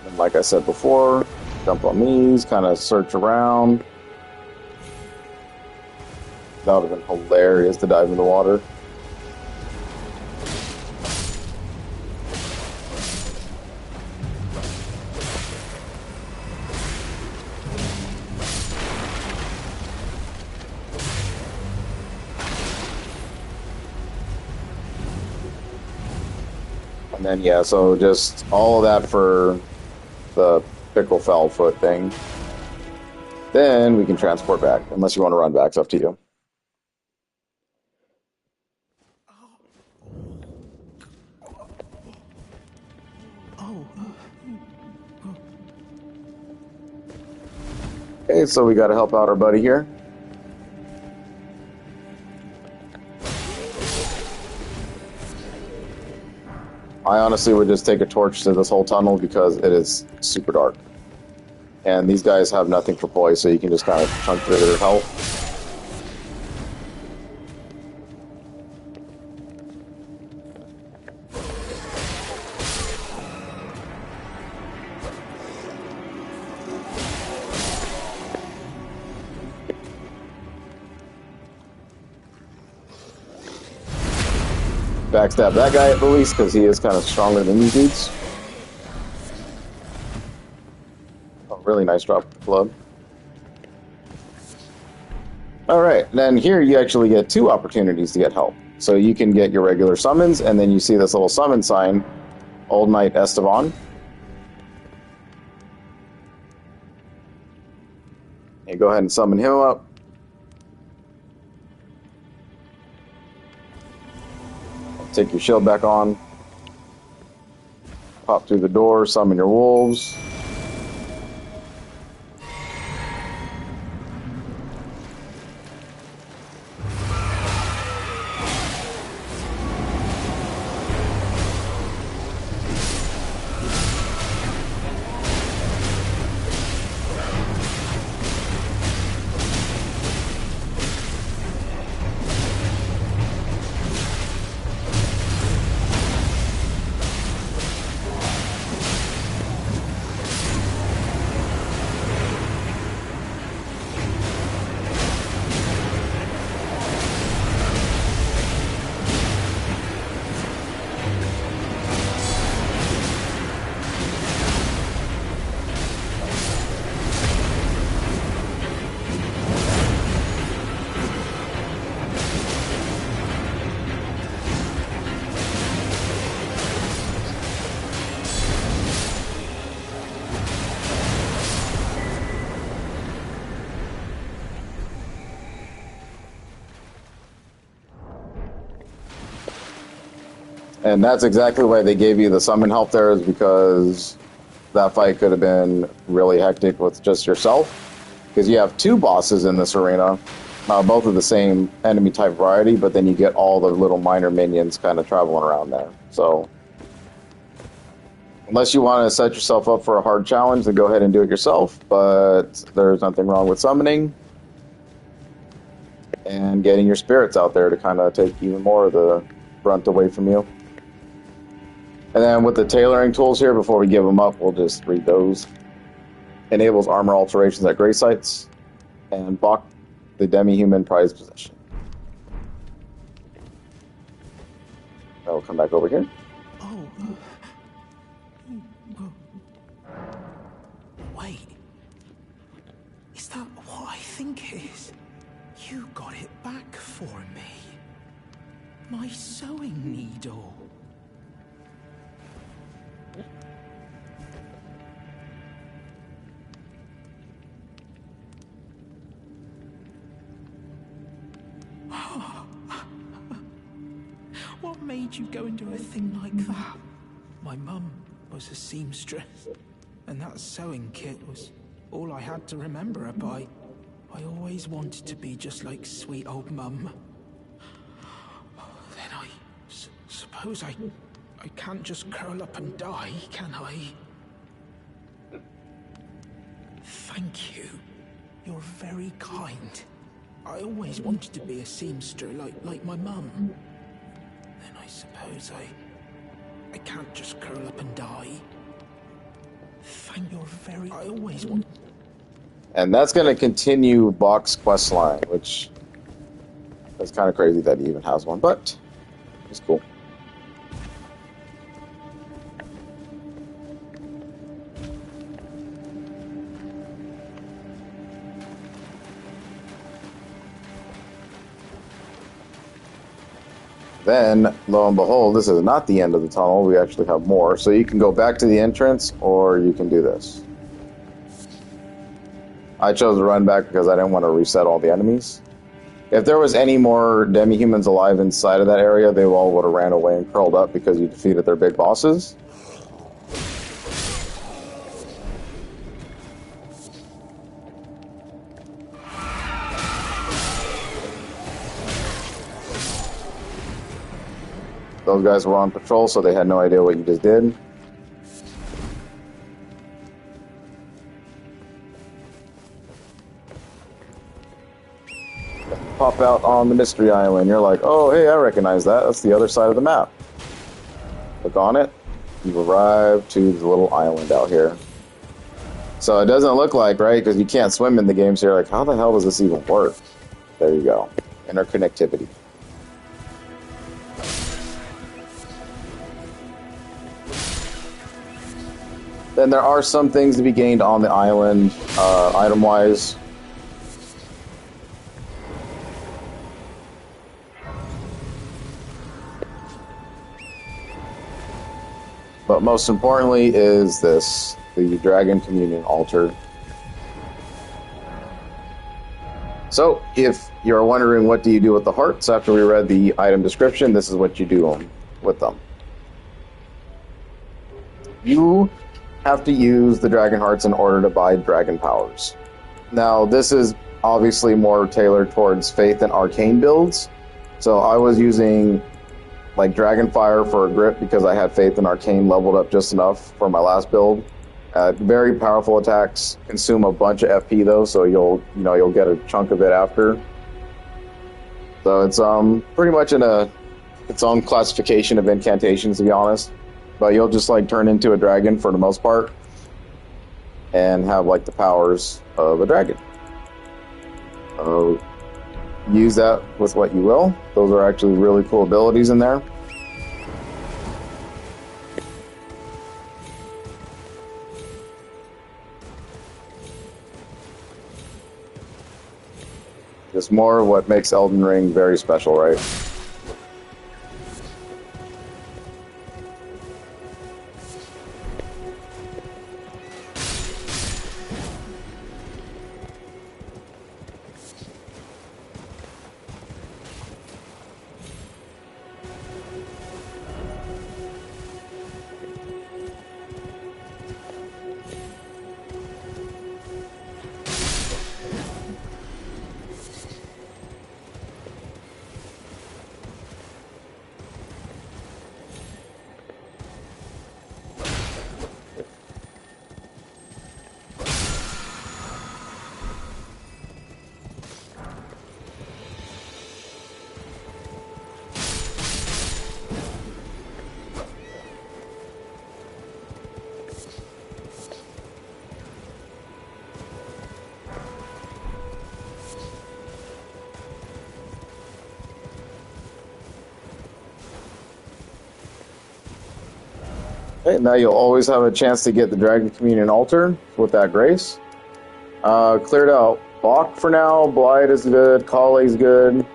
And like I said before, jump on these, kind of search around. That would have been hilarious to dive in the water. And then, yeah, so just all of that for the Pickle Foul Foot thing. Then we can transport back, unless you want to run back. It's up to you. Okay, so we got to help out our buddy here. I honestly would just take a torch to this whole tunnel because it is super dark. And these guys have nothing for poise, so you can just kind of chunk through their health. Backstab that guy at least, because he is kind of stronger than these dudes. Oh, really nice drop of blood. Alright, then here you actually get 2 opportunities to get help. So you can get your regular summons, and then you see this little summon sign, Old Knight Esteban. You go ahead and summon him up. Take your shield back on. Pop through the door, summon your wolves. And that's exactly why they gave you the summon help there, is because that fight could have been really hectic with just yourself. Because you have two bosses in this arena, both of the same enemy type variety, but then you get all the little minor minions kind of traveling around there. So, unless you want to set yourself up for a hard challenge, then go ahead and do it yourself. But there's nothing wrong with summoning and getting your spirits out there to kind of take even more of the brunt away from you. And then with the tailoring tools here, before we give them up, we'll just read those. Enables armor alterations at grave sites, and Bach, the demi-human prized possession. I will come back over here. Oh, wait. Is that what I think it is? You got it back for me. My sewing needle. What made you go and do a thing like that? My mum was a seamstress, and that sewing kit was all I had to remember her by. I always wanted to be just like sweet old mum. Then I suppose I can't just curl up and die, can I? Thank you. You're very kind. I always wanted to be a seamster like my mum. Then I suppose I can't just curl up and die. Thank you very... I always want... And that's going to continue Bach's quest line, which is kind of crazy that he even has one, but it's cool. Then, lo and behold, this is not the end of the tunnel. We actually have more. So you can go back to the entrance, or you can do this. I chose to run back because I didn't want to reset all the enemies. If there was any more demi-humans alive inside of that area, they all would have ran away and curled up because you defeated their big bosses. Those guys were on patrol, so they had no idea what you just did. Pop out on the mystery island. You're like, oh, hey, I recognize that. That's the other side of the map. Click on it. You arrive to the little island out here. So it doesn't look like, right? Because you can't swim in the game, so you're like, how the hell does this even work? There you go. Interconnectivity. Then there are some things to be gained on the island, item-wise. But most importantly is this, the Dragon Communion Altar. So, if you're wondering what do you do with the hearts after we read the item description, this is what you do with them. You have to use the Dragon Hearts in order to buy Dragon Powers. Now, this is obviously more tailored towards Faith and Arcane builds. So I was using like Dragonfire for a grip because I had Faith and Arcane leveled up just enough for my last build. Very powerful attacks, consume a bunch of FP though, so you'll get a chunk of it after. So it's pretty much in its own classification of incantations, to be honest. But you'll just like turn into a dragon for the most part and have like the powers of a dragon. Use that with what you will. Those are actually really cool abilities in there. Just more of what makes Elden Ring very special, right? Okay, now you'll always have a chance to get the Dragon Communion altar with that grace. Cleared out Bach for now. Blight is good. Kale's good.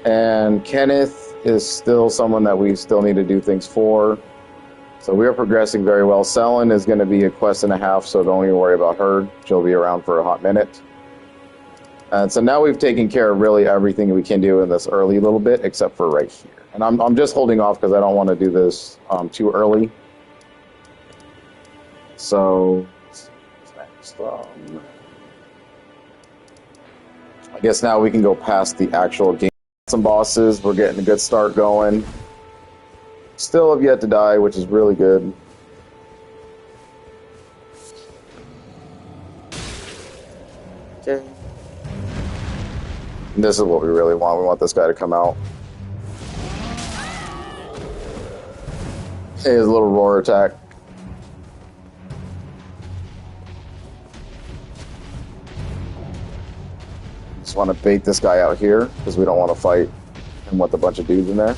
And Kenneth is still someone that we still need to do things for. So we are progressing very well. Selin is going to be a quest and a half, so don't even worry about her. She'll be around for a hot minute. And so now we've taken care of really everything we can do in this early little bit, except for right here. And I'm just holding off because I don't want to do this too early. So, what's next? I guess now we can go past the actual game. Some bosses, we're getting a good start going. Still have yet to die, which is really good. Okay. And this is what we really want. We want this guy to come out. Hey, his little roar attack. Just want to bait this guy out here because we don't want to fight him with a bunch of dudes in there.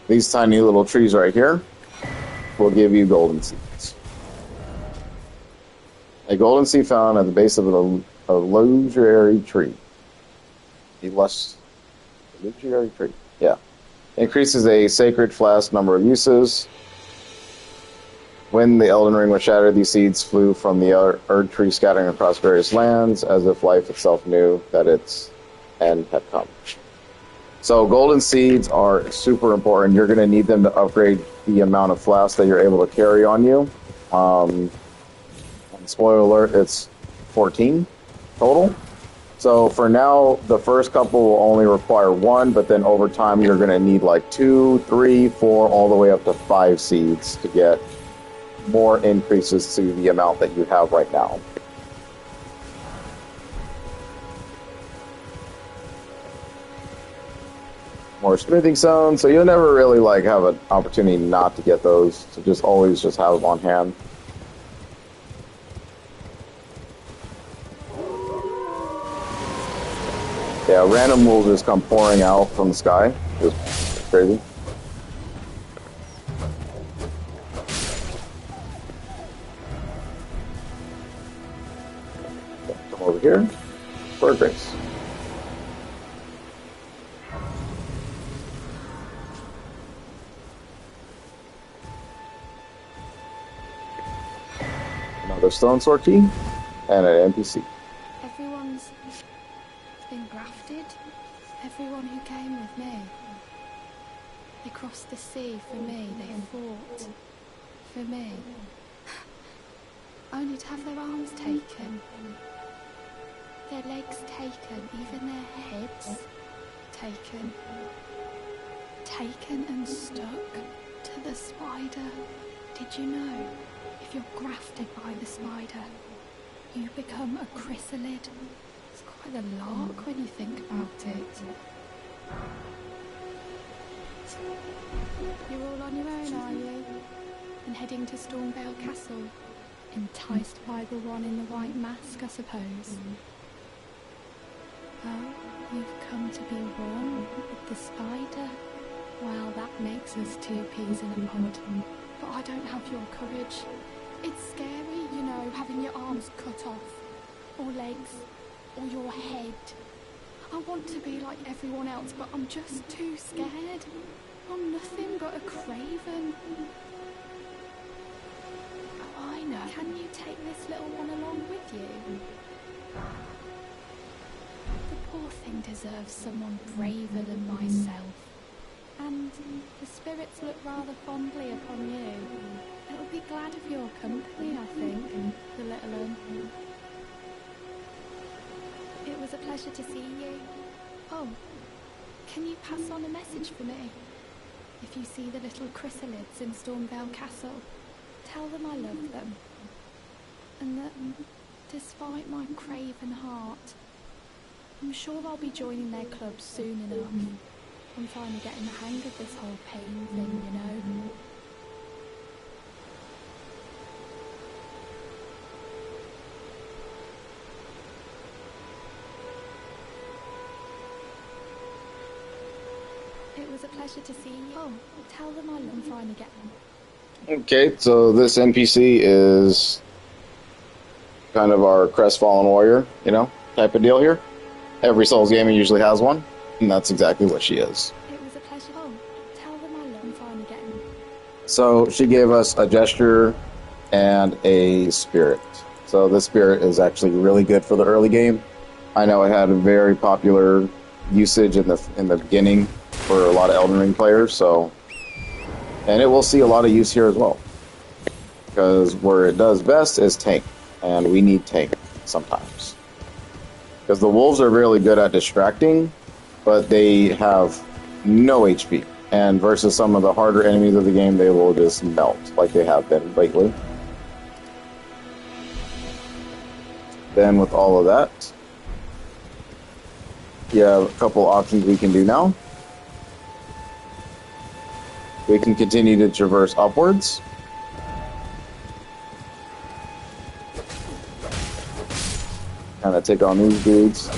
These tiny little trees right here will give you golden seeds. A golden seed found at the base of a illusory tree. Illusory tree. Yeah. Increases a sacred flask number of uses. When the Elden Ring was shattered, these seeds flew from the Erd tree, scattering across various lands, as if life itself knew that its end had come. So golden seeds are super important. You're going to need them to upgrade the amount of flasks that you're able to carry on you. Spoiler alert, it's 14 total. So for now, the first couple will only require 1, but then over time you're going to need like 2, 3, 4, all the way up to 5 seeds to get more increases to the amount that you have right now. More smithing stones, so you'll never really like have an opportunity not to get those. So just always just have them on hand. Yeah, random will just come pouring out from the sky. Just crazy. Come over here for a grace. another stone sword key, and an NPC. Everyone's been grafted. Everyone who came with me. They crossed the sea for me. They fought for me. Only to have their arms taken. Their legs taken. Even their heads taken. Taken and stuck to the spider. Did you know? If you're grafted by the spider, you become a chrysalid. It's quite a lark when you think about it. You're all on your own, are you? And heading to Stormvale Castle? Enticed by the one in the white mask, I suppose. Oh, you've come to be one with the spider. Well, that makes us two peas in a pod. But I don't have your courage. It's scary, you know, having your arms cut off. Or legs. Or your head. I want to be like everyone else, but I'm just too scared. I'm nothing but a craven. Oh, I know. Can you take this little one along with you? The poor thing deserves someone braver than myself. And the spirits look rather fondly upon you. It'll be glad of your company, I think, the little one. It was a pleasure to see you. Oh, can you pass on a message for me? If you see the little chrysalids in Stormvale Castle, tell them I love them. And that, despite my craven heart, I'm sure I'll be joining their club soon enough. I'm finally getting the hang of this whole pain thing, you know. It was a pleasure to see you. Oh, tell them I'm finally getting. Okay, so this NPC is kind of our crestfallen warrior, you know, type of deal here. Every Souls game usually has one, and that's exactly what she is. It was a pleasure. Oh, tell them I'm finally getting. So she gave us a gesture and a spirit. So this spirit is actually really good for the early game. I know it had a very popular usage in the beginning for a lot of Elden Ring players, so, and it will see a lot of use here as well. Because where it does best is tank, and we need tank sometimes. Because the wolves are really good at distracting, but they have no HP. And versus some of the harder enemies of the game, they will just melt, like they have been lately. Then with all of that, you have a couple options we can do now. We can continue to traverse upwards. Kind of take on these dudes.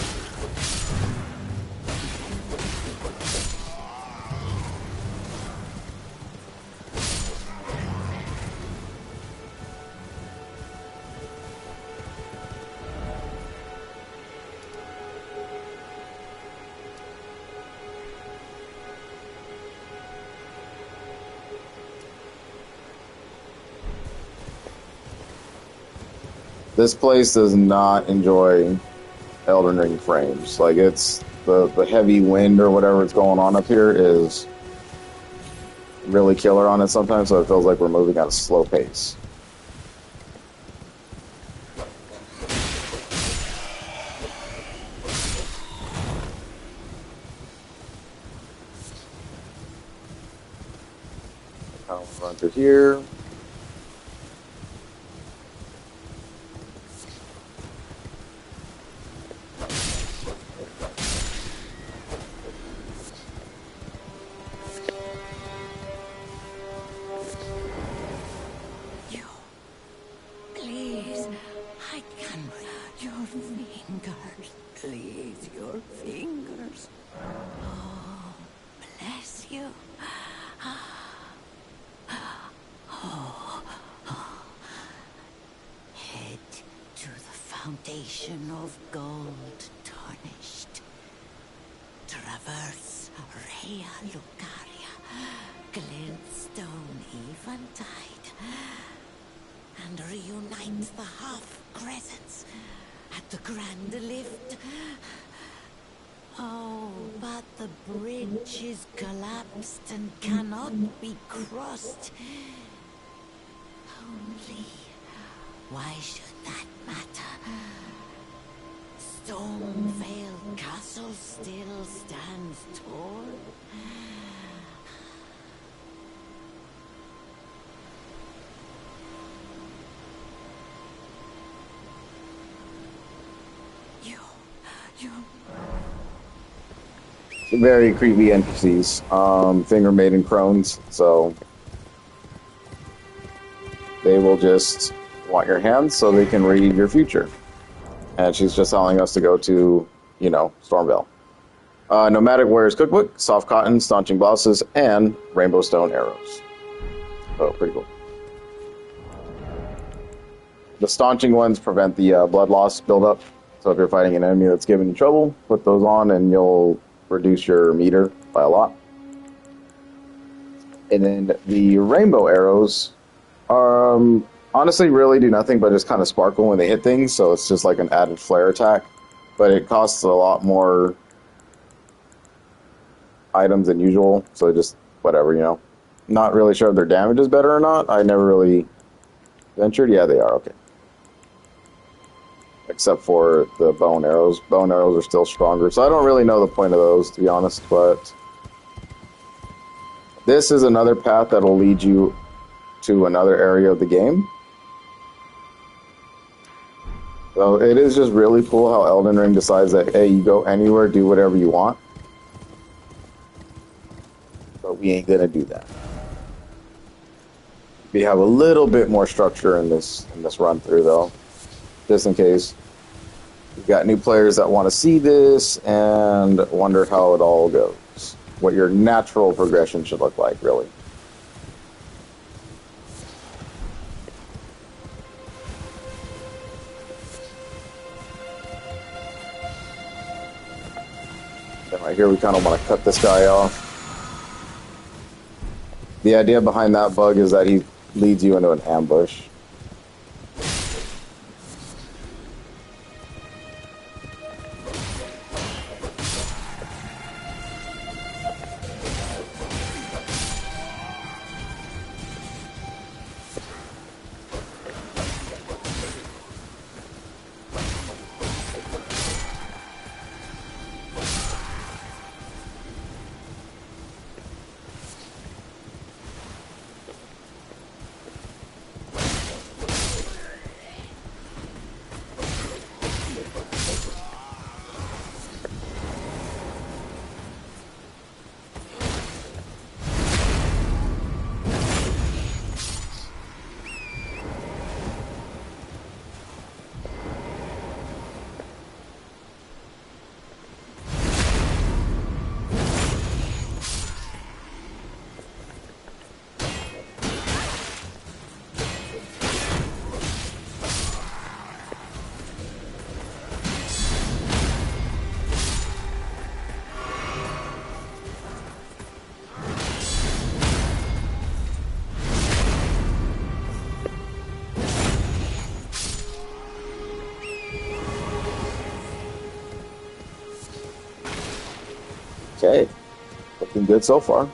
This place does not enjoy Elden Ring frames. Like, it's the heavy wind or whatever is going on up here is really killer on it sometimes, so it feels like we're moving at a slow pace. I'll run through here. Please, your fingers. Oh, bless you. Head to the foundation of gold tarnished. Traverse Rea Lucaria, glintstone eventide, and reunite the half-crescents at the Grand Lift. Oh, but the bridge is collapsed and cannot be crossed. Only, why should that matter? Stormvale Castle still stands tall. You... Very creepy NPCs. Finger maiden crones, so they will just want your hands so they can read your future. And she's just telling us to go to, Stormvale. Nomadic Warriors Cookbook, Soft Cotton, Staunching Blouses, and Rainbow Stone Arrows. Oh, pretty cool. The staunching ones prevent the blood loss buildup. So if you're fighting an enemy that's giving you trouble, put those on and you'll reduce your meter by a lot. And then the rainbow arrows honestly really do nothing but just kind of sparkle when they hit things, so it's just like an added flare attack. But it costs a lot more items than usual, so just whatever, Not really sure if their damage is better or not. I never really ventured. Yeah, they are, okay. Except for the bone arrows. Bone arrows are still stronger, so I don't really know the point of those, to be honest, but this is another path that will lead you to another area of the game. So it is just really cool how Elden Ring decides that, hey, you go anywhere, do whatever you want. But we ain't gonna do that. We have a little bit more structure in this run through, though, just in case. We've got new players that want to see this and wonder how it all goes. What your natural progression should look like, really. And right here, we kind of want to cut this guy off. The idea behind that bug is that he leads you into an ambush. Okay, looking good so far.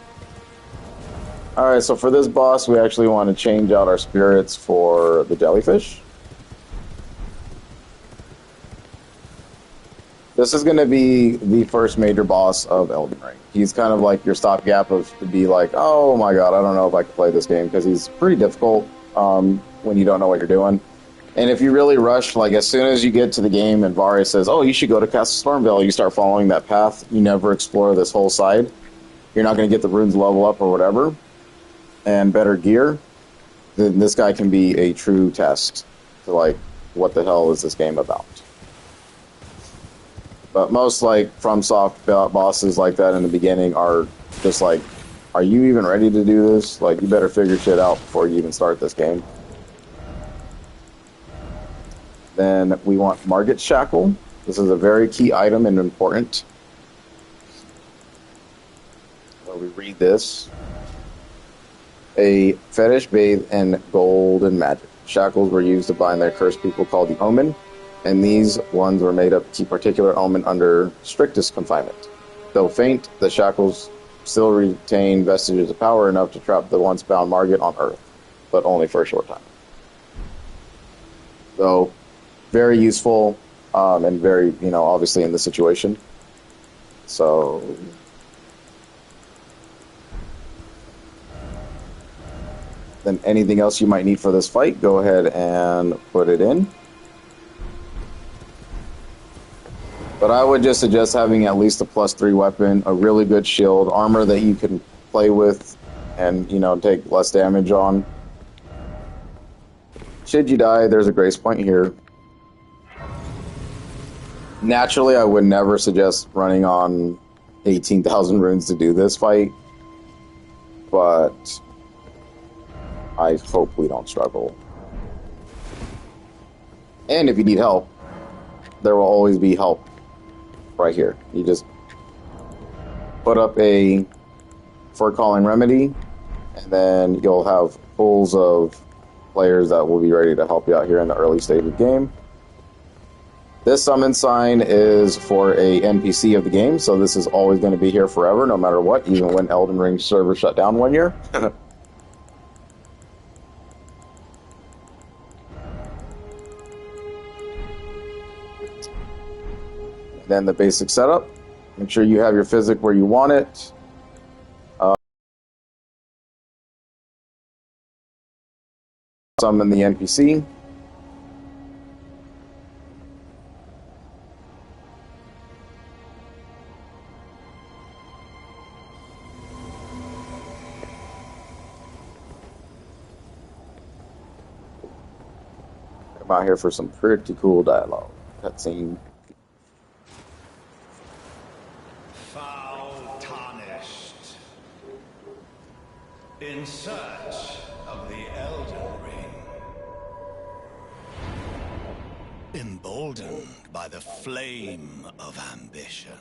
Alright, so for this boss, we actually want to change out our spirits for the jellyfish. This is going to be the first major boss of Elden Ring. He's kind of like your stopgap to be like, oh my god, I don't know if I can play this game, because he's pretty difficult when you don't know what you're doing. And if you really rush, like as soon as you get to the game and Varya says, oh, you should go to Castle Stormvale, you start following that path, you never explore this whole side. You're not going to get the runes level up or whatever, and better gear, then this guy can be a true test to like, what the hell is this game about? But most like FromSoft bosses like that in the beginning are just like, are you even ready to do this? Like, you better figure shit out before you even start this game. Then we want Margit's Shackle. This is a very key item and important. So we read this. A fetish bathed in gold and magic. Shackles were used to bind their cursed people called the Omen, and these ones were made up to keep particular Omen under strictest confinement. Though faint, the shackles still retain vestiges of power enough to trap the once bound Margit on Earth, but only for a short time. So, very useful, and very, obviously in this situation. So, then anything else you might need for this fight, go ahead and put it in. But I would just suggest having at least a +3 weapon, a really good shield, armor that you can play with and, take less damage on. Should you die, there's a grace point here. Naturally, I would never suggest running on 18,000 runes to do this fight, but I hope we don't struggle. And if you need help, there will always be help right here. You just put up a for-calling remedy, and then you'll have pools of players that will be ready to help you out here in the early stage of the game. This summon sign is for a NPC of the game, so this is always going to be here forever, no matter what, even when Elden Ring server shut down 1 year. Then the basic setup. Make sure you have your physic where you want it. Summon the NPC. Come out here for some pretty cool dialogue. Cutscene. Foul tarnished. In search of the Elden Ring. Emboldened by the flame of ambition.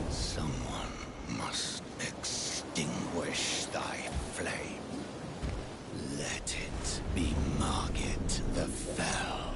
Someone must extinguish thy flame. Let it be Margit the Fell.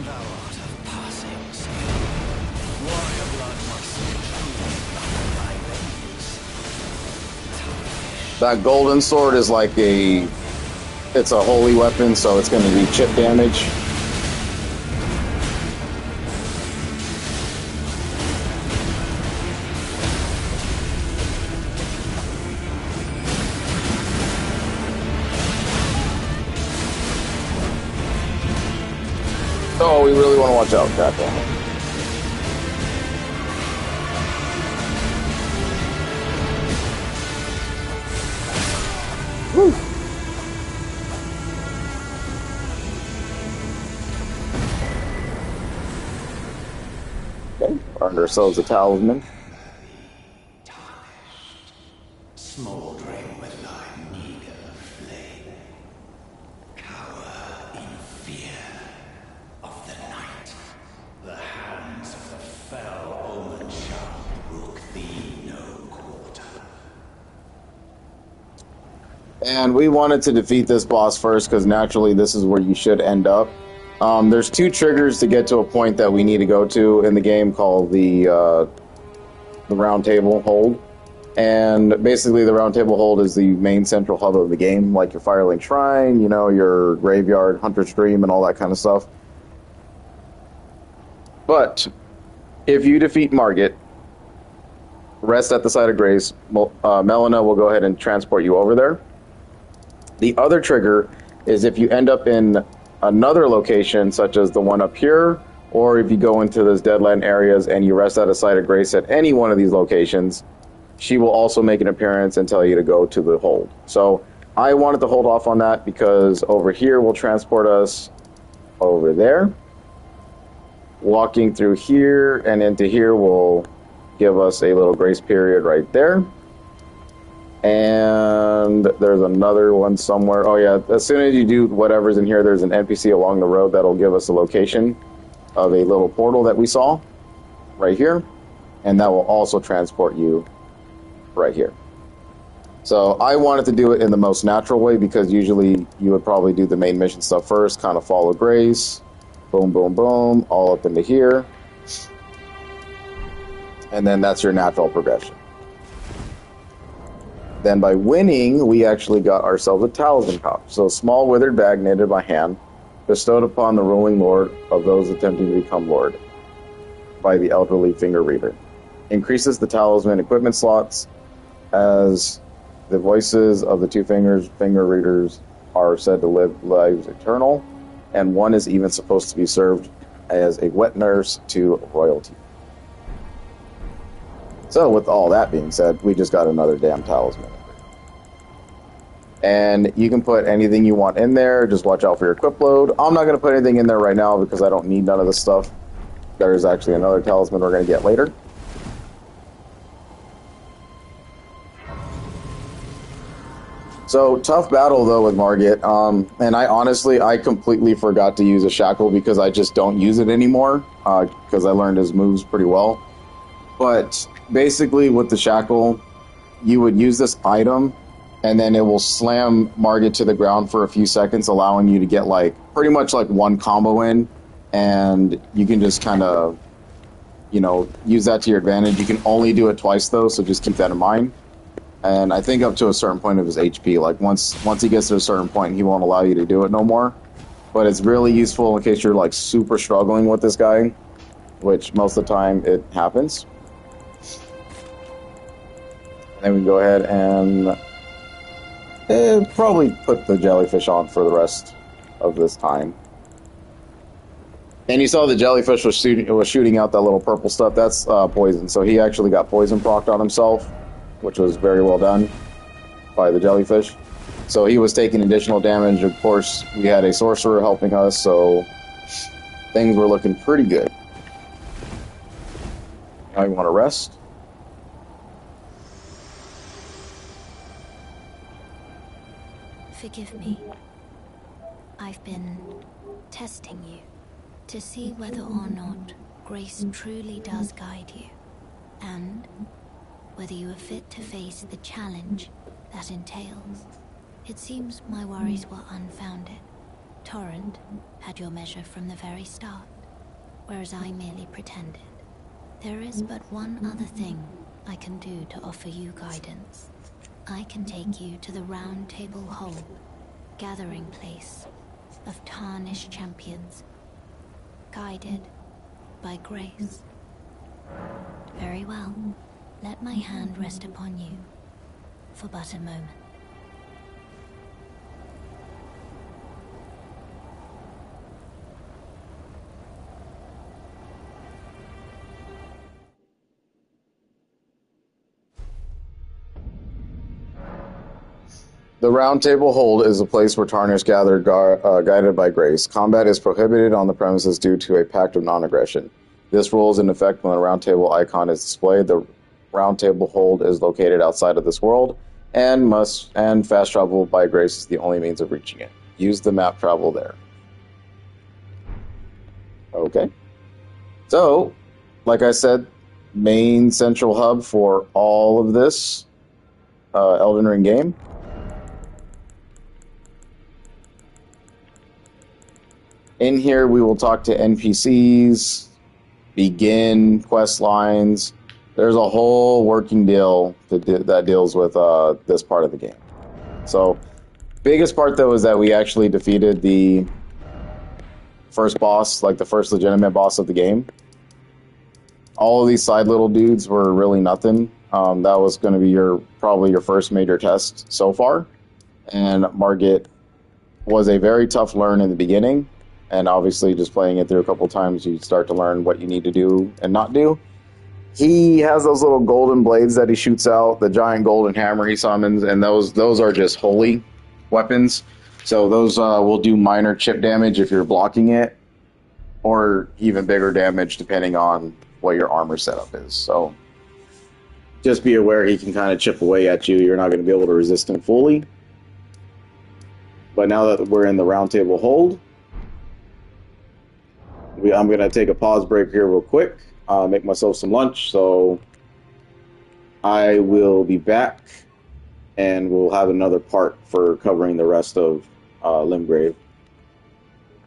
Thou art of passing skill. Warrior blood must truly be thy veins. That golden sword is like it's a holy weapon, so it's going to be chip damage. Oh, we really want to watch out. God damn it. Woo. Okay, earned ourselves a talisman. Smoldering with thy meager flame. Cower in fear of the night. The hands of the fell omen shall brook thee no And we wanted to defeat this boss first because naturally this is where you should end up. There's 2 triggers to get to a point that we need to go to in the game called the round table hold. And basically the round table hold is the main central hub of the game, like your Firelink Shrine, you know, your graveyard, Hunter's Dream, and all that kind of stuff. But if you defeat Margit, rest at the site of grace, Melina will go ahead and transport you over there. The other trigger is if you end up in another location, such as the one up here, or if you go into those Deadland areas and you rest at a site of grace at any one of these locations, she will also make an appearance and tell you to go to the hold. So I wanted to hold off on that because over here will transport us over there. Walking through here and into here will give us a little grace period right there. And there's another one somewhere. Oh yeah, as soon as you do whatever's in here, there's an NPC along the road that'll give us a location of a little portal that we saw right here. And that will also transport you right here. So I wanted to do it in the most natural way because usually you would probably do the main mission stuff first, kind of follow grace, boom, boom, boom, all up into here. And then that's your natural progression. Then by winning, we actually got ourselves a talisman pouch. So a small withered bag knitted by hand, bestowed upon the ruling lord of those attempting to become lord by the elderly finger reader. Increases the talisman equipment slots as the voices of the 2 finger readers are said to live lives eternal, and one is even supposed to be served as a wet nurse to royalty. So with all that being said, we just got another damn talisman. And you can put anything you want in there. Just watch out for your equip load. I'm not going to put anything in there right now because I don't need none of this stuff. There's actually another talisman we're going to get later. So, tough battle, though, with Margit. And I completely forgot to use a shackle because I just don't use it anymore because I learned his moves pretty well. But basically, with the shackle, you would use this item, and then it will slam Margit to the ground for a few seconds, allowing you to get, like, pretty much, like, one combo in, and you can just kind of, you know, use that to your advantage. You can only do it twice, though, so just keep that in mind. And I think up to a certain point of his HP, like once he gets to a certain point, he won't allow you to do it no more. But it's really useful in case you're like super struggling with this guy, which most of the time it happens. And then we can go ahead and probably put the jellyfish on for the rest of this time. And you saw the jellyfish was shooting out that little purple stuff. That's poison. So he actually got poison procced on himself, which was very well done by the jellyfish. So he was taking additional damage. Of course, we had a sorcerer helping us, so things were looking pretty good. Now you want to rest. Forgive me. I've been testing you to see whether or not grace truly does guide you, and whether you are fit to face the challenge that entails. It seems my worries were unfounded. Torrent had your measure from the very start, whereas I merely pretended. There is but one other thing I can do to offer you guidance. I can take you to the Round Table Hold, gathering place of tarnished champions, guided by grace. Very well. Let my hand rest upon you for but a moment. The Round Table Hold is a place where Tarnished gather guided by grace. Combat is prohibited on the premises due to a pact of non-aggression. This rule is in effect when a Round Table icon is displayed. The Round Table Hold is located outside of this world, and fast travel by grace is the only means of reaching it. Use the map travel there. Okay. So, like I said, main central hub for all of this Elden Ring game. In here, we will talk to NPCs, begin quest lines. There's a whole working deal that deals with this part of the game. So, biggest part though is that we actually defeated the first boss, like the first legitimate boss of the game. All of these side little dudes were really nothing. That was going to be probably your first major test so far. And Margit was a very tough learn in the beginning. And obviously, just playing it through a couple times, you start to learn what you need to do and not do. He has those little golden blades that he shoots out, the giant golden hammer he summons, and those are just holy weapons. So those will do minor chip damage if you're blocking it, or even bigger damage depending on what your armor setup is. So just be aware he can kind of chip away at you. You're not going to be able to resist him fully. But now that we're in the round table hold, I'm going to take a pause break here real quick, make myself some lunch. So I will be back, and we'll have another part for covering the rest of Limgrave.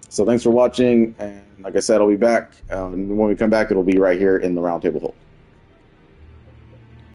So thanks for watching, and like I said, I'll be back. When we come back, it'll be right here in the round table hold.